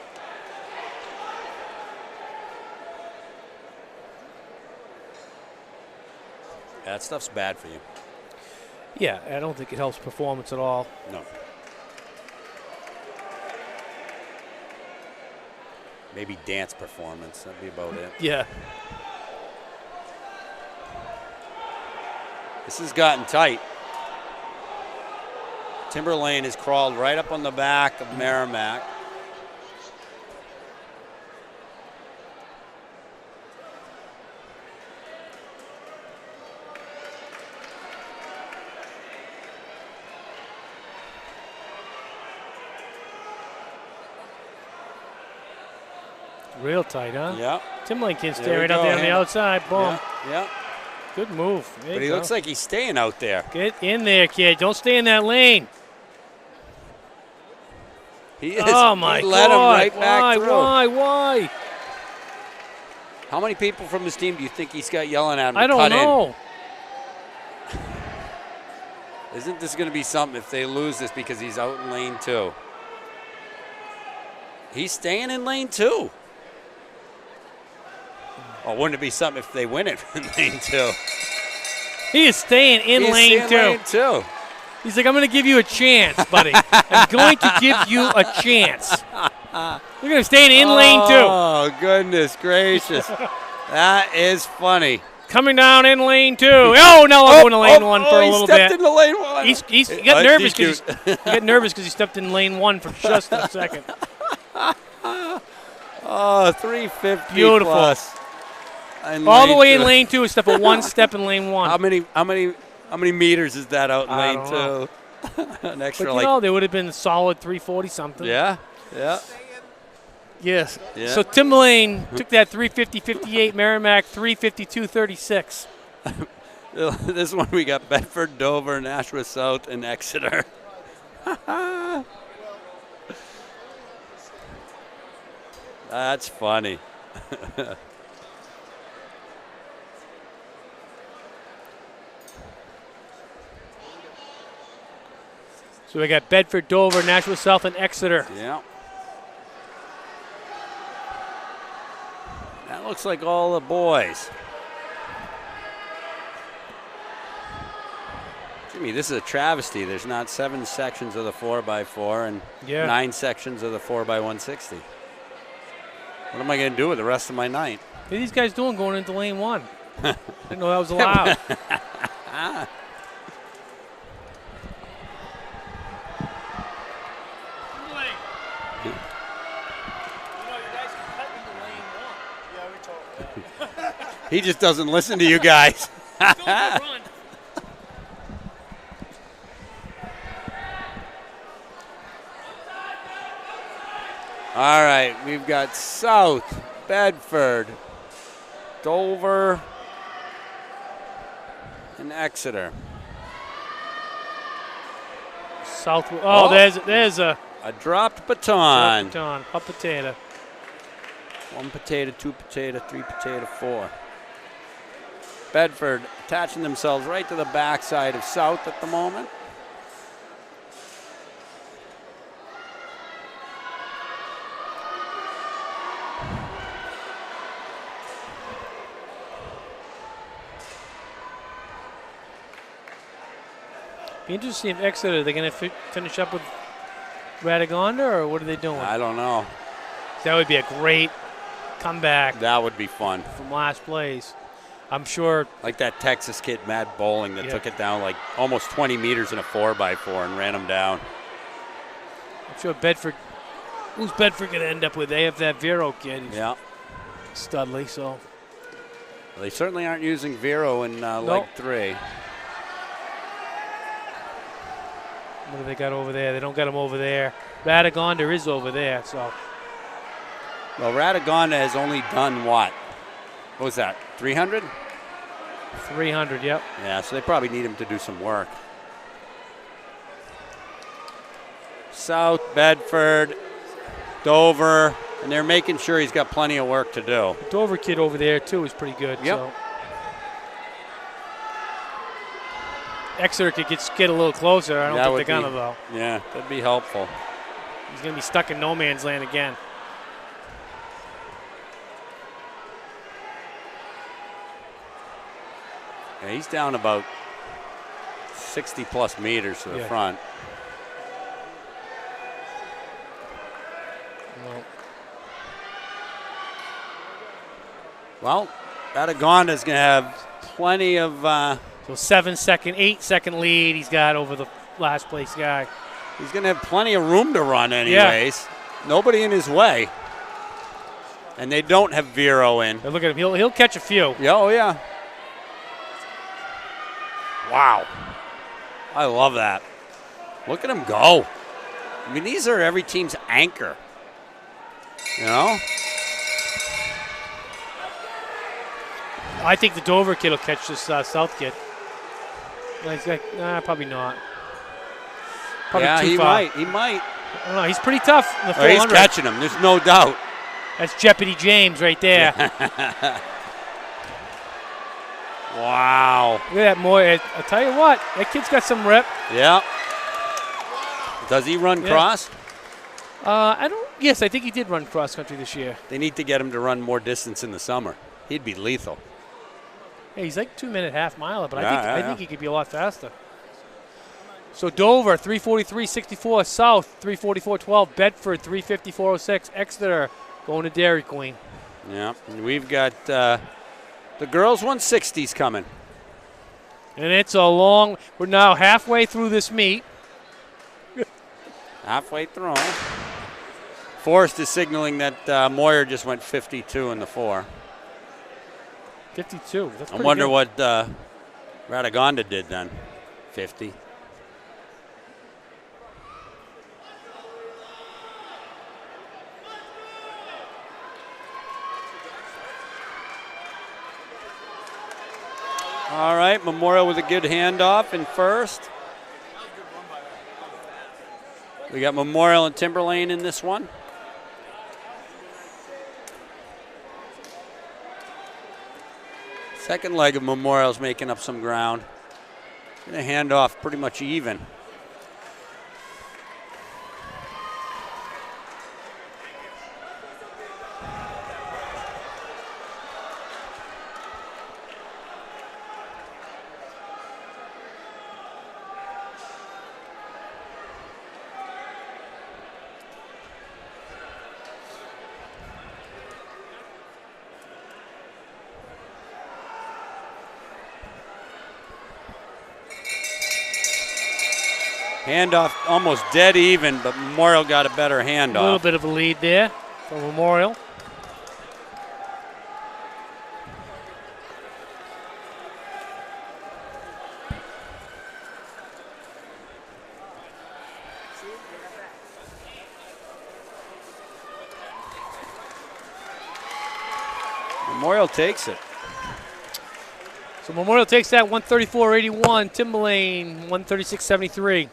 That stuff's bad for you. Yeah, I don't think it helps performance at all. No. Maybe dance performance. That'd be about it. Yeah. This has gotten tight. Timberlane has crawled right up on the back of Merrimack. Real tight, huh? Yeah. Timberlane can There stay we right out go, there on the Hannah. outside. Boom. Yeah. Good move. There But you he go. looks like he's staying out there. Get in there, kid. Don't stay in that lane. He is. Oh, my he let God. him right back through. Why? How many people from his team do you think he's got yelling at him I to don't cut know. in? Isn't this going to be something if they lose this because he's out in lane 2? He's staying in lane 2. Oh, wouldn't it be something if they win it in lane 2? He is staying in He's lane staying 2. lane 2. He's like, I'm going to give you a chance, buddy. I'm going to give you a chance. You're going to stay in lane 2. Oh, goodness gracious. That is funny. Coming down in lane 2. Oh, no, I'm going to lane 1 for a little he stepped bit. into lane 1. He got nervous because he stepped in lane 1 for just a second. Oh, 350 Beautiful. plus. All the way in lane 2 except for one step in lane 1. How many meters is that out in I lane don't 2? An extra, But, you know, there would have been a solid 340 something. Yeah. Yes. Yeah. So Timberlane took that 350.58, Merrimack 352.36. This one we got Bedford, Dover, Nashua South, and Exeter. That's funny. So we got Bedford, Dover, Nashua South, and Exeter. Yeah. That looks like all the boys. Jimmy, this is a travesty. There's not 7 sections of the 4x4 and 9 sections of the 4x160. What am I going to do with the rest of my night? What are these guys doing going into lane 1? Didn't know that was allowed. He just doesn't listen to you guys. All right, we've got South, Bedford, Dover, and Exeter. South. Oh, there's a dropped baton. Hot potato. 1 potato, 2 potato, 3 potato, 4. Bedford attaching themselves right to the backside of South at the moment. Be interesting if Exeter, they're going to finish up with Radagonda, or what are they doing? I don't know. That would be a great comeback. That would be fun. From last place. I'm sure. Like that Texas kid, Matt Bowling, that took it down like almost 20 meters in a 4x4 and ran him down. I'm sure Bedford. Who's Bedford going to end up with? They have that Vero kid. Yeah. Studley, so. Well, they certainly aren't using Vero in leg 3. What do they got over there? They don't got him over there. Radagonda is over there, so. Well, Radagonda has only done what? What was that, 300? 300, yep. Yeah, so they probably need him to do some work. South, Bedford, Dover, and they're making sure he's got plenty of work to do. The Dover kid over there, too, is pretty good. Yep. So. Exeter could get a little closer. I don't think they're going to, though. Yeah, that'd be helpful. He's going to be stuck in no man's land again. Yeah, he's down about 60-plus meters to the front. Well, Radagonda's going to have plenty of... So 8-second lead he's got over the last place guy. He's going to have plenty of room to run anyways. Yeah. Nobody in his way. And they don't have Vero in. But look at him. He'll catch a few. Yeah, oh, yeah. Wow. I love that. Look at him go. I mean, these are every team's anchor. You know? I think the Dover kid will catch this South kid. Probably not. Probably yeah, too far. He might. I don't know. He's pretty tough in the 400. He's catching him. There's no doubt. That's Jeopardy James right there. Wow. Look at that, Moy. I'll tell you what, that kid's got some rip. Yeah. Does he run cross? Yes, I think he did run cross country this year. They need to get him to run more distance in the summer. He'd be lethal. Hey, he's like 2-minute half miler, but I think he could be a lot faster. So Dover 343.64, South 344.12, Bedford 354.06, Exeter going to Dairy Queen. Yeah, and we've got the girls 160s coming. And it's we're now halfway through this meet. Halfway through. Forrest is signaling that Moyer just went 52 in the 4. 52. That's I wonder what Radagonda did then. 50. All right, Memorial with a good handoff in first. We got Memorial and Timberlane in this one. Second leg of Memorial's making up some ground. Gonna hand off pretty much even. Handoff almost dead even, but Memorial got a better handoff. A little bit of a lead there for Memorial. Memorial takes it. So Memorial takes that 134.81. Timberlane 136.73.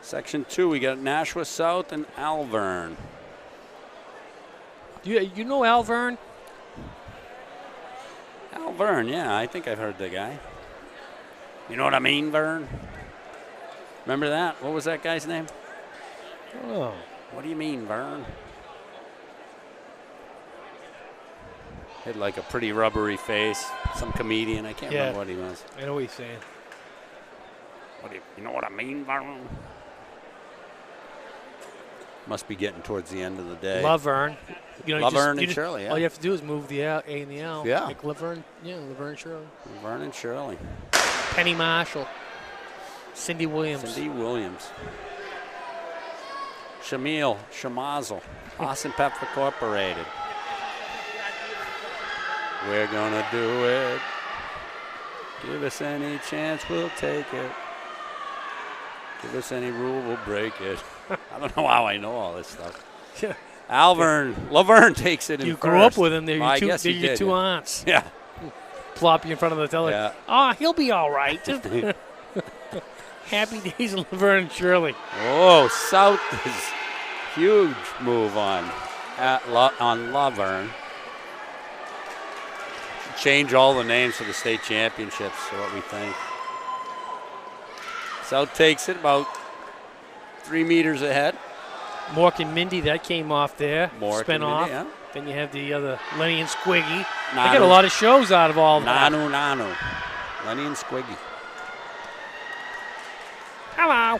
Section 2, we got Nashua South and Alvern. You know Alvern? Alvern, yeah, I think I've heard the guy. You know what I mean, Vern? Remember that? What was that guy's name? Oh. What do you mean, Vern? Had like a pretty rubbery face. Some comedian. I can't remember what he was. I know what he's saying. What do you know what I mean, Vern? Must be getting towards the end of the day. Laverne. Laverne and Shirley, yeah. All you have to do is move the A and the L. Yeah. Like Laverne, Laverne and Shirley. Laverne and Shirley. Penny Marshall. Cindy Williams. Cindy Williams. Shamil Shamazel. Austin Pep Incorporated. We're gonna do it. Give us any chance, we'll take it. Give us any rule, we'll break it. I don't know how I know all this stuff. Yeah. Laverne takes it in You first. grew up with him. They're I your guess two, he did, two yeah. aunts. Yeah. Plop you in front of the television. Yeah. Oh, he'll be all right. Just happy days of Laverne and Shirley. Oh, South is huge move on Laverne. Change all the names for the state championships, so what we think. South takes it about 3 meters ahead. Mork and Mindy, that came off there. Mork Spin and off. Mindy, yeah. Then you have the other Lenny and Squiggy. They Nanu. get a lot of shows out of all that. Nanu. Lenny and Squiggy. Hello.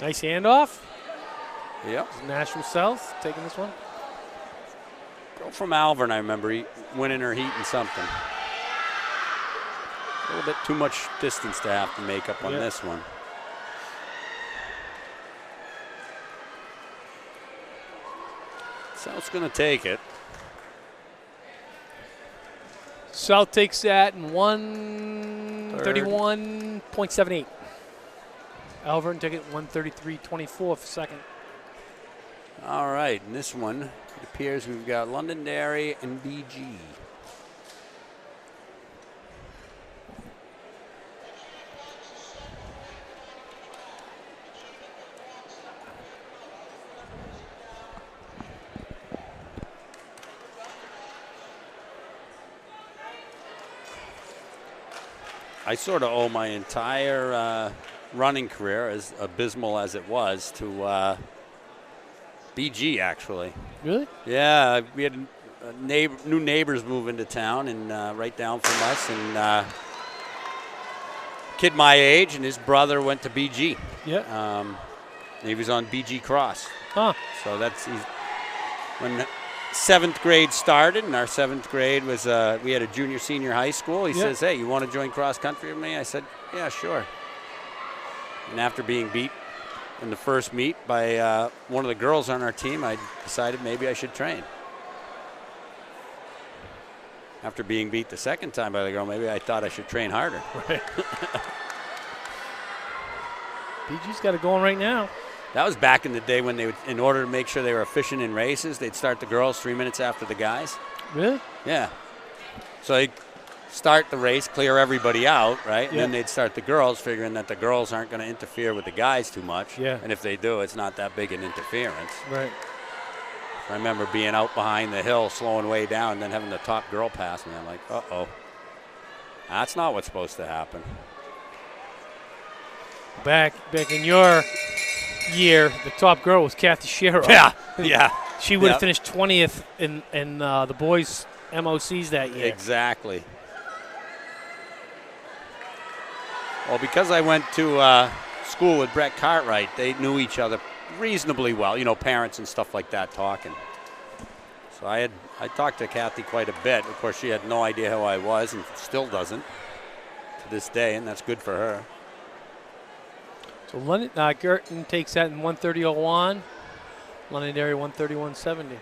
Nice handoff. Yep. Nashville South taking this one. Girl from Alvern, I remember winning her heat in something. A little bit too much distance to have to make up on this one. South's going to take it. South takes that in 131.78. Alvern took it 133.24 for second. All right, in this one, it appears we've got Londonderry and BG. I sort of owe my entire running career, as abysmal as it was, to BG, actually. Really? Yeah, we had new neighbors move into town and right down from us, and kid my age, and his brother went to BG. Yeah. He was on BG Cross. Huh. So when 7th grade started, and our 7th grade was, we had a junior, senior high school. He says, hey, you want to join cross country with me? I said, yeah, sure. And after being beat in the first meet by one of the girls on our team, I decided maybe I should train. After being beat the second time by the girl, maybe I thought I should train harder. Right. PG's got it going right now. That was back in the day when they would, in order to make sure they were efficient in races, they'd start the girls 3 minutes after the guys. Really? Yeah. So they'd start the race, clear everybody out, right? And then they'd start the girls, figuring that the girls aren't going to interfere with the guys too much. Yeah. And if they do, it's not that big an interference. Right. I remember being out behind the hill, slowing way down, and then having the top girl pass me. I'm like, uh-oh. That's not what's supposed to happen. Back in your year, the top girl was Kathy Shearer. Yeah. She would have finished 20th in the boys' MOCs that year. Exactly. Well, because I went to school with Brett Cartwright, they knew each other reasonably well, you know, parents and stuff like that talking. So I talked to Kathy quite a bit. Of course, she had no idea who I was and still doesn't to this day, and that's good for her. So London, Girton takes that in 130.01. Londonderry 131.70.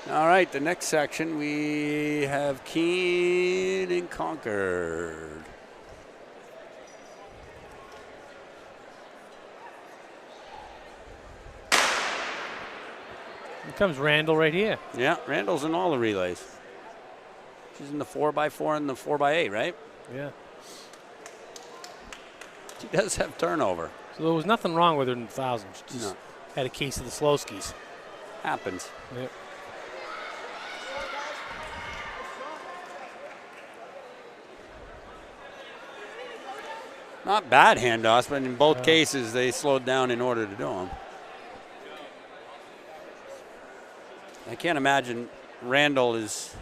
All right, the next section we have Keene and Concord. Here comes Randall right here. Yeah, Randall's in all the relays. She's in the 4x4 and the 4x8, right? Yeah. She does have turnover. So there was nothing wrong with her in the thousands. She just had a case of the slow skis. Happens. Yep. Not bad handoffs, but in both cases they slowed down in order to do them. I can't imagine Randall is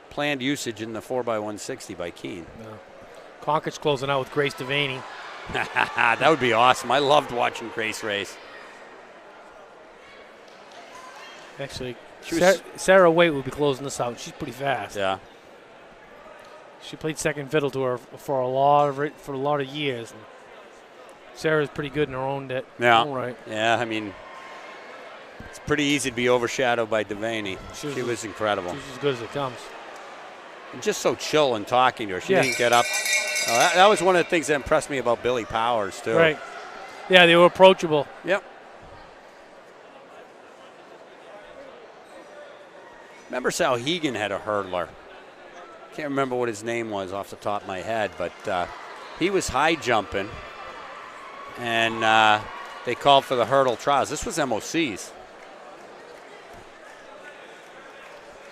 planned usage in the 4x160 by Keene. No. Concord's closing out with Grace Devaney. That would be awesome. I loved watching Grace race. Actually, was Sarah Waite will be closing this out. She's pretty fast. Yeah. She played second fiddle to her for a lot of years. And Sarah's pretty good in her own right. Yeah, I mean, it's pretty easy to be overshadowed by Devaney. She was incredible. She's as good as it comes. And just so chill and talking to her. She didn't get up. That was one of the things that impressed me about Billy Powers, too. Right. Yeah, they were approachable. Yep. Remember Sal Hegan had a hurdler. Can't remember what his name was off the top of my head, but he was high jumping, and they called for the hurdle trials. This was MOCs.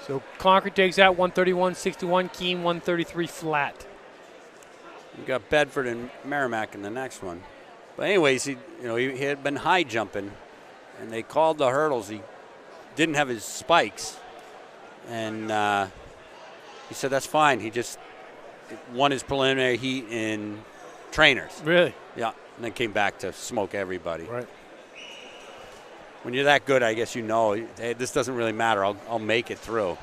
So Concord takes that 131.61, Keene 133 flat. You got Bedford and Merrimack in the next one. But anyways, he had been high jumping, and they called the hurdles. He didn't have his spikes, and he said that's fine. He just won his preliminary heat in trainers. Really? Yeah, and then came back to smoke everybody. Right. When you're that good, I guess hey, this doesn't really matter. I'll make it through.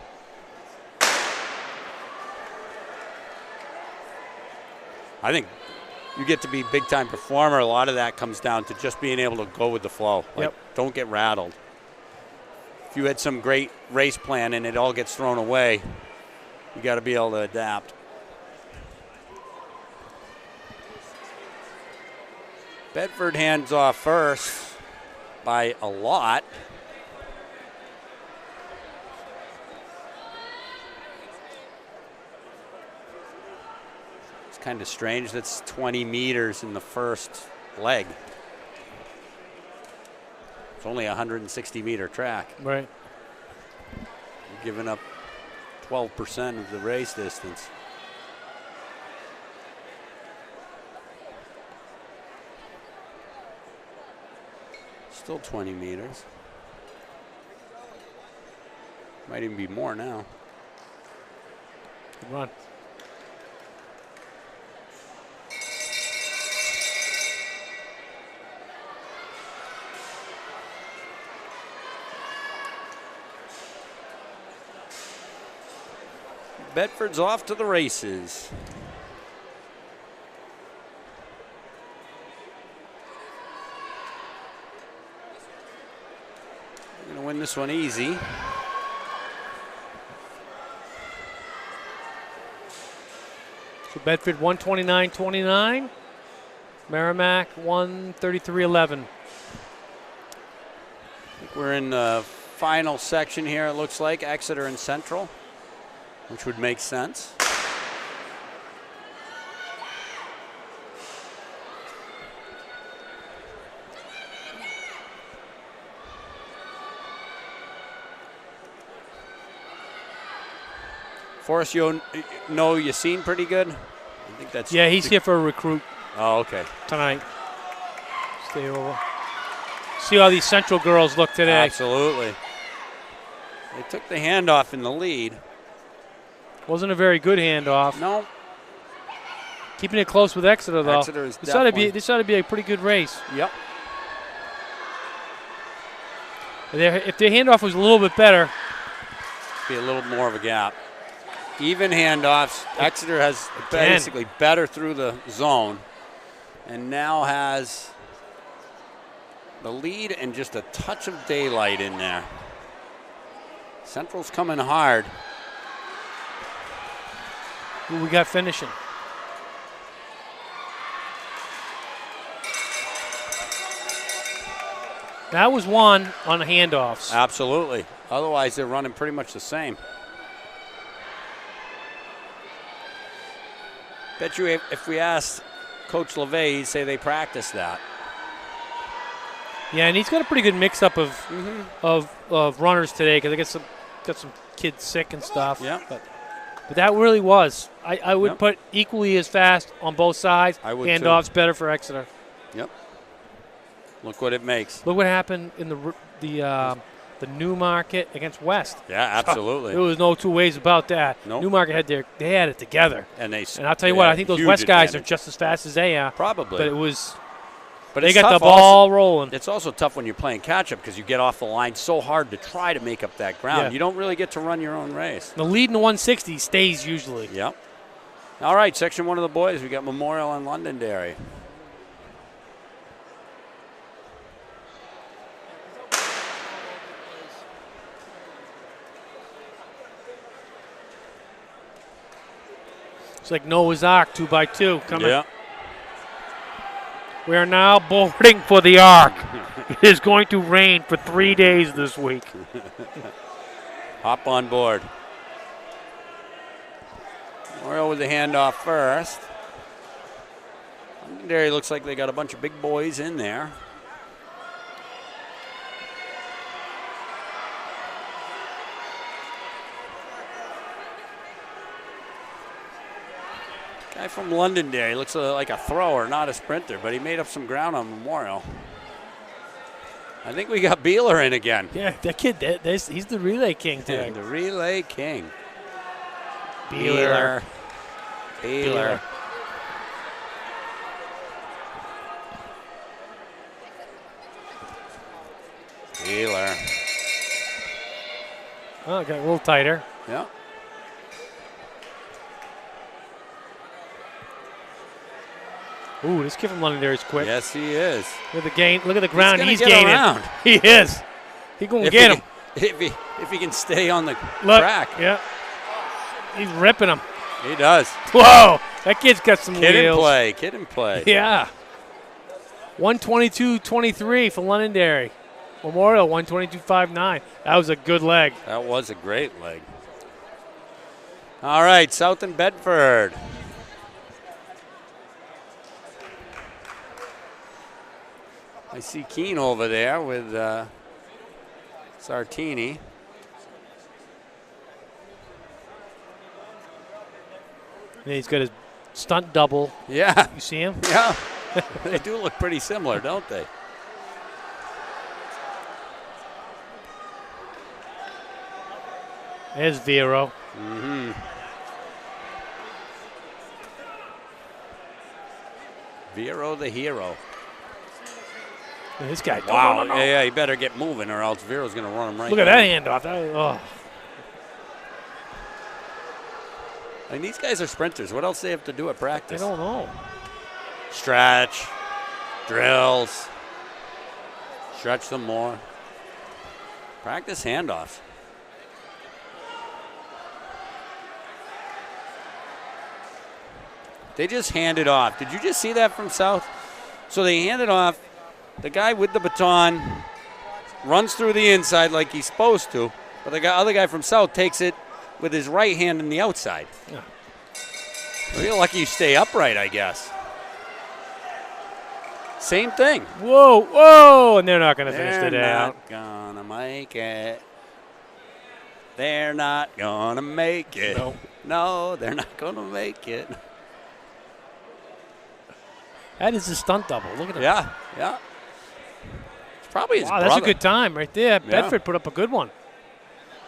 I think you get to be a big-time performer. A lot of that comes down to just being able to go with the flow. Like, don't get rattled. If you had some great race plan and it all gets thrown away, you got to be able to adapt. Bedford hands off first by a lot. It's kind of strange. That's 20 meters in the first leg. It's only a 160-meter track. Right. You're giving up 12% of the race distance. Still 20 meters. Might even be more now. Good run. Bedford's off to the races. Going to win this one easy. So Bedford 129.29. Merrimack won 33-11. We're in the final section here, it looks like, Exeter and Central, which would make sense. Forrest, you know Yassine pretty good? I think that's he's here for a recruit Oh, okay. tonight. Stay over. See how these Central girls look today. Absolutely. They took the handoff in the lead. Wasn't a very good handoff. No. Keeping it close with Exeter, though. Exeter is this ought to be a pretty good race. Yep. If their handoff was a little bit better. Be a little more of a gap. Even handoffs. Exeter has basically better through the zone and now has the lead and just a touch of daylight in there. Central's coming hard. Who we got finishing? That was one on the handoffs. Absolutely. Otherwise, they're running pretty much the same. Bet you if we asked Coach LeVay, he'd say they practice that. Yeah, and he's got a pretty good mix-up of runners today because they got some kids sick and stuff. Yeah. But that really was. I would put equally as fast on both sides. I would Handoffs too. better for Exeter. Yep. Look what it makes. Look what happened in the Newmarket against West. Yeah, absolutely. There was no two ways about that. Nope. Newmarket had it together. And I'll tell you what, I think those West guys are just as fast as they are. Probably. But it was. But they got the ball rolling. It's also tough when you're playing catch-up because you get off the line so hard to try to make up that ground. Yeah. You don't really get to run your own race. The lead in the 160 stays usually. Yep. All right, section one of the boys. We got Memorial and Londonderry. It's like Noah's Ark, 2x2 coming. Yeah. We are now boarding for the Ark. It is going to rain for 3 days this week. Hop on board. Memorial with the handoff first. Londonderry looks like they got a bunch of big boys in there. Guy from Londonderry looks like a thrower, not a sprinter, but he made up some ground on Memorial. I think we got Beeler in again. Yeah, that kid, he's the relay king today. The relay king. Beeler. Beeler. Oh, it got a little tighter. Yeah. Ooh, this kid from Londonderry is quick. Yes, he is. Look at the gain. Look at the ground he's get gaining. around. He is. He's going to get him. If he can stay on the Look, track. Yeah. He's ripping him. He does. Whoa. That kid's got some Kid wheels. Kid in play. Yeah. 122.23 for Londonderry. Memorial 122.59. That was a good leg. That was a great leg. All right, South and Bedford. I see Keene over there with Sartini. And he's got his stunt double. Yeah. You see him? Yeah. They do look pretty similar, don't they? There's Vero. Mm-hmm. Vero the hero. This guy. Wow. No. Yeah, he better get moving or else Vero's going to run him right Look at down. that handoff. I mean, these guys are sprinters. What else do they have to do at I practice? don't know. Stretch, drills, stretch them more. Practice handoffs. They just hand it off. Did you just see that from South? So they hand it off. The guy with the baton runs through the inside like he's supposed to, but the other guy from South takes it with his right hand in the outside. Yeah. Well, you're lucky you stay upright, I guess. Same thing. Whoa, whoa, and they're not going to finish the day They're out. not gonna make it. They're not gonna make it. No. No, they're not gonna make it. That is a stunt double. Look at him. Yeah, yeah. It's probably his Wow, brother. that's a good time right there. Bedford put up a good one.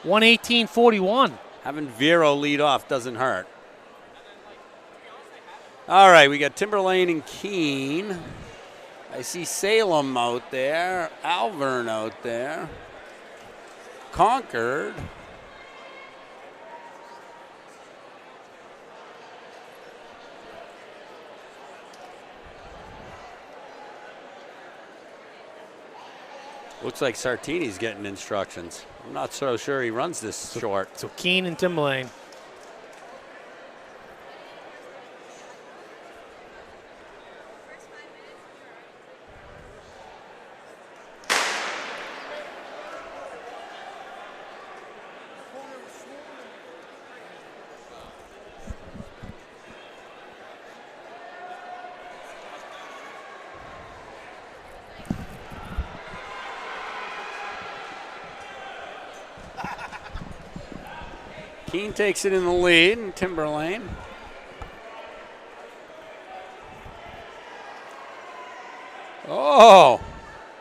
118.41. Having Vero lead off doesn't hurt. All right, we got Timberlane and Keene. I see Salem out there, Alvern out there, Concord. Looks like Sartini's getting instructions. I'm not so sure he runs this short. So Keene and Timberlane. Keene takes it in the lead, and Timberlane. Oh,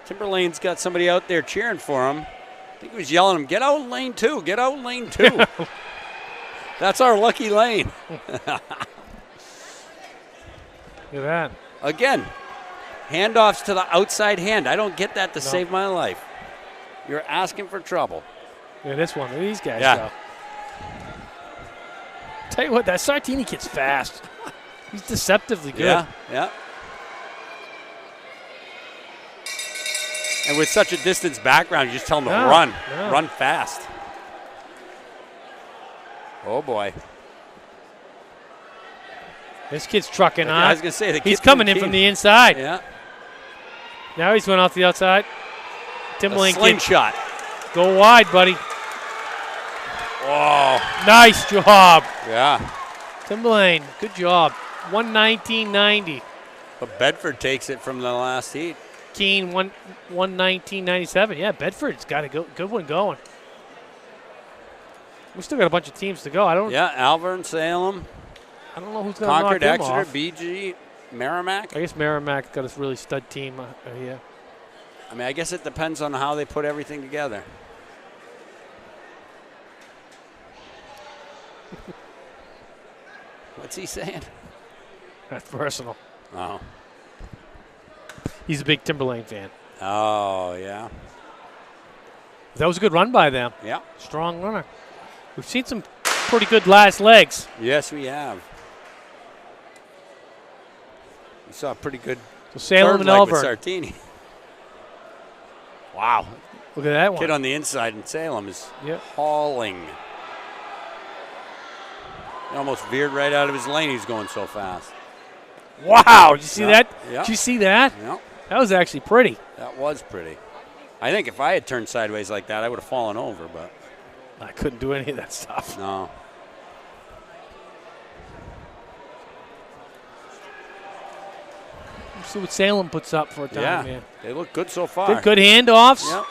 Timberlane's got somebody out there cheering for him. I think he was yelling at him, get out lane 2, get out lane 2. That's our lucky lane. Look at that. Again, handoffs to the outside hand. I don't get that to save my life. You're asking for trouble. Look at this one. Look at these guys Yeah. go. Tell you what, that Sartini kid's fast. He's deceptively good. Yeah, yeah. And with such a distance background, you just tell him to run. No. Run fast. Oh, boy. This kid's trucking on. I was going to say, the he's kid coming in from the inside. Yeah. Now he's going off the outside. Timberlane kid, Slingshot. go wide, buddy. Oh, Nice job. yeah. Timberlane, good job. 119.90. But Bedford takes it from the last heat. Keene, 119.97. Yeah, Bedford's got a good one going. We still got a bunch of teams to go. I don't Alvern, Salem, know who's going to knock Concord, them Exeter, off. BG, Merrimack. I guess Merrimack got a really stud team here. I mean, I guess it depends on how they put everything together. What's he saying? That's personal. Oh. He's a big Timberlane fan. Oh, yeah. That was a good run by them. Yeah. Strong runner. We've seen some pretty good last legs. Yes, we have. We saw a pretty good So Salem third and leg with Elver. Sartini. Wow. Look at that one. Kid on the inside in Salem is hauling. He almost veered right out of his lane. He's going so fast. Wow. Did you see that? Yeah. Did you see that? Yeah. That was actually pretty. That was pretty. I think if I had turned sideways like that, I would have fallen over, but I couldn't do any of that stuff. no. Let's see what Salem puts up for a time Yeah, here. they look good so far. Good handoffs. Yep.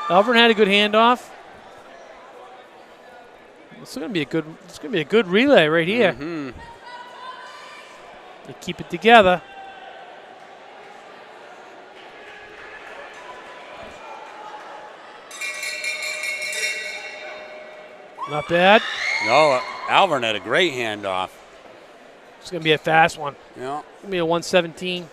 Elvern had a good handoff. It's gonna be a good relay right here. Mm-hmm. They keep it together. Not bad. No, Alvern had a great handoff. It's gonna be a fast one. Yeah. It's gonna be a 117.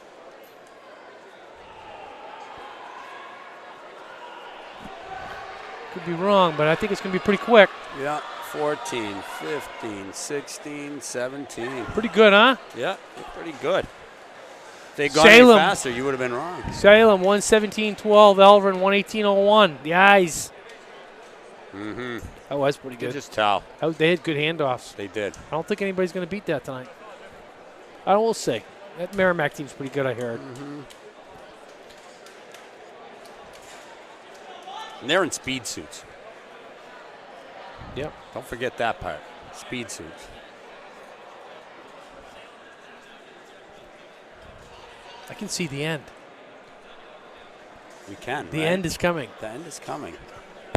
Could be wrong, but I think it's gonna be pretty quick. Yeah. 14, 15, 16, 17. Pretty good, huh? Yeah, pretty good. If they'd gone Salem. any faster, you would have been wrong. Salem 117.12. Elvern 118.01. The eyes. Mm-hmm. That was pretty You good. could just tell. They had good handoffs. They did. I don't think anybody's going to beat that tonight. I will see. That Merrimack team's pretty good, I heard. And they're in speed suits. Yep. Don't forget that part. Speed suits. I can see the end. We can. The right? end is coming. The end is coming.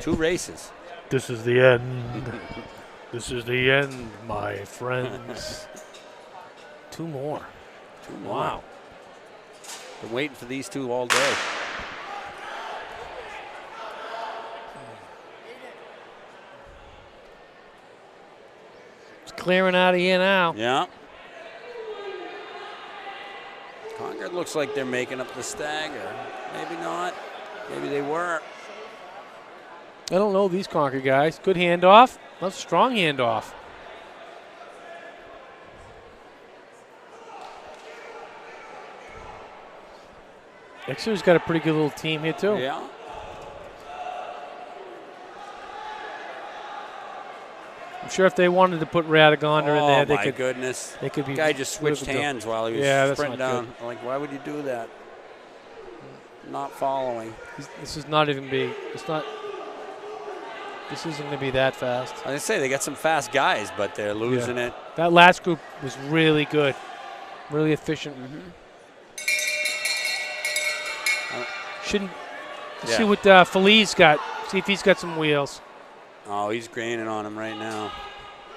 2 races. This is the end. This is the end, my friends. 2 more. 2 more. Wow. Been waiting for these 2 all day. It's clearing out of here now. Yeah. Concord looks like they're making up the stagger. Maybe not. Maybe they were. I don't know these Concord guys. Good handoff. That's a strong handoff. Exeter's got a pretty good little team here, too. Yeah. I'm sure if they wanted to put Radagonder in there, they could. Goodness. They could be. The guy just switched hands while he was sprinting down. Like, why would you do that? Not following. This is not even be. It's not. This isn't going to be that fast. I was going to say, they got some fast guys, but they're losing it. That last group was really good. Really efficient. Shouldn't. See what Feliz got. See if he's got some wheels. Oh, he's graining on him right now.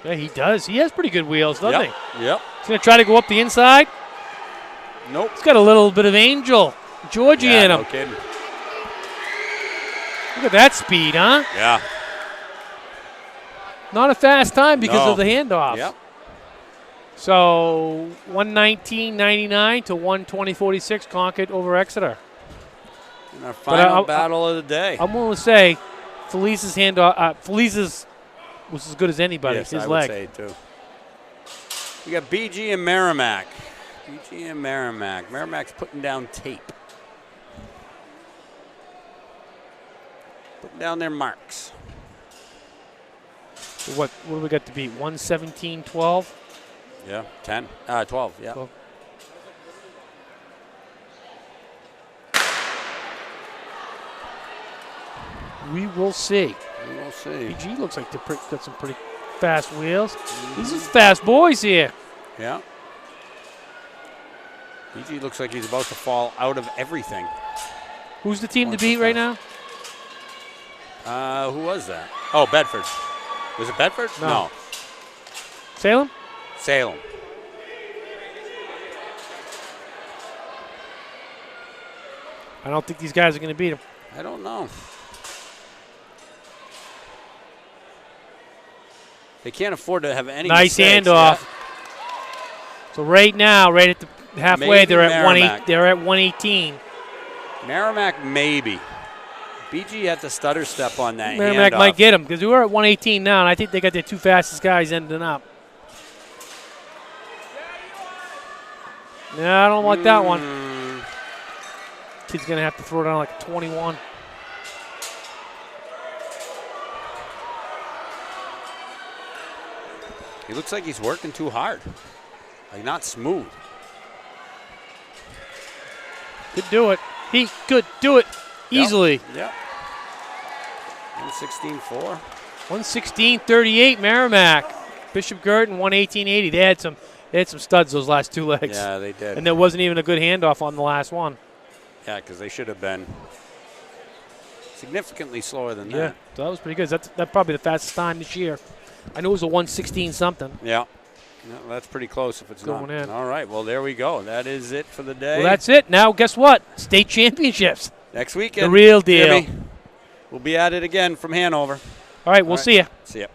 Yeah, he does. He has pretty good wheels, doesn't he? Yep. He's going to try to go up the inside. Nope. He's got a little bit of Angel Georgie in him. No kidding. Look at that speed, huh? Yeah. Not a fast time because of the handoff. Yep. So 119.99 to 120.46 Concord over Exeter. In our final battle of the day. I'm willing to say Feliz's handoff. Feliz's was as good as anybody's. Yes, his I leg. would say too. We got BG and Merrimack. BG and Merrimack. Merrimack's putting down tape. Putting down their marks. So what do we got to beat? 117-12? Yeah, 12, yeah. 12. We will see. We will see. BG looks like they've got some pretty fast wheels. These are fast boys here. Yeah. BG looks like he's about to fall out of everything. Who's the team to beat right now? Who was that? Oh, Bedford. Was it Bedford? No. Salem? Salem. I don't think these guys are going to beat them. I don't know. They can't afford to have any nice mistakes. handoff. So right now, right at the halfway, Maybe they're at Merrimack. They're at 118. Merrimack, maybe. BG had to stutter step on that. Merrimack handoff. might get them because we're at 118 now, and I think they got their 2 fastest guys ending up. No, I don't like that one. Kid's going to have to throw down like a 21. He looks like he's working too hard. Like, not smooth. Could do it. He could do it easily. Yep. 116.4. 116.38 Merrimack. Bishop Girton 118.80. They had some studs those last 2 legs. Yeah, they did. And there wasn't even a good handoff on the last one. Yeah, because they should have been significantly slower than Yeah, that. so that was pretty good. That's probably the fastest time this year. I knew it was a 116 something. Yeah. No, that's pretty close if it's Going not. in. All right, well, there we go. That is it for the day. Well, that's it. Now, guess what? State championships. Next weekend. The real deal. Jimmy, we'll be at it again from Hanover. All right, we'll see you. See ya.